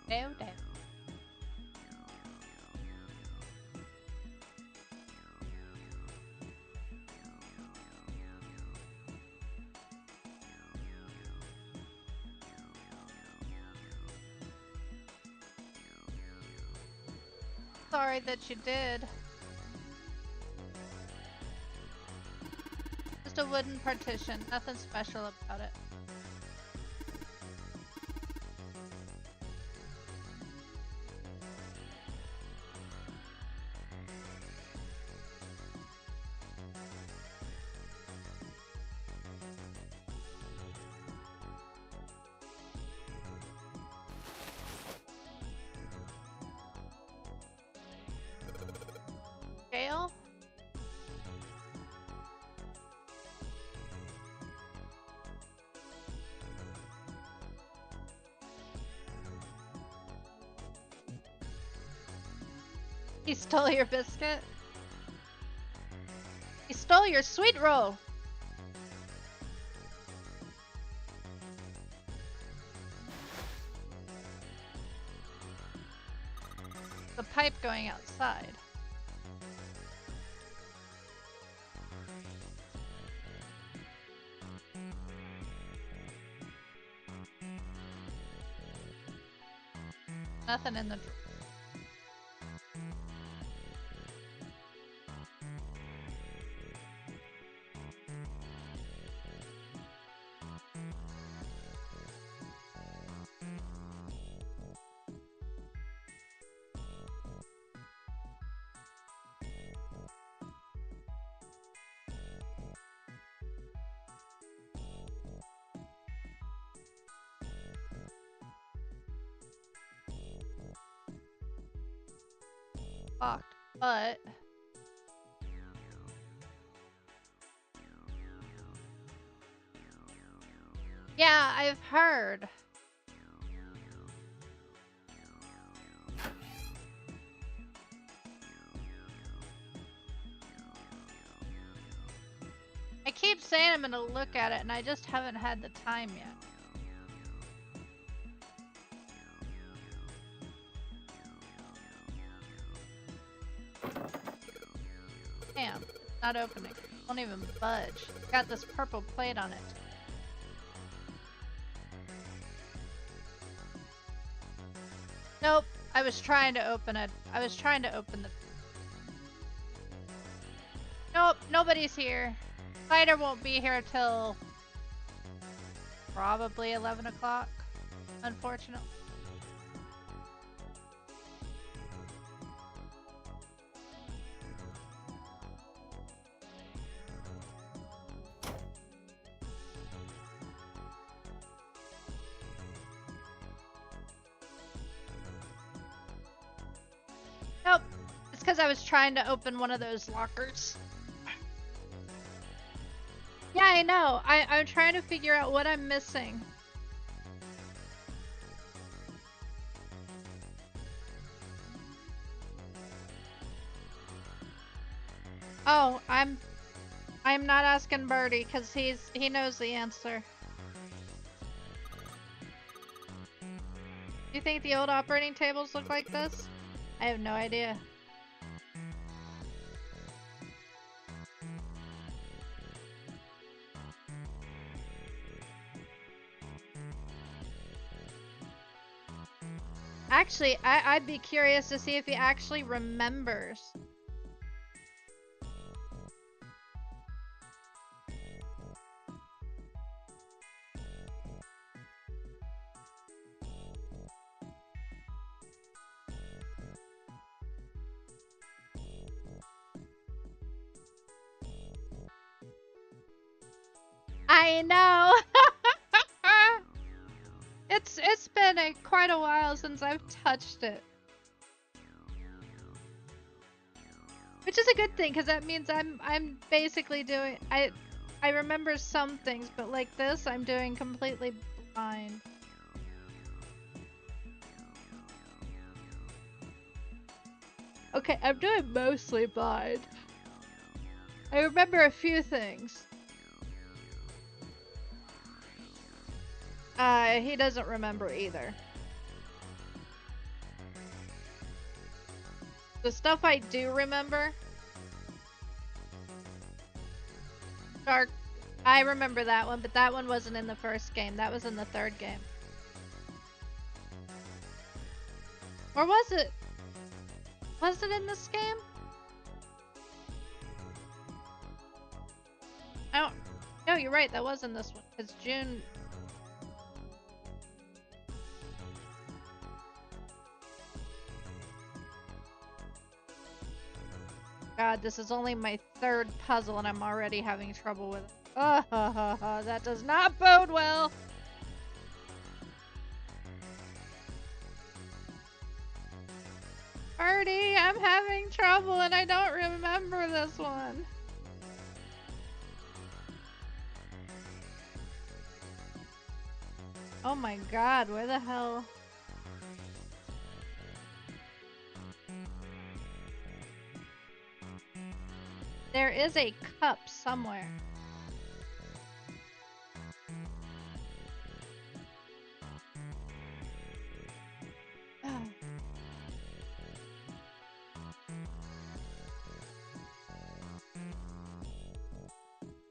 Down. Sorry that you did. Just a wooden partition, nothing special about it. Scale? He stole your biscuit? He stole your sweet roll! The pipe going outside. Nothing in the drawer. locked, but yeah, I've heard. I keep saying I'm gonna look at it, and I just haven't had the time yet. Damn, it's not opening. Won't even budge. It's got this purple plate on it. Nope. I was trying to open it. I was trying to open the... Nope, nobody's here. Spider won't be here till probably 11 o'clock, unfortunately. Nope. It's because I was trying to open one of those lockers. Yeah, I know. I'm trying to figure out what I'm missing. Oh, I'm not asking Birdie because he knows the answer. Do you think the old operating tables look like this? I have no idea. Actually, I'd be curious to see if he actually remembers. I know. It's been quite a while since I've touched it. Which is a good thing, because that means I'm basically doing I remember some things, but like this, I'm doing completely blind. Okay, I'm doing mostly blind. I remember a few things. He doesn't remember either. The stuff I do remember... Dark. I remember that one, but that one wasn't in the first game. That was in the third game. Or was it? Was it in this game? I don't... No, you're right. That was in this one. It's June... God, this is only my third puzzle and I'm already having trouble with it. That does not bode well. Birdie, I'm having trouble and I don't remember this one. Oh my God, where the hell? There is a cup somewhere.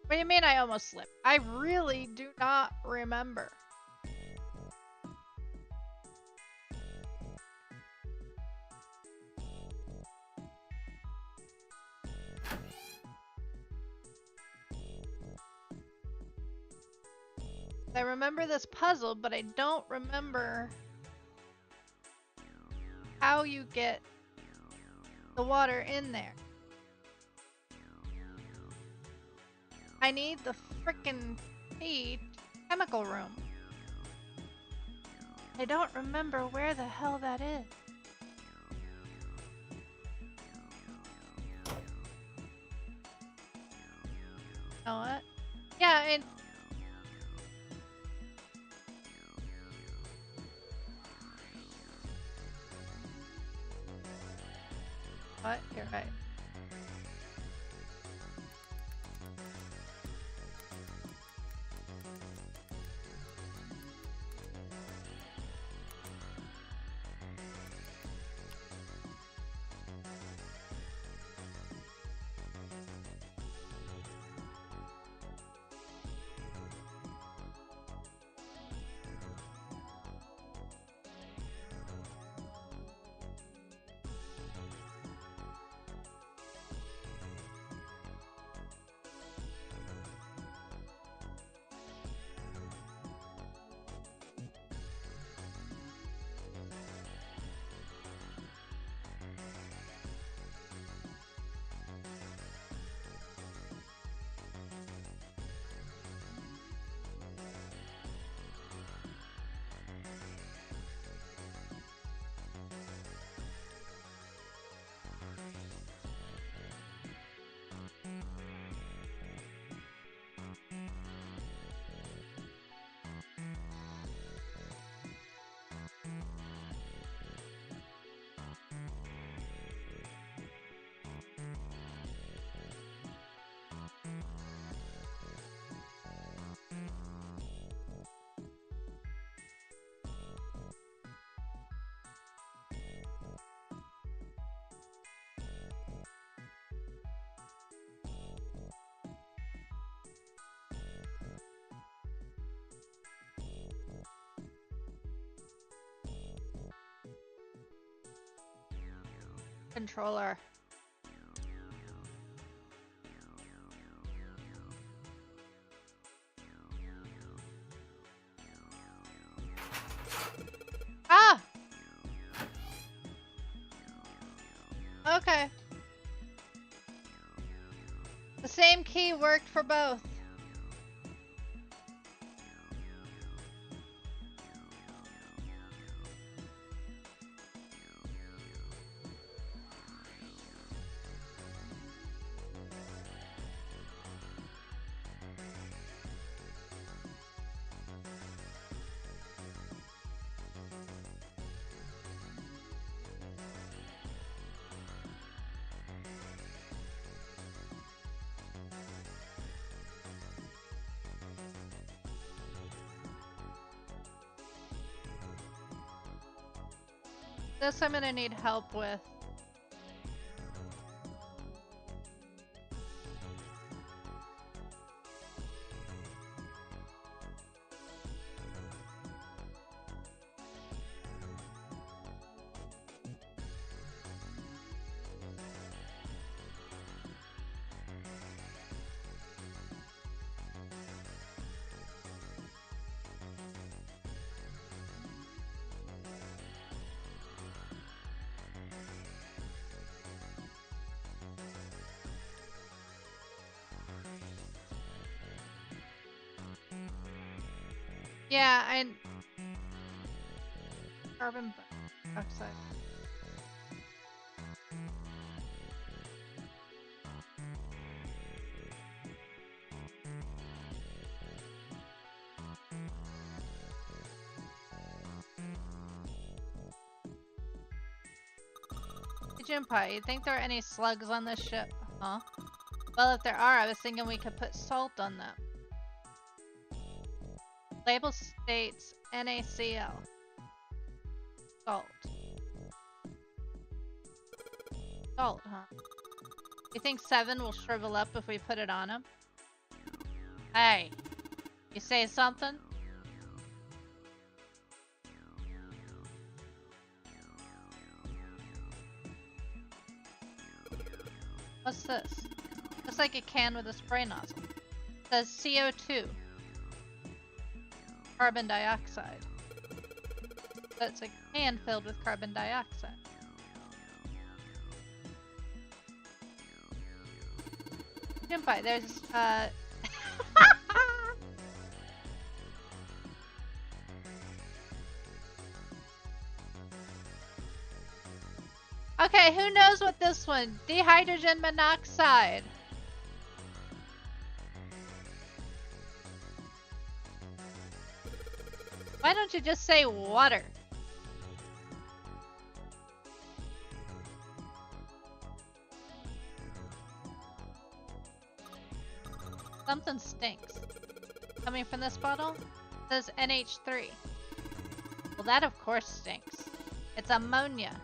What do you mean I almost slipped? I really do not remember. I remember this puzzle, but I don't remember how you get the water in there. I need the frickin' key to the chemical room. I don't remember where the hell that is. know what? Yeah, and what? You're right. Controller. Ah! Okay. The same key worked for both. This I'm gonna need help with. Yeah, carbon dioxide. Junpei, you think there are any slugs on this ship? Huh? Well, if there are, I was thinking we could put salt on them. Label states NaCl. Salt. Salt, huh? You think 7 will shrivel up if we put it on him? Hey, you say something? What's this? Looks like a can with a spray nozzle. It says CO2. Carbon dioxide. So it's a can filled with carbon dioxide. Junpei, there's Okay, who knows what this one? Dihydrogen monoxide. Why don't you just say water? Something stinks. Coming from this bottle? It says NH3. Well, that of course stinks. It's ammonia.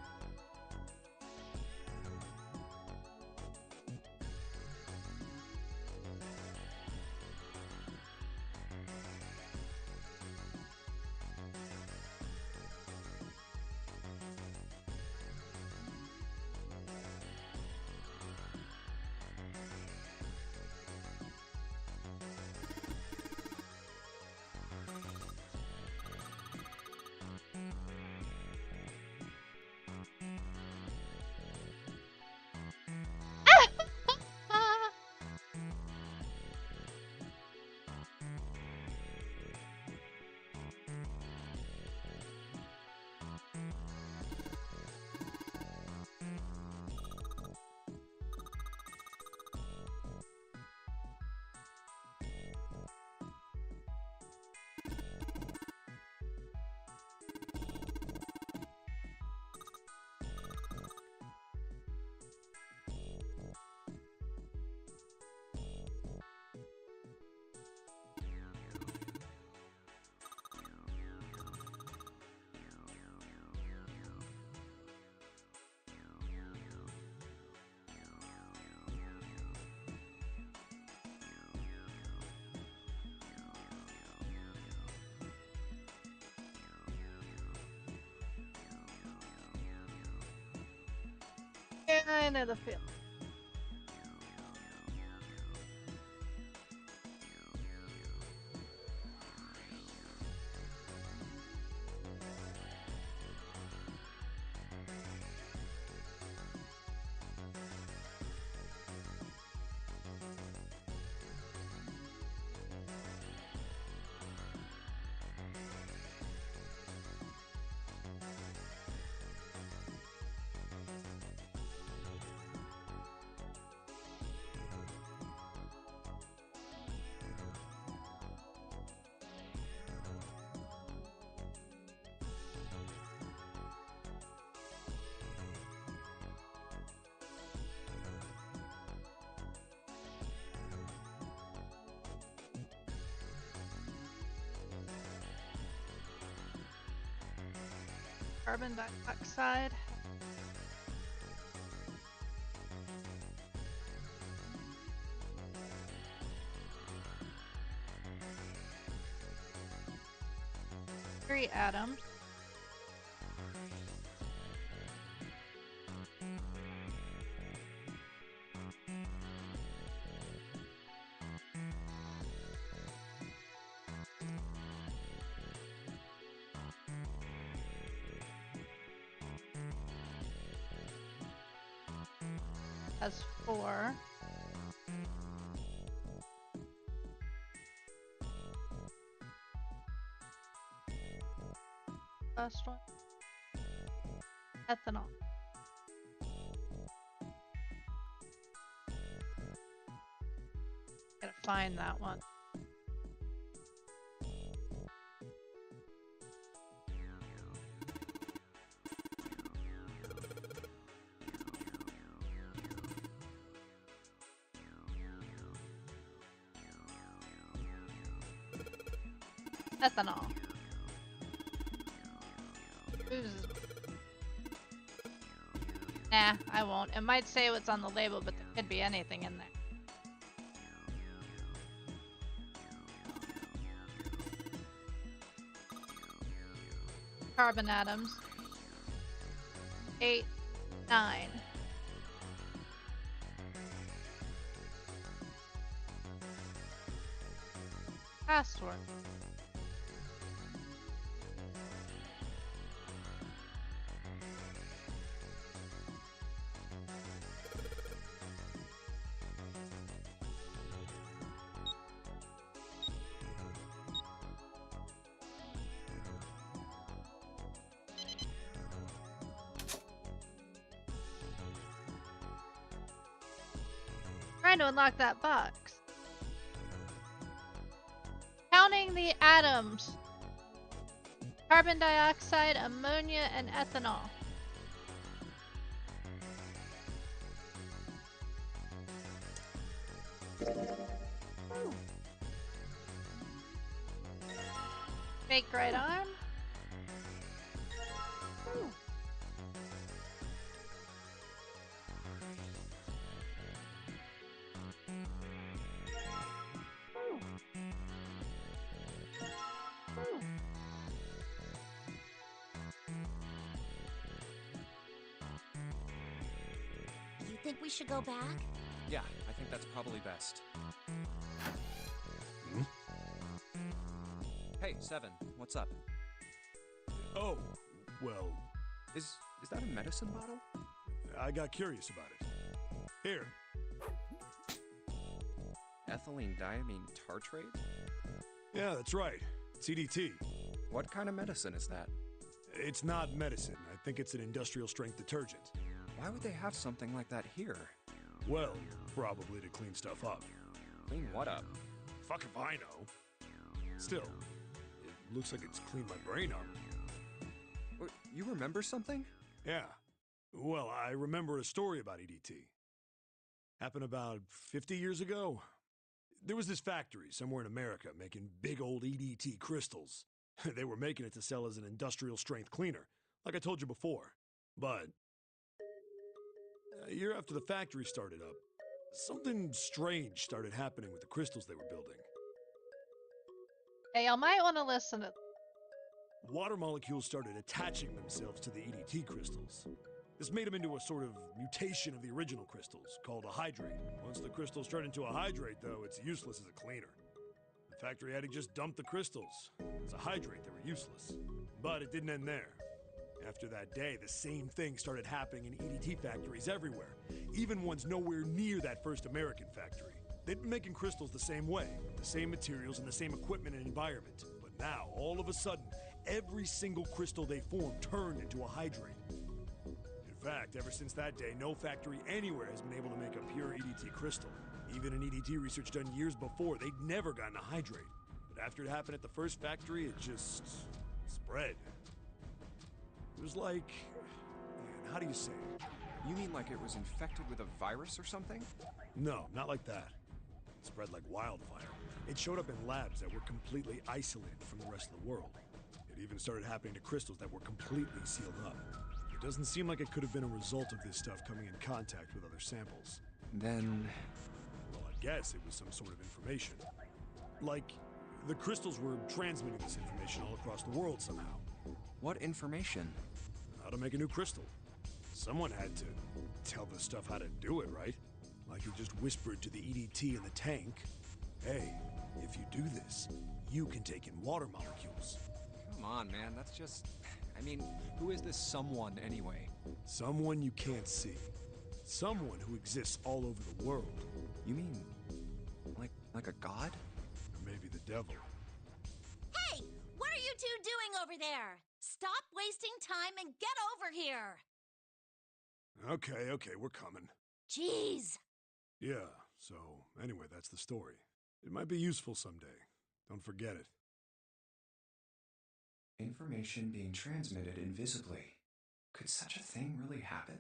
Yeah, I know the feeling. Carbon dioxide. Three atoms. Has 4. Last one. Ethanol. Gotta find that one. Ethanol. Nah, I won't. It might say what's on the label, but there could be anything in there. Carbon atoms. 8, 9. Password. Trying to unlock that box. Counting the atoms. Carbon dioxide, ammonia, and ethanol. Fake right arm. You think we should go back? Yeah, I think that's probably best. Hey, Seven, what's up? Oh, well, Is that a medicine bottle? I got curious about it. Here. Ethylene diamine tartrate? Yeah, that's right. CDT. What kind of medicine is that? It's not medicine. I think it's an industrial strength detergent. Why would they have something like that here? Well, probably to clean stuff up. Clean what up? Fuck if I know. Still, it looks like it's cleaned my brain up. You remember something? Yeah. Well, I remember a story about EDT. Happened about 50 years ago. There was this factory somewhere in America making big old EDT crystals. They were making it to sell as an industrial strength cleaner, like I told you before. But a year after the factory started up, something strange started happening with the crystals they were building. Hey, y'all might want to listen to. Water molecules started attaching themselves to the EDT crystals. This made them into a sort of mutation of the original crystals, called a hydrate. Once the crystals turn into a hydrate, though, it's useless as a cleaner. The factory had to just dump the crystals. As a hydrate, they were useless. But it didn't end there. After that day, the same thing started happening in EDT factories everywhere, even ones nowhere near that first American factory. They'd been making crystals the same way, with the same materials and the same equipment and environment. But now, all of a sudden, every single crystal they formed turned into a hydrate. In fact, ever since that day, no factory anywhere has been able to make a pure EDT crystal. Even in EDT research done years before, they'd never gotten a hydrate. But after it happened at the first factory, it just spread. It was like, man, how do you say it? You mean like it was infected with a virus or something? No, not like that. It spread like wildfire. It showed up in labs that were completely isolated from the rest of the world. It even started happening to crystals that were completely sealed up. It doesn't seem like it could have been a result of this stuff coming in contact with other samples. Then... Well, I guess it was some sort of information. Like, the crystals were transmitting this information all across the world somehow. What information? How to make a new crystal. Someone had to tell the stuff how to do it, right? Like it just whispered to the EDT in the tank, hey, if you do this, you can take in water molecules. Come on, man, that's just... I mean, who is this someone anyway? Someone you can't see. Someone who exists all over the world. You mean, like a god? Or maybe the devil. Hey! What are you two doing over there? Stop wasting time and get over here! Okay, we're coming. Jeez! Yeah, so anyway, that's the story. It might be useful someday. Don't forget it. Information being transmitted invisibly. Could such a thing really happen?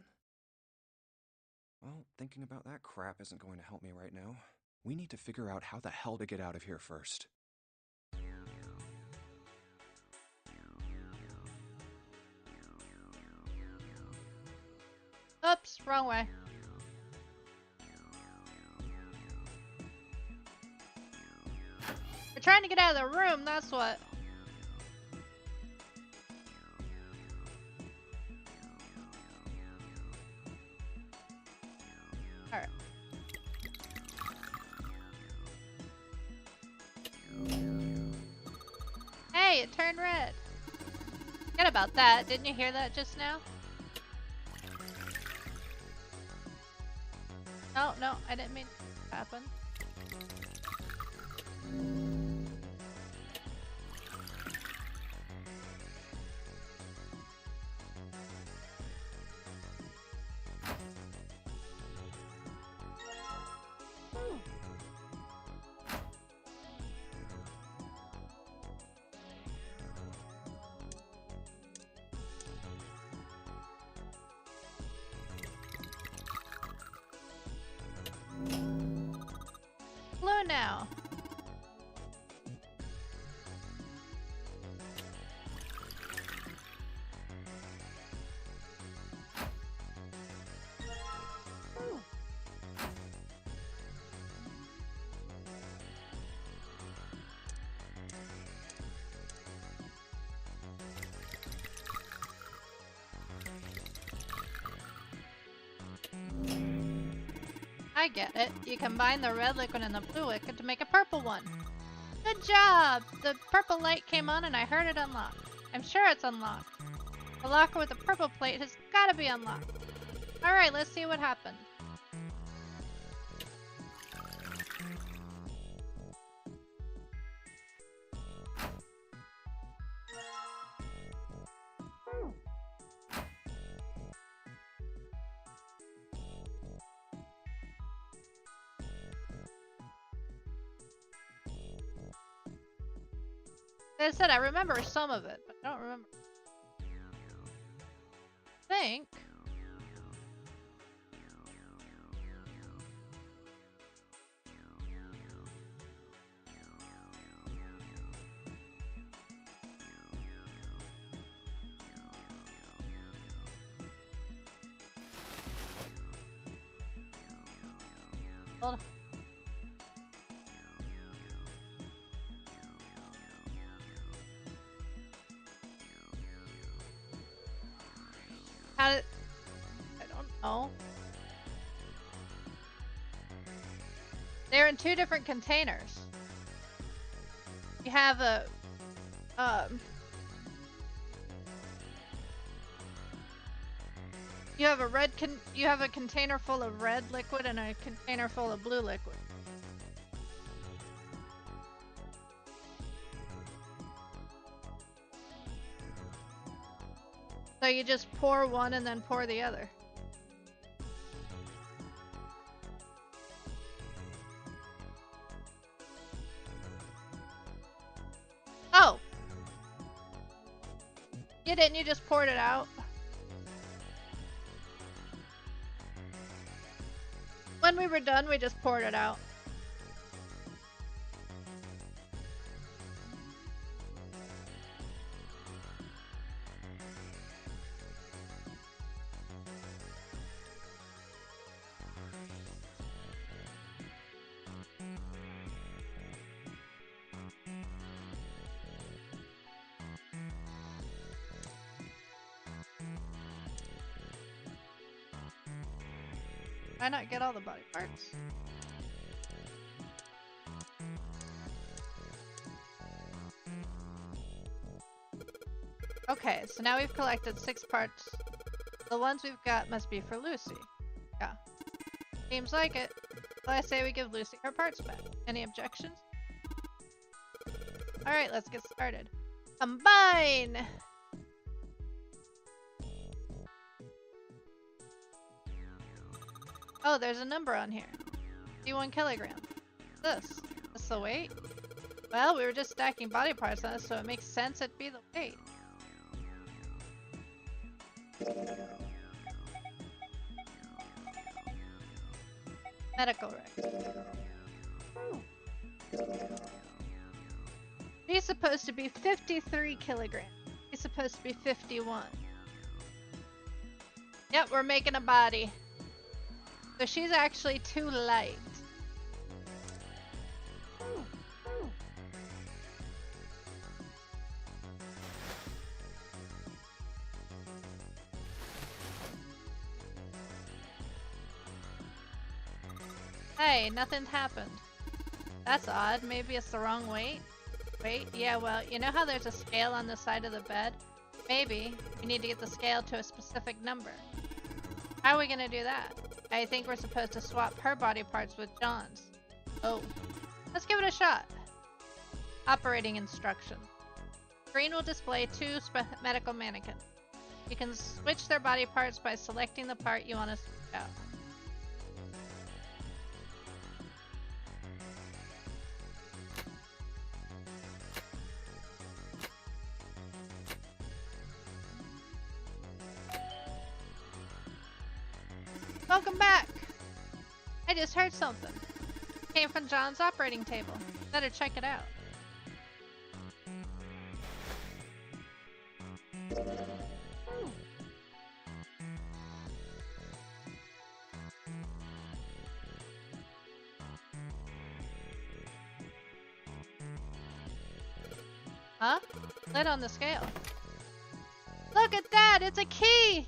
Well, thinking about that crap isn't going to help me right now. We need to figure out how the hell to get out of here first. Oops, wrong way. We're trying to get out of the room, that's what. Alright. Hey, it turned red. Forget about that. Didn't you hear that just now? No, I didn't mean it to happen. now. I get it. You combine the red liquid and the blue liquid to make a purple one. Good job! The purple light came on and I heard it unlock. I'm sure it's unlocked. The locker with the purple plate has gotta be unlocked. Alright, let's see what happened. Like I said, I remember some of it, but I don't remember. I think. Hold on. How did... I don't know. They're in two different containers. You have a... You have a you have a container full of red liquid and a container full of blue liquid. So you just pour one and then pour the other. Oh! You didn't, you just poured it out? When we were done, we just poured it out. Why not get all the body parts? Okay, so now we've collected 6 parts. The ones we've got must be for Lucy. Yeah. Seems like it. So I say we give Lucy her parts back. Any objections? Alright, let's get started. Combine! Oh, there's a number on here. 51 kilograms. This the weight? Well, we were just stacking body parts on it, so it makes sense it'd be the weight. Medical record. He's supposed to be 53 kilograms. He's supposed to be 51. Yep, we're making a body. So she's actually too light. Hey, nothing's happened. That's odd. Maybe it's the wrong weight? Wait, yeah, well, you know how there's a scale on the side of the bed? Maybe we need to get the scale to a specific number. How are we gonna do that? I think we're supposed to swap her body parts with John's. Oh. Let's give it a shot. Operating instruction. Screen will display 2 medical mannequins. You can switch their body parts by selecting the part you want to switch out. Welcome back! I just heard something. Came from John's operating table. Better check it out. Huh? Lid on the scale. Look at that! It's a key!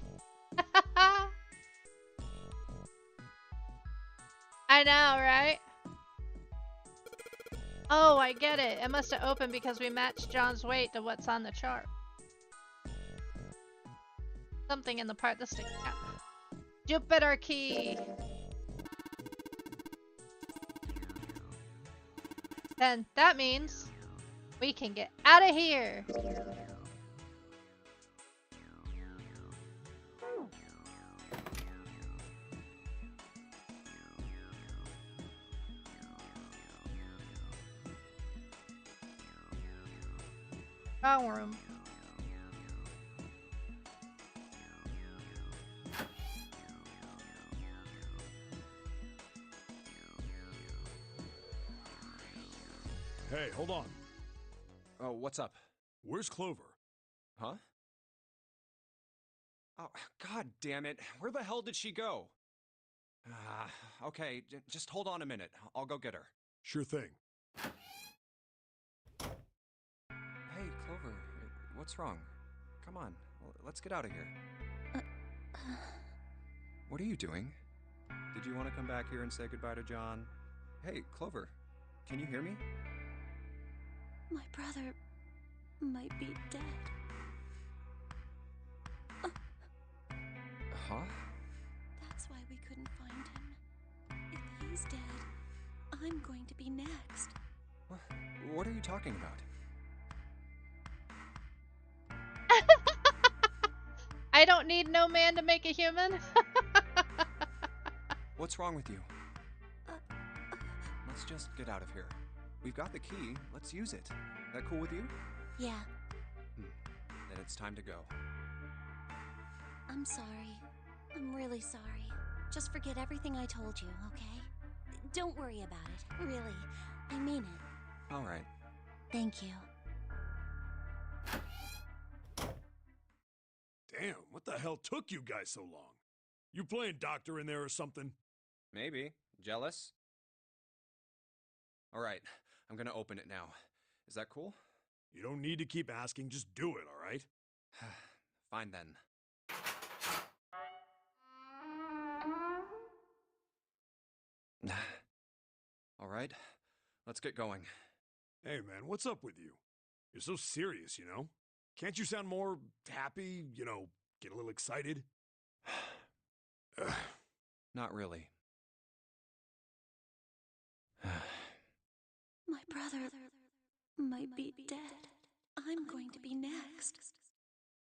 I know, right? Oh, I get it. It must have opened because we matched John's weight to what's on the chart. Something in the part that sticks out. Jupiter key! Then that means we can get out of here! Wrong room. Hey, hold on. Oh, what's up? Where's Clover? Huh? Oh, god damn it. Where the hell did she go? Okay, just hold on a minute. I'll go get her. Sure thing. Hey, Clover, what's wrong? Come on, let's get out of here. What are you doing? Did you want to come back here and say goodbye to John? Hey, Clover, can you hear me? My brother might be dead. Huh? That's why we couldn't find him. If he's dead, I'm going to be next. What are you talking about? I don't need no man to make a human. What's wrong with you? Let's just get out of here. We've got the key. Let's use it. That cool with you? Yeah. Then it's time to go. I'm sorry. I'm really sorry. Just forget everything I told you, okay? Don't worry about it. Really. I mean it. All right. Thank you. Damn, what the hell took you guys so long? You playing doctor in there or something? Maybe. Jealous? All right. I'm gonna open it now. Is that cool? You don't need to keep asking, just do it, all right? Fine then. All right. Let's get going. Hey, man, what's up with you? You're so serious, you know? Can't you sound more happy, you know, get a little excited? Not really. My brother might be dead. I'm going to be next.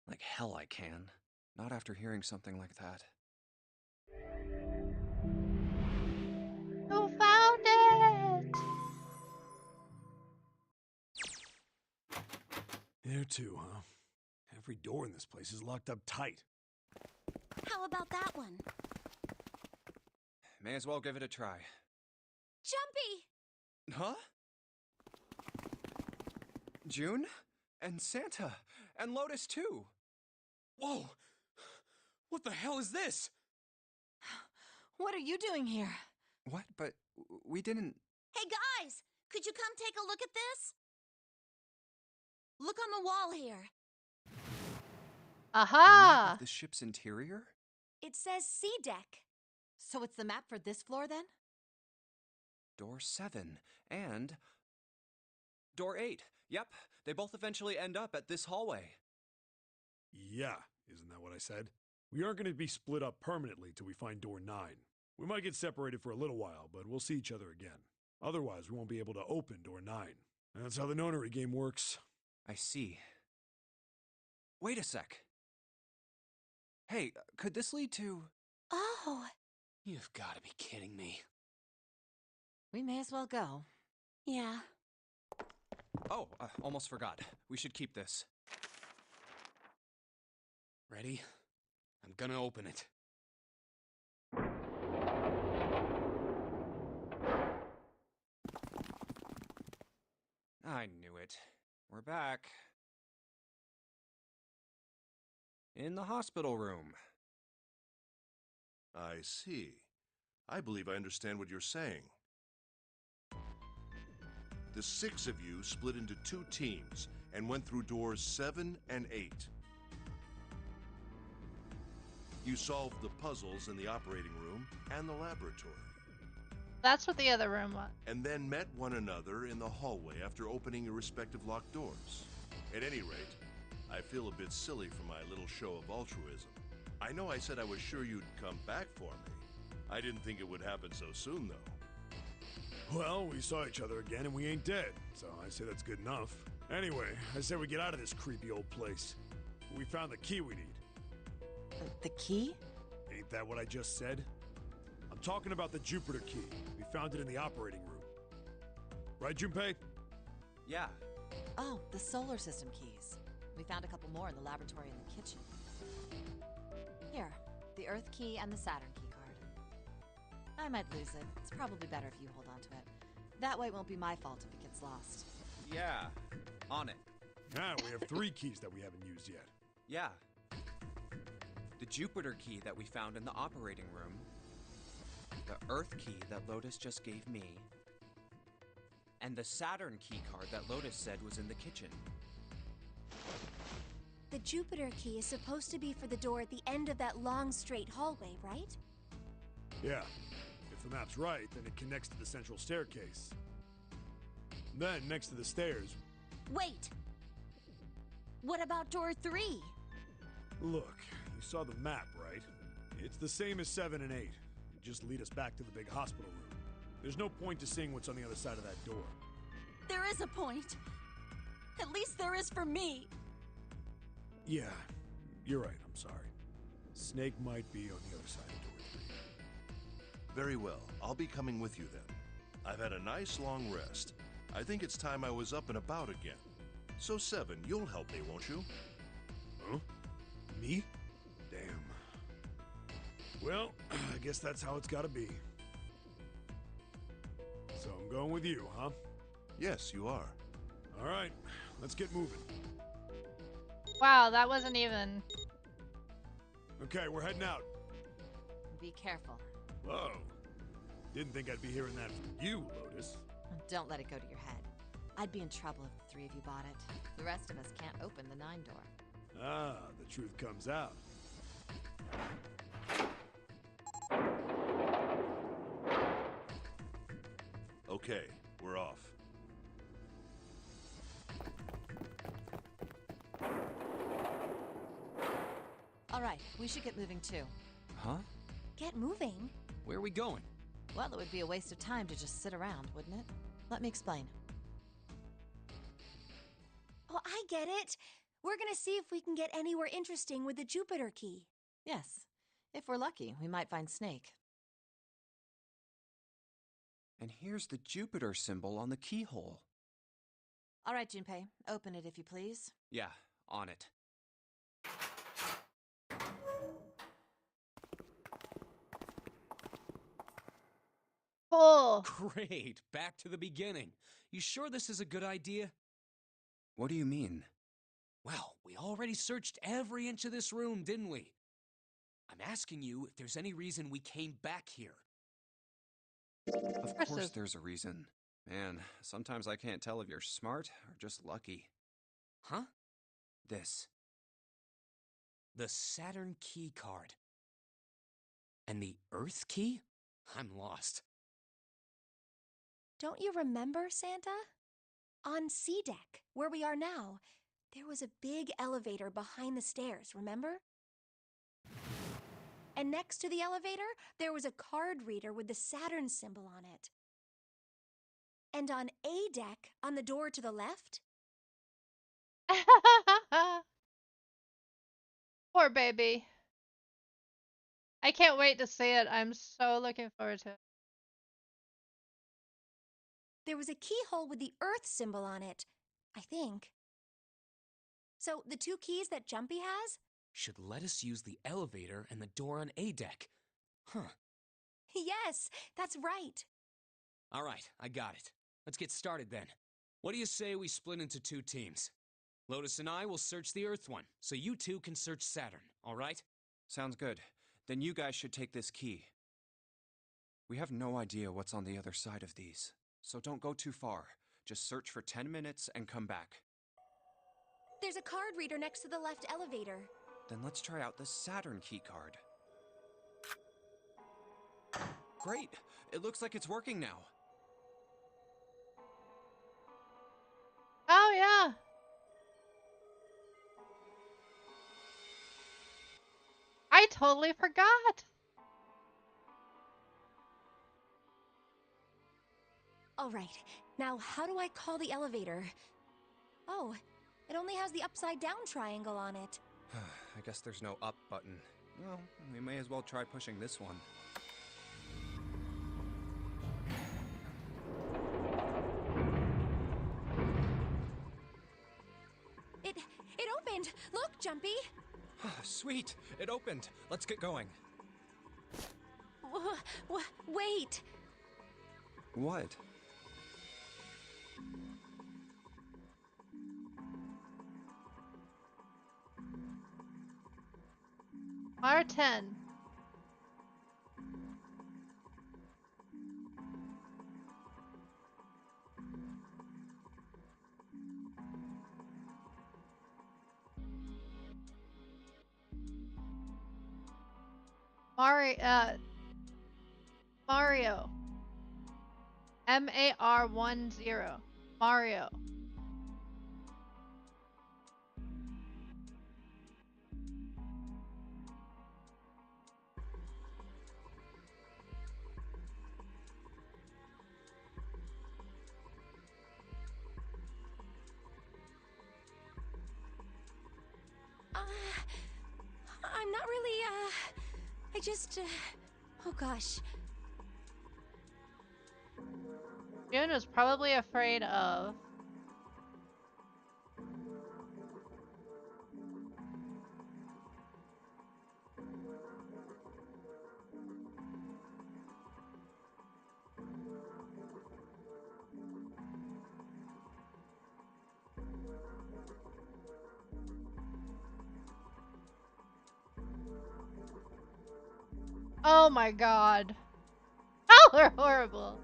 Like hell I can. Not after hearing something like that. Who found it? There too, huh? Every door in this place is locked up tight. How about that one? May as well give it a try. Jumpy! Huh? June? And Santa? And Lotus too? Whoa! What the hell is this? What are you doing here? What? But we didn't... Hey guys! Could you come take a look at this? Look on the wall here. A map Aha! of the ship's interior? It says C deck. So it's the map for this floor then? Door 7. And... Door 8. Yep, they both eventually end up at this hallway. Yeah, isn't that what I said? We aren't going to be split up permanently till we find door 9. We might get separated for a little while, but we'll see each other again. Otherwise, we won't be able to open door 9. And that's how the Nonary game works. I see. Wait a sec. Hey, could this lead to... Oh. You've got to be kidding me. We may as well go. Yeah. Oh, almost forgot. We should keep this. Ready? I'm gonna open it. I knew it. We're back. In the hospital room. I see. I believe I understand what you're saying. The 6 of you split into 2 teams and went through doors 7 and 8. You solved the puzzles in the operating room and the laboratory. That's what the other room was. And then met one another in the hallway after opening your respective locked doors. At any rate, I feel a bit silly for my little show of altruism. I know I said I was sure you'd come back for me. I didn't think it would happen so soon, though. Well, we saw each other again and we ain't dead, so I say that's good enough. Anyway, I say we get out of this creepy old place. We found the key we need. The key? Ain't that what I just said? I'm talking about the Jupiter key. We found it in the operating room. Right, Junpei? Yeah. Oh, the solar system keys. We found a couple more in the laboratory and the kitchen. Here, the Earth key and the Saturn key card. I might lose it. It's probably better if you hold on to it. That way it won't be my fault if it gets lost. Yeah. On it. Ah, we have 3 keys that we haven't used yet. Yeah. The Jupiter key that we found in the operating room. The Earth key that Lotus just gave me. And the Saturn key card that Lotus said was in the kitchen. The Jupiter key is supposed to be for the door at the end of that long, straight hallway, right? Yeah. If the map's right, then it connects to the central staircase. Then, next to the stairs... Wait! What about door 3? Look, you saw the map, right? It's the same as 7 and 8. Just lead us back to the big hospital room. There's no point to seeing what's on the other side of that door. There is a point. At least there is for me. Yeah, you're right, I'm sorry. Snake might be on the other side of door 3. Very well. I'll be coming with you then. I've had a nice long rest. I think it's time I was up and about again. So 7, you'll help me, won't you? Huh? Me? Damn. Well, I guess that's how it's gotta be. So I'm going with you, huh? Yes, you are. Alright, let's get moving. Wow, that wasn't even... Okay, we're heading out. Be careful. Whoa. Didn't think I'd be hearing that from you, Lotus. Don't let it go to your head. I'd be in trouble if the 3 of you bought it. The rest of us can't open the 9 door. Ah, the truth comes out. Okay, we're off. All right, we should get moving too. Huh? Get moving? Where are we going? Well, it would be a waste of time to just sit around, wouldn't it? Let me explain. Oh, I get it. We're gonna see if we can get anywhere interesting with the Jupiter key. Yes. If we're lucky, we might find Snake. And here's the Jupiter symbol on the keyhole. All right, Junpei, open it if you please. Yeah, on it. Cool. Great, back to the beginning. You sure this is a good idea? What do you mean? Well, we already searched every inch of this room, didn't we? I'm asking you if there's any reason we came back here. Of course there's a reason. Man, sometimes I can't tell if you're smart or just lucky. Huh? This. The Saturn key card. And the Earth key? I'm lost. Don't you remember, Santa? On C deck, where we are now, there was a big elevator behind the stairs, remember? And next to the elevator, there was a card reader with the Saturn symbol on it. And on A deck, on the door to the left... Poor baby. I can't wait to see it. I'm so looking forward to it. There was a keyhole with the Earth symbol on it, I think. So, the 2 keys that Jumpy has? Should let us use the elevator and the door on A deck. Huh. Yes, that's right. All right, I got it. Let's get started then. What do you say we split into 2 teams? Lotus and I will search the Earth one, so you 2 can search Saturn, all right? Sounds good. Then you guys should take this key. We have no idea what's on the other side of these, so don't go too far. Just search for 10 minutes and come back. There's a card reader next to the left elevator. Then let's try out the Saturn key card. Great! It looks like it's working now. Oh, yeah. I totally forgot. All right, now how do I call the elevator? Oh, it only has the upside down triangle on it. I guess there's no up button. Well, we may as well try pushing this one. It opened! Look, Jumpy! Sweet! It opened! Let's get going. Wait! What? R10. Mario. MAR10. Mario. I'm not really, I just, oh gosh. June is probably afraid of... Oh my god. Oh, they're horrible.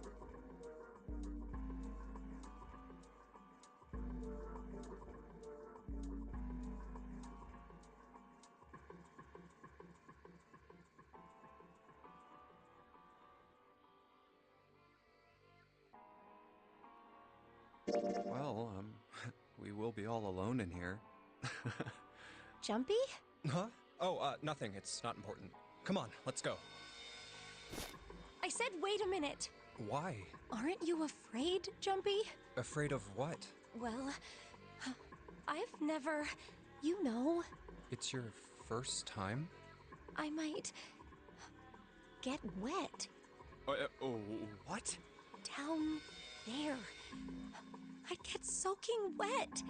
Well, we will be all alone in here. Jumpy? Huh? Oh, nothing. It's not important. Come on, let's go. I said wait a minute. Why? Aren't you afraid, Jumpy? Afraid of what? Well, I've never, you know. It's your first time? I might get wet. What? Down there. I'd get soaking wet.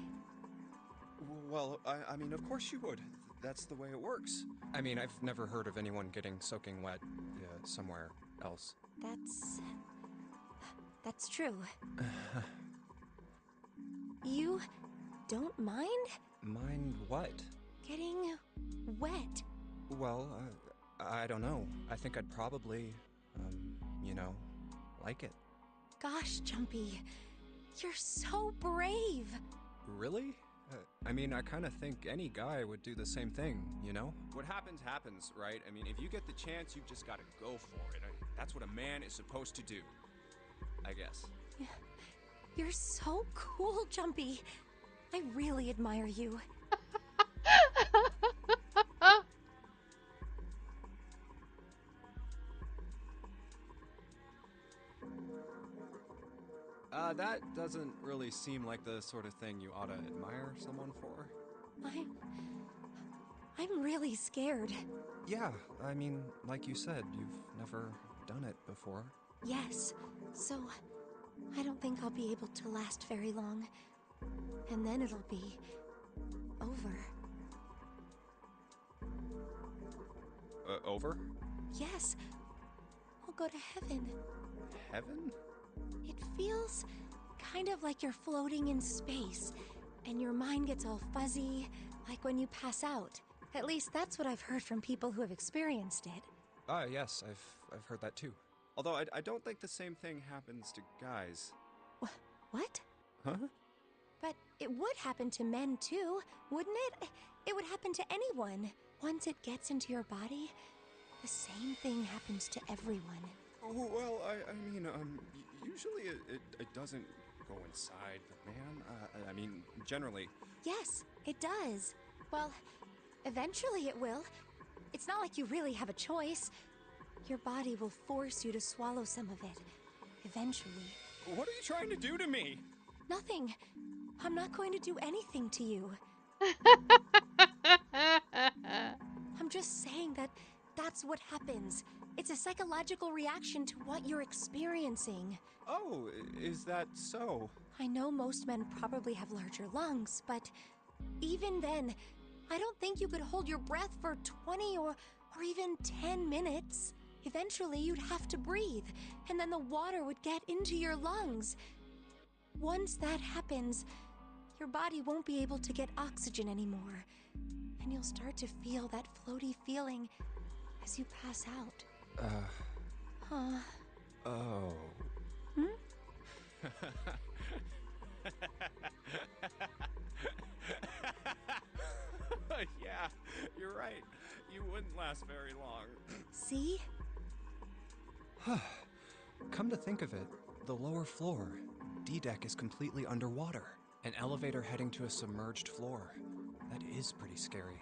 Well, I mean, of course you would. That's the way it works. I mean, I've never heard of anyone getting soaking wet somewhere else. That's true. You don't mind? Mind what? Getting wet. Well, I don't know. I think I'd probably, like it. Gosh, Jumpy, you're so brave. Really? I mean, I kind of think any guy would do the same thing, you know? What happens, happens, right? I mean, if you get the chance, you've just got to go for it. That's what a man is supposed to do, I guess. You're so cool, Jumpy. I really admire you. That doesn't really seem like the sort of thing you ought to admire someone for. I'm really scared. Yeah, I mean, like you said, you've never done it before. Yes, so I don't think I'll be able to last very long. And then it'll be over. Over? Yes, I'll go to heaven. Heaven? It feels kind of like you're floating in space, and your mind gets all fuzzy, like when you pass out. At least that's what I've heard from people who have experienced it. Yes, I've heard that too. Although I don't think the same thing happens to guys. What? Huh? But it would happen to men too, wouldn't it? It would happen to anyone. Once it gets into your body, the same thing happens to everyone. Well, I mean, usually it doesn't go inside the man. I mean, generally. Yes, it does. Well, eventually it will. It's not like you really have a choice. Your body will force you to swallow some of it. Eventually. What are you trying to do to me? Nothing. I'm not going to do anything to you. I'm just saying that that's what happens. It's a psychological reaction to what you're experiencing. Oh, is that so? I know most men probably have larger lungs, but even then, I don't think you could hold your breath for 20 or even 10 minutes. Eventually, you'd have to breathe, and then the water would get into your lungs. Once that happens, your body won't be able to get oxygen anymore, and you'll start to feel that floaty feeling as you pass out. Oh. Hmm? Yeah, you're right. You wouldn't last very long. See? Come to think of it, the lower floor, D-deck, is completely underwater. An elevator heading to a submerged floor. That is pretty scary.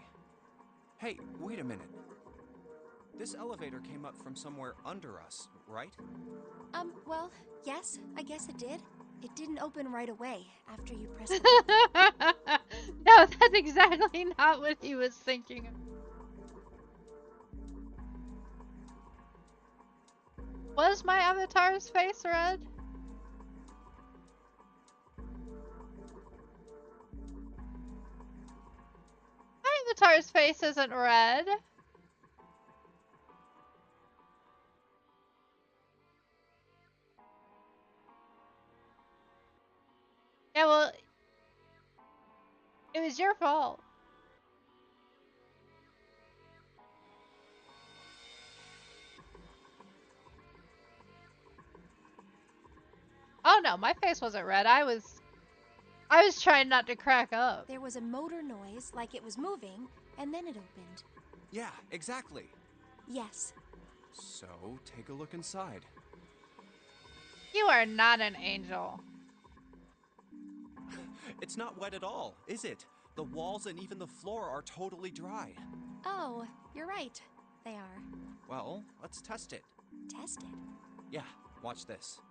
Hey, wait a minute. This elevator came up from somewhere under us, right? Well, yes, I guess it did. It didn't open right away after you pressed the button. No, that's exactly not what he was thinking. Was my avatar's face red? My avatar's face isn't red. Yeah, well, it was your fault. Oh no, my face wasn't red. I was trying not to crack up. There was a motor noise, like it was moving, and then it opened. Yeah, exactly. Yes. So, take a look inside. You are not an angel. It's not wet at all, is it? The walls and even the floor are totally dry. Oh, you're right. They are. Well, let's test it. Test it? Yeah, watch this.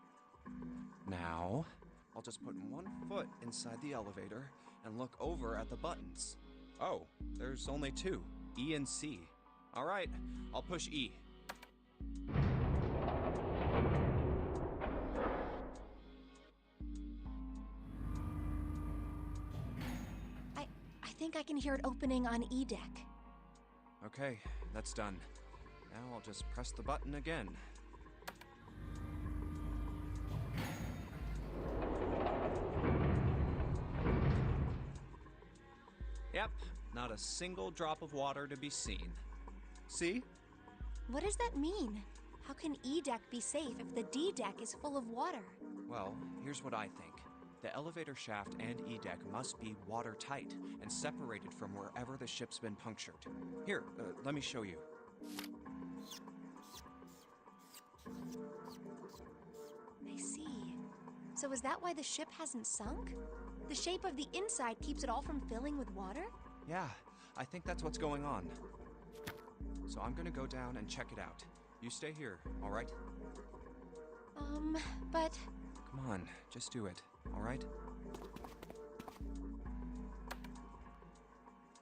Now, I'll just put one foot inside the elevator and look over at the buttons. Oh, there's only two, E and C. All right, I'll push E. I think I can hear it opening on E deck. Okay, that's done. Now I'll just press the button again. Yep, not a single drop of water to be seen. See? What does that mean? How can E deck be safe if the D deck is full of water? Well, here's what I think. The elevator shaft and E-deck must be watertight and separated from wherever the ship's been punctured. Here, let me show you. I see. So is that why the ship hasn't sunk? The shape of the inside keeps it all from filling with water? Yeah, I think that's what's going on. So I'm gonna go down and check it out. You stay here, all right? But... Come on, just do it, all right?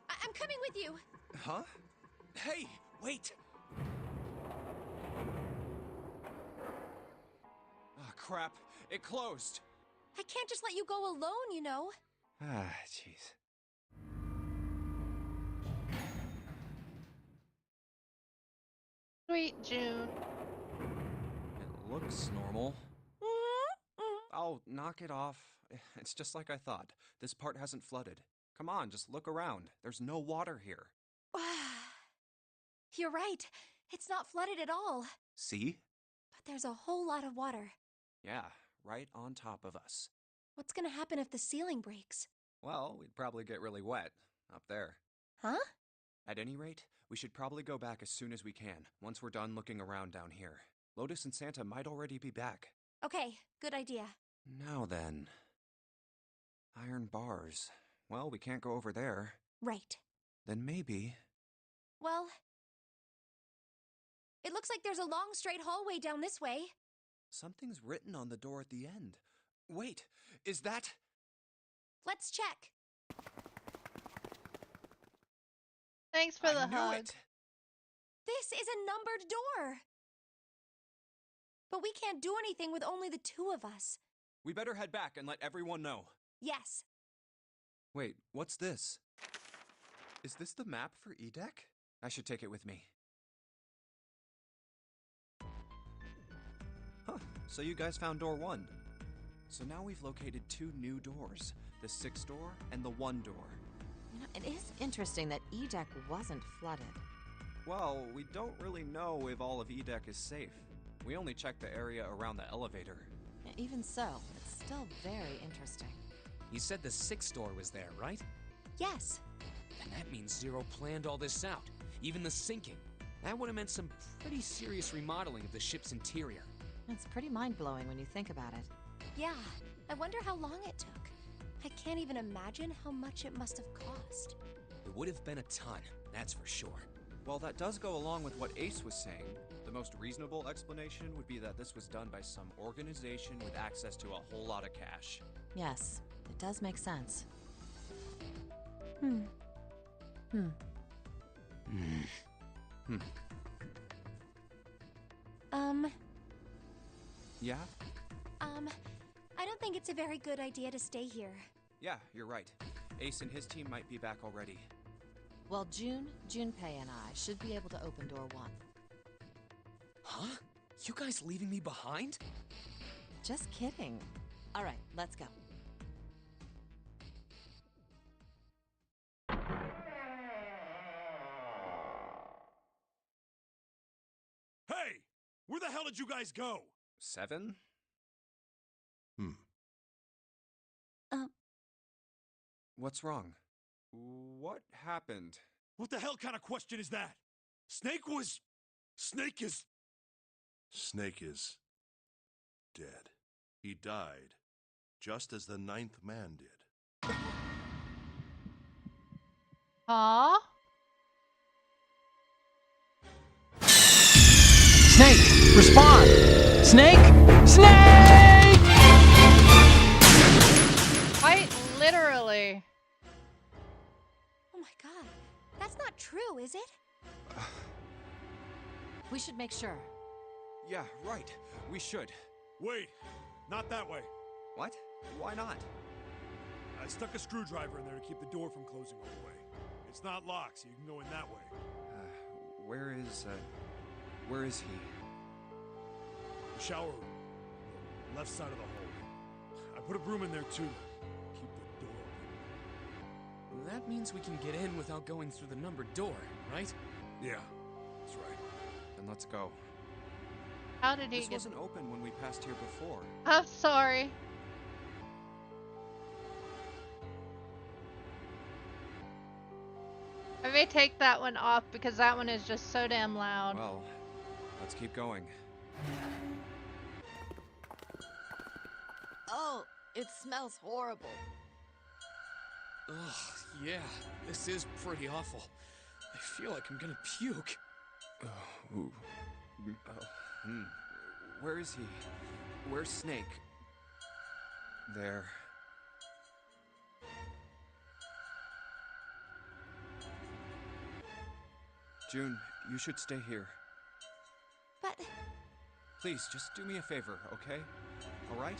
I'm coming with you! Huh? Hey, wait! Ah, crap. It closed. I can't just let you go alone, you know. Ah, jeez. Sweet June. It looks normal. Oh, knock it off. It's just like I thought. This part hasn't flooded. Come on, just look around. There's no water here. You're right. It's not flooded at all. See? But there's a whole lot of water. Yeah, right on top of us. What's gonna happen if the ceiling breaks? Well, we'd probably get really wet up there. Huh? At any rate, we should probably go back as soon as we can, once we're done looking around down here. Lotus and Santa might already be back. Okay, good idea. Now then. Iron bars. Well, we can't go over there. Right. Then maybe... Well, it looks like there's a long straight hallway down this way. Something's written on the door at the end. Wait, is that... Let's check. Thanks for the I knew hug. it. This is a numbered door. But we can't do anything with only the two of us. We better head back and let everyone know. Yes. Wait, what's this? Is this the map for E-Deck? I should take it with me. Huh, so you guys found door 1. So now we've located 2 new doors. The 6th door and the 1 door. You know, it is interesting that E-Deck wasn't flooded. Well, we don't really know if all of E-Deck is safe. We only checked the area around the elevator. Even so, it's still very interesting. You said the 6th door was there, right? Yes. Then that means Zero planned all this out, even the sinking. That would have meant some pretty serious remodeling of the ship's interior. It's pretty mind-blowing when you think about it. Yeah, I wonder how long it took. I can't even imagine how much it must have cost. It would have been a ton, that's for sure. Well, that does go along with what Ace was saying. The most reasonable explanation would be that this was done by some organization with access to a whole lot of cash. Yes, it does make sense. Yeah? I don't think it's a very good idea to stay here. Yeah, you're right. Ace and his team might be back already. Well, Junpei and I should be able to open door 1. Huh? You guys leaving me behind? Just kidding. All right, let's go. Hey! Where the hell did you guys go? 7? What's wrong? What happened? What the hell kind of question is that? Snake is... Snake is... dead. He died, just as the 9th man did. Huh? Snake, respond! Snake! Snake! Quite literally. Oh my god, that's not true, is it? We should make sure. Yeah, right. We should. Wait, not that way. What? Why not? I stuck a screwdriver in there to keep the door from closing all the way. It's not locked, so you can go in that way. Where is he? The shower room. The left side of the hall. I put a broom in there too. Keep the door open. That means we can get in without going through the numbered door, right? Yeah, that's right. Then let's go. How did he This get... wasn't open when we passed here before. I'm sorry. I may take that one off because that one is just so damn loud. Well, let's keep going. Oh, it smells horrible. Ugh, yeah, this is pretty awful. I feel like I'm gonna puke. Where is he? Where's Snake? There. June, you should stay here. But... Please, just do me a favor, okay? All right?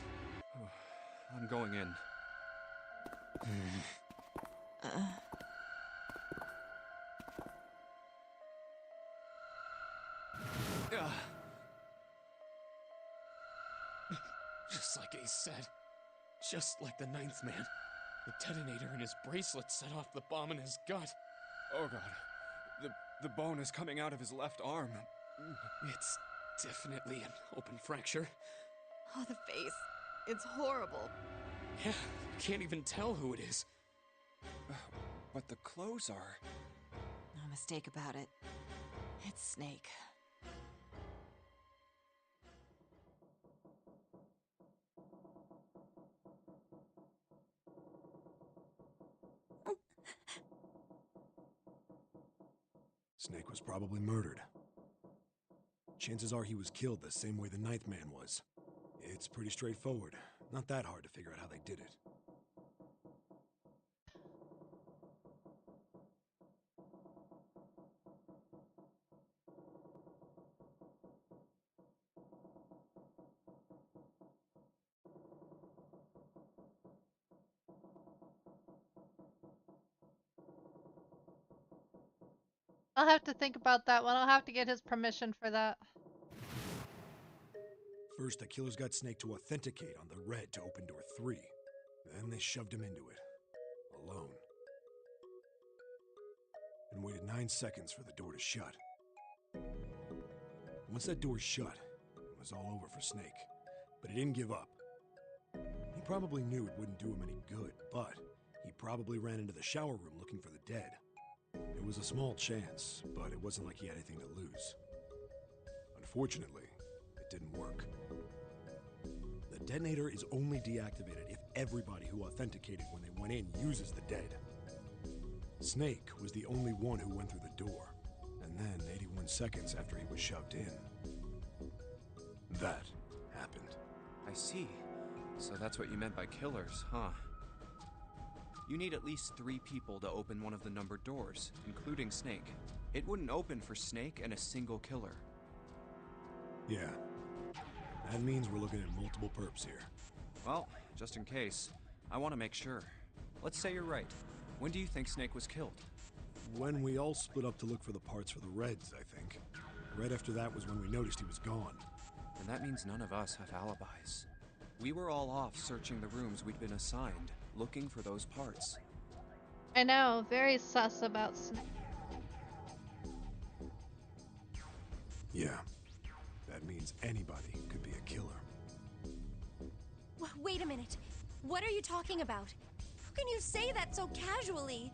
I'm going in. Just like Ace said. Just like the ninth man. The detonator in his bracelet set off the bomb in his gut. Oh god. The bone is coming out of his left arm. It's definitely an open fracture. Oh, the face. It's horrible. Yeah, can't even tell who it is. But the clothes are... No mistake about it. It's Snake. Snake was probably murdered. Chances are he was killed the same way the ninth man was. It's pretty straightforward. Not that hard to figure out how they did it. I'll have to think about that one. I'll have to get his permission for that. First, the killers got Snake to authenticate on the red to open door 3. Then they shoved him into it. Alone. And waited 9 seconds for the door to shut. Once that door shut, it was all over for Snake. But he didn't give up. He probably knew it wouldn't do him any good, but he probably ran into the shower room looking for the dead. It was a small chance, but it wasn't like he had anything to lose. Unfortunately, it didn't work. The detonator is only deactivated if everybody who authenticated when they went in uses the dead. Snake was the only one who went through the door, and then 81 seconds after he was shoved in, that happened. I see. So that's what you meant by killers, huh? You need at least 3 people to open one of the numbered doors, including Snake. It wouldn't open for Snake and a single killer. Yeah. That means we're looking at multiple perps here. Well, just in case, I want to make sure. Let's say you're right. When do you think Snake was killed? When we all split up to look for the parts for the Reds, I think. Right after that was when we noticed he was gone. And that means none of us have alibis. We were all off searching the rooms we'd been assigned, looking for those parts. I know, very sus about Snake. Yeah. That means anybody could be a killer. Wait a minute. What are you talking about? How can you say that so casually?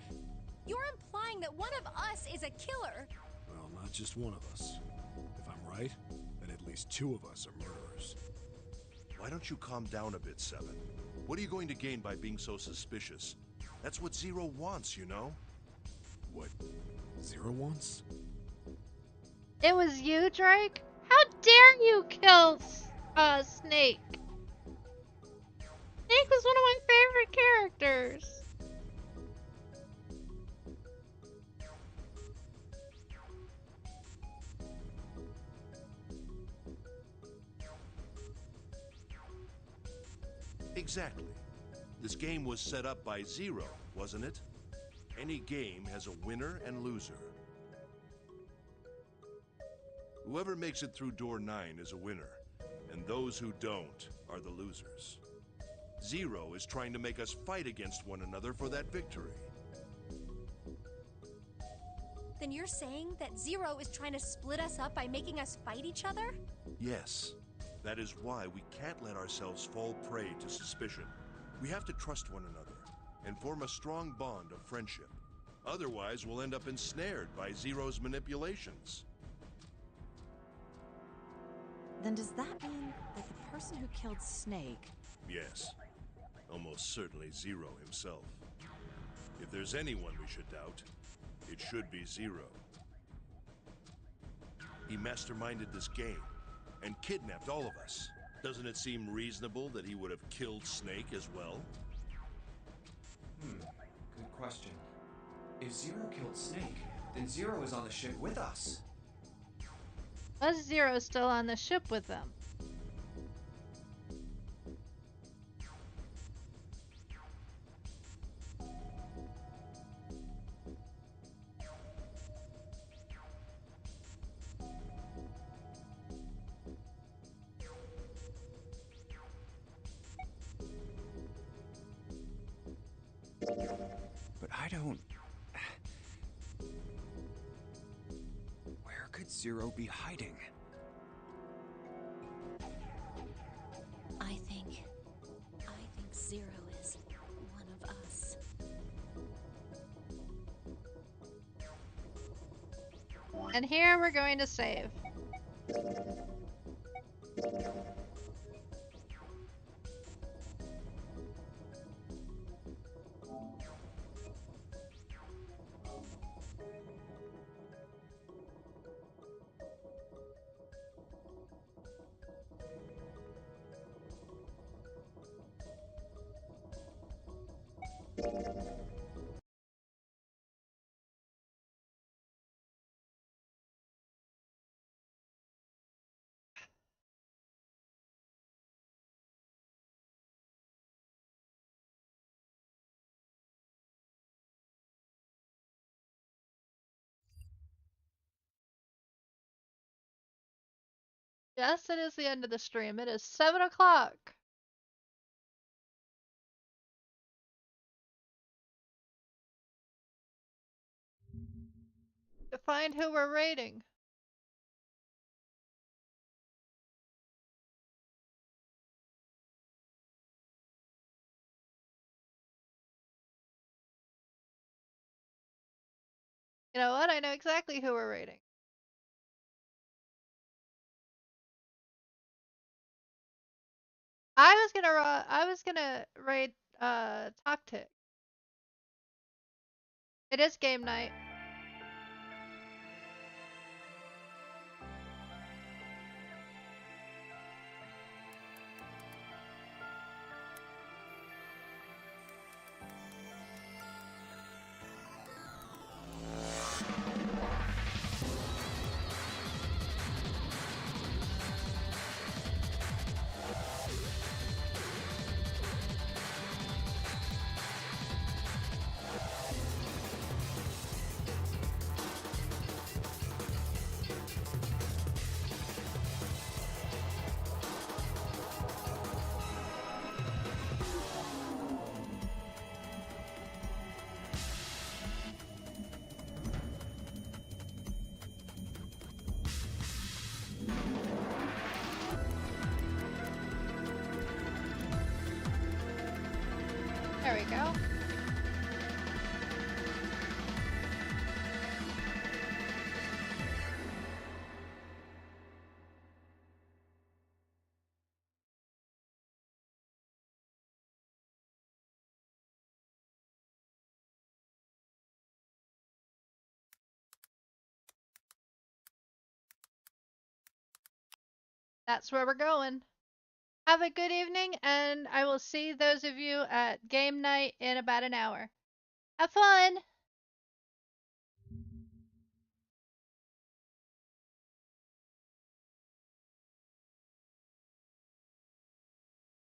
You're implying that one of us is a killer. Well, not just one of us. If I'm right, then at least 2 of us are murderers. Why don't you calm down a bit, Seven? What are you going to gain by being so suspicious? That's what Zero wants, you know? What Zero wants? It was you, Drake? How dare you kill Snake? Snake was one of my favorite characters. Exactly. This game was set up by Zero, wasn't it? Any game has a winner and loser. Whoever makes it through door 9 is a winner, and those who don't are the losers. Zero is trying to make us fight against one another for that victory. Then you're saying that Zero is trying to split us up by making us fight each other? Yes. That is why we can't let ourselves fall prey to suspicion. We have to trust one another and form a strong bond of friendship. Otherwise, we'll end up ensnared by Zero's manipulations. Then does that mean that the person who killed Snake... Yes. Almost certainly Zero himself. If there's anyone we should doubt, it should be Zero. He masterminded this game and kidnapped all of us. Doesn't it seem reasonable that he would have killed Snake as well? Good question. If Zero killed Snake, then Zero is on the ship with us. Was Zero still on the ship with them? I don't... Where could Zero be hiding? I think Zero is one of us. And here we're going to save. Yes, it is the end of the stream. It is 7 o'clock. To find who we're rating. You know what? I know exactly who we're rating. I was gonna rate Tactic. It is game night. There we go. That's where we're going. Have a good evening, and I will see those of you at game night in about an hour. Have fun!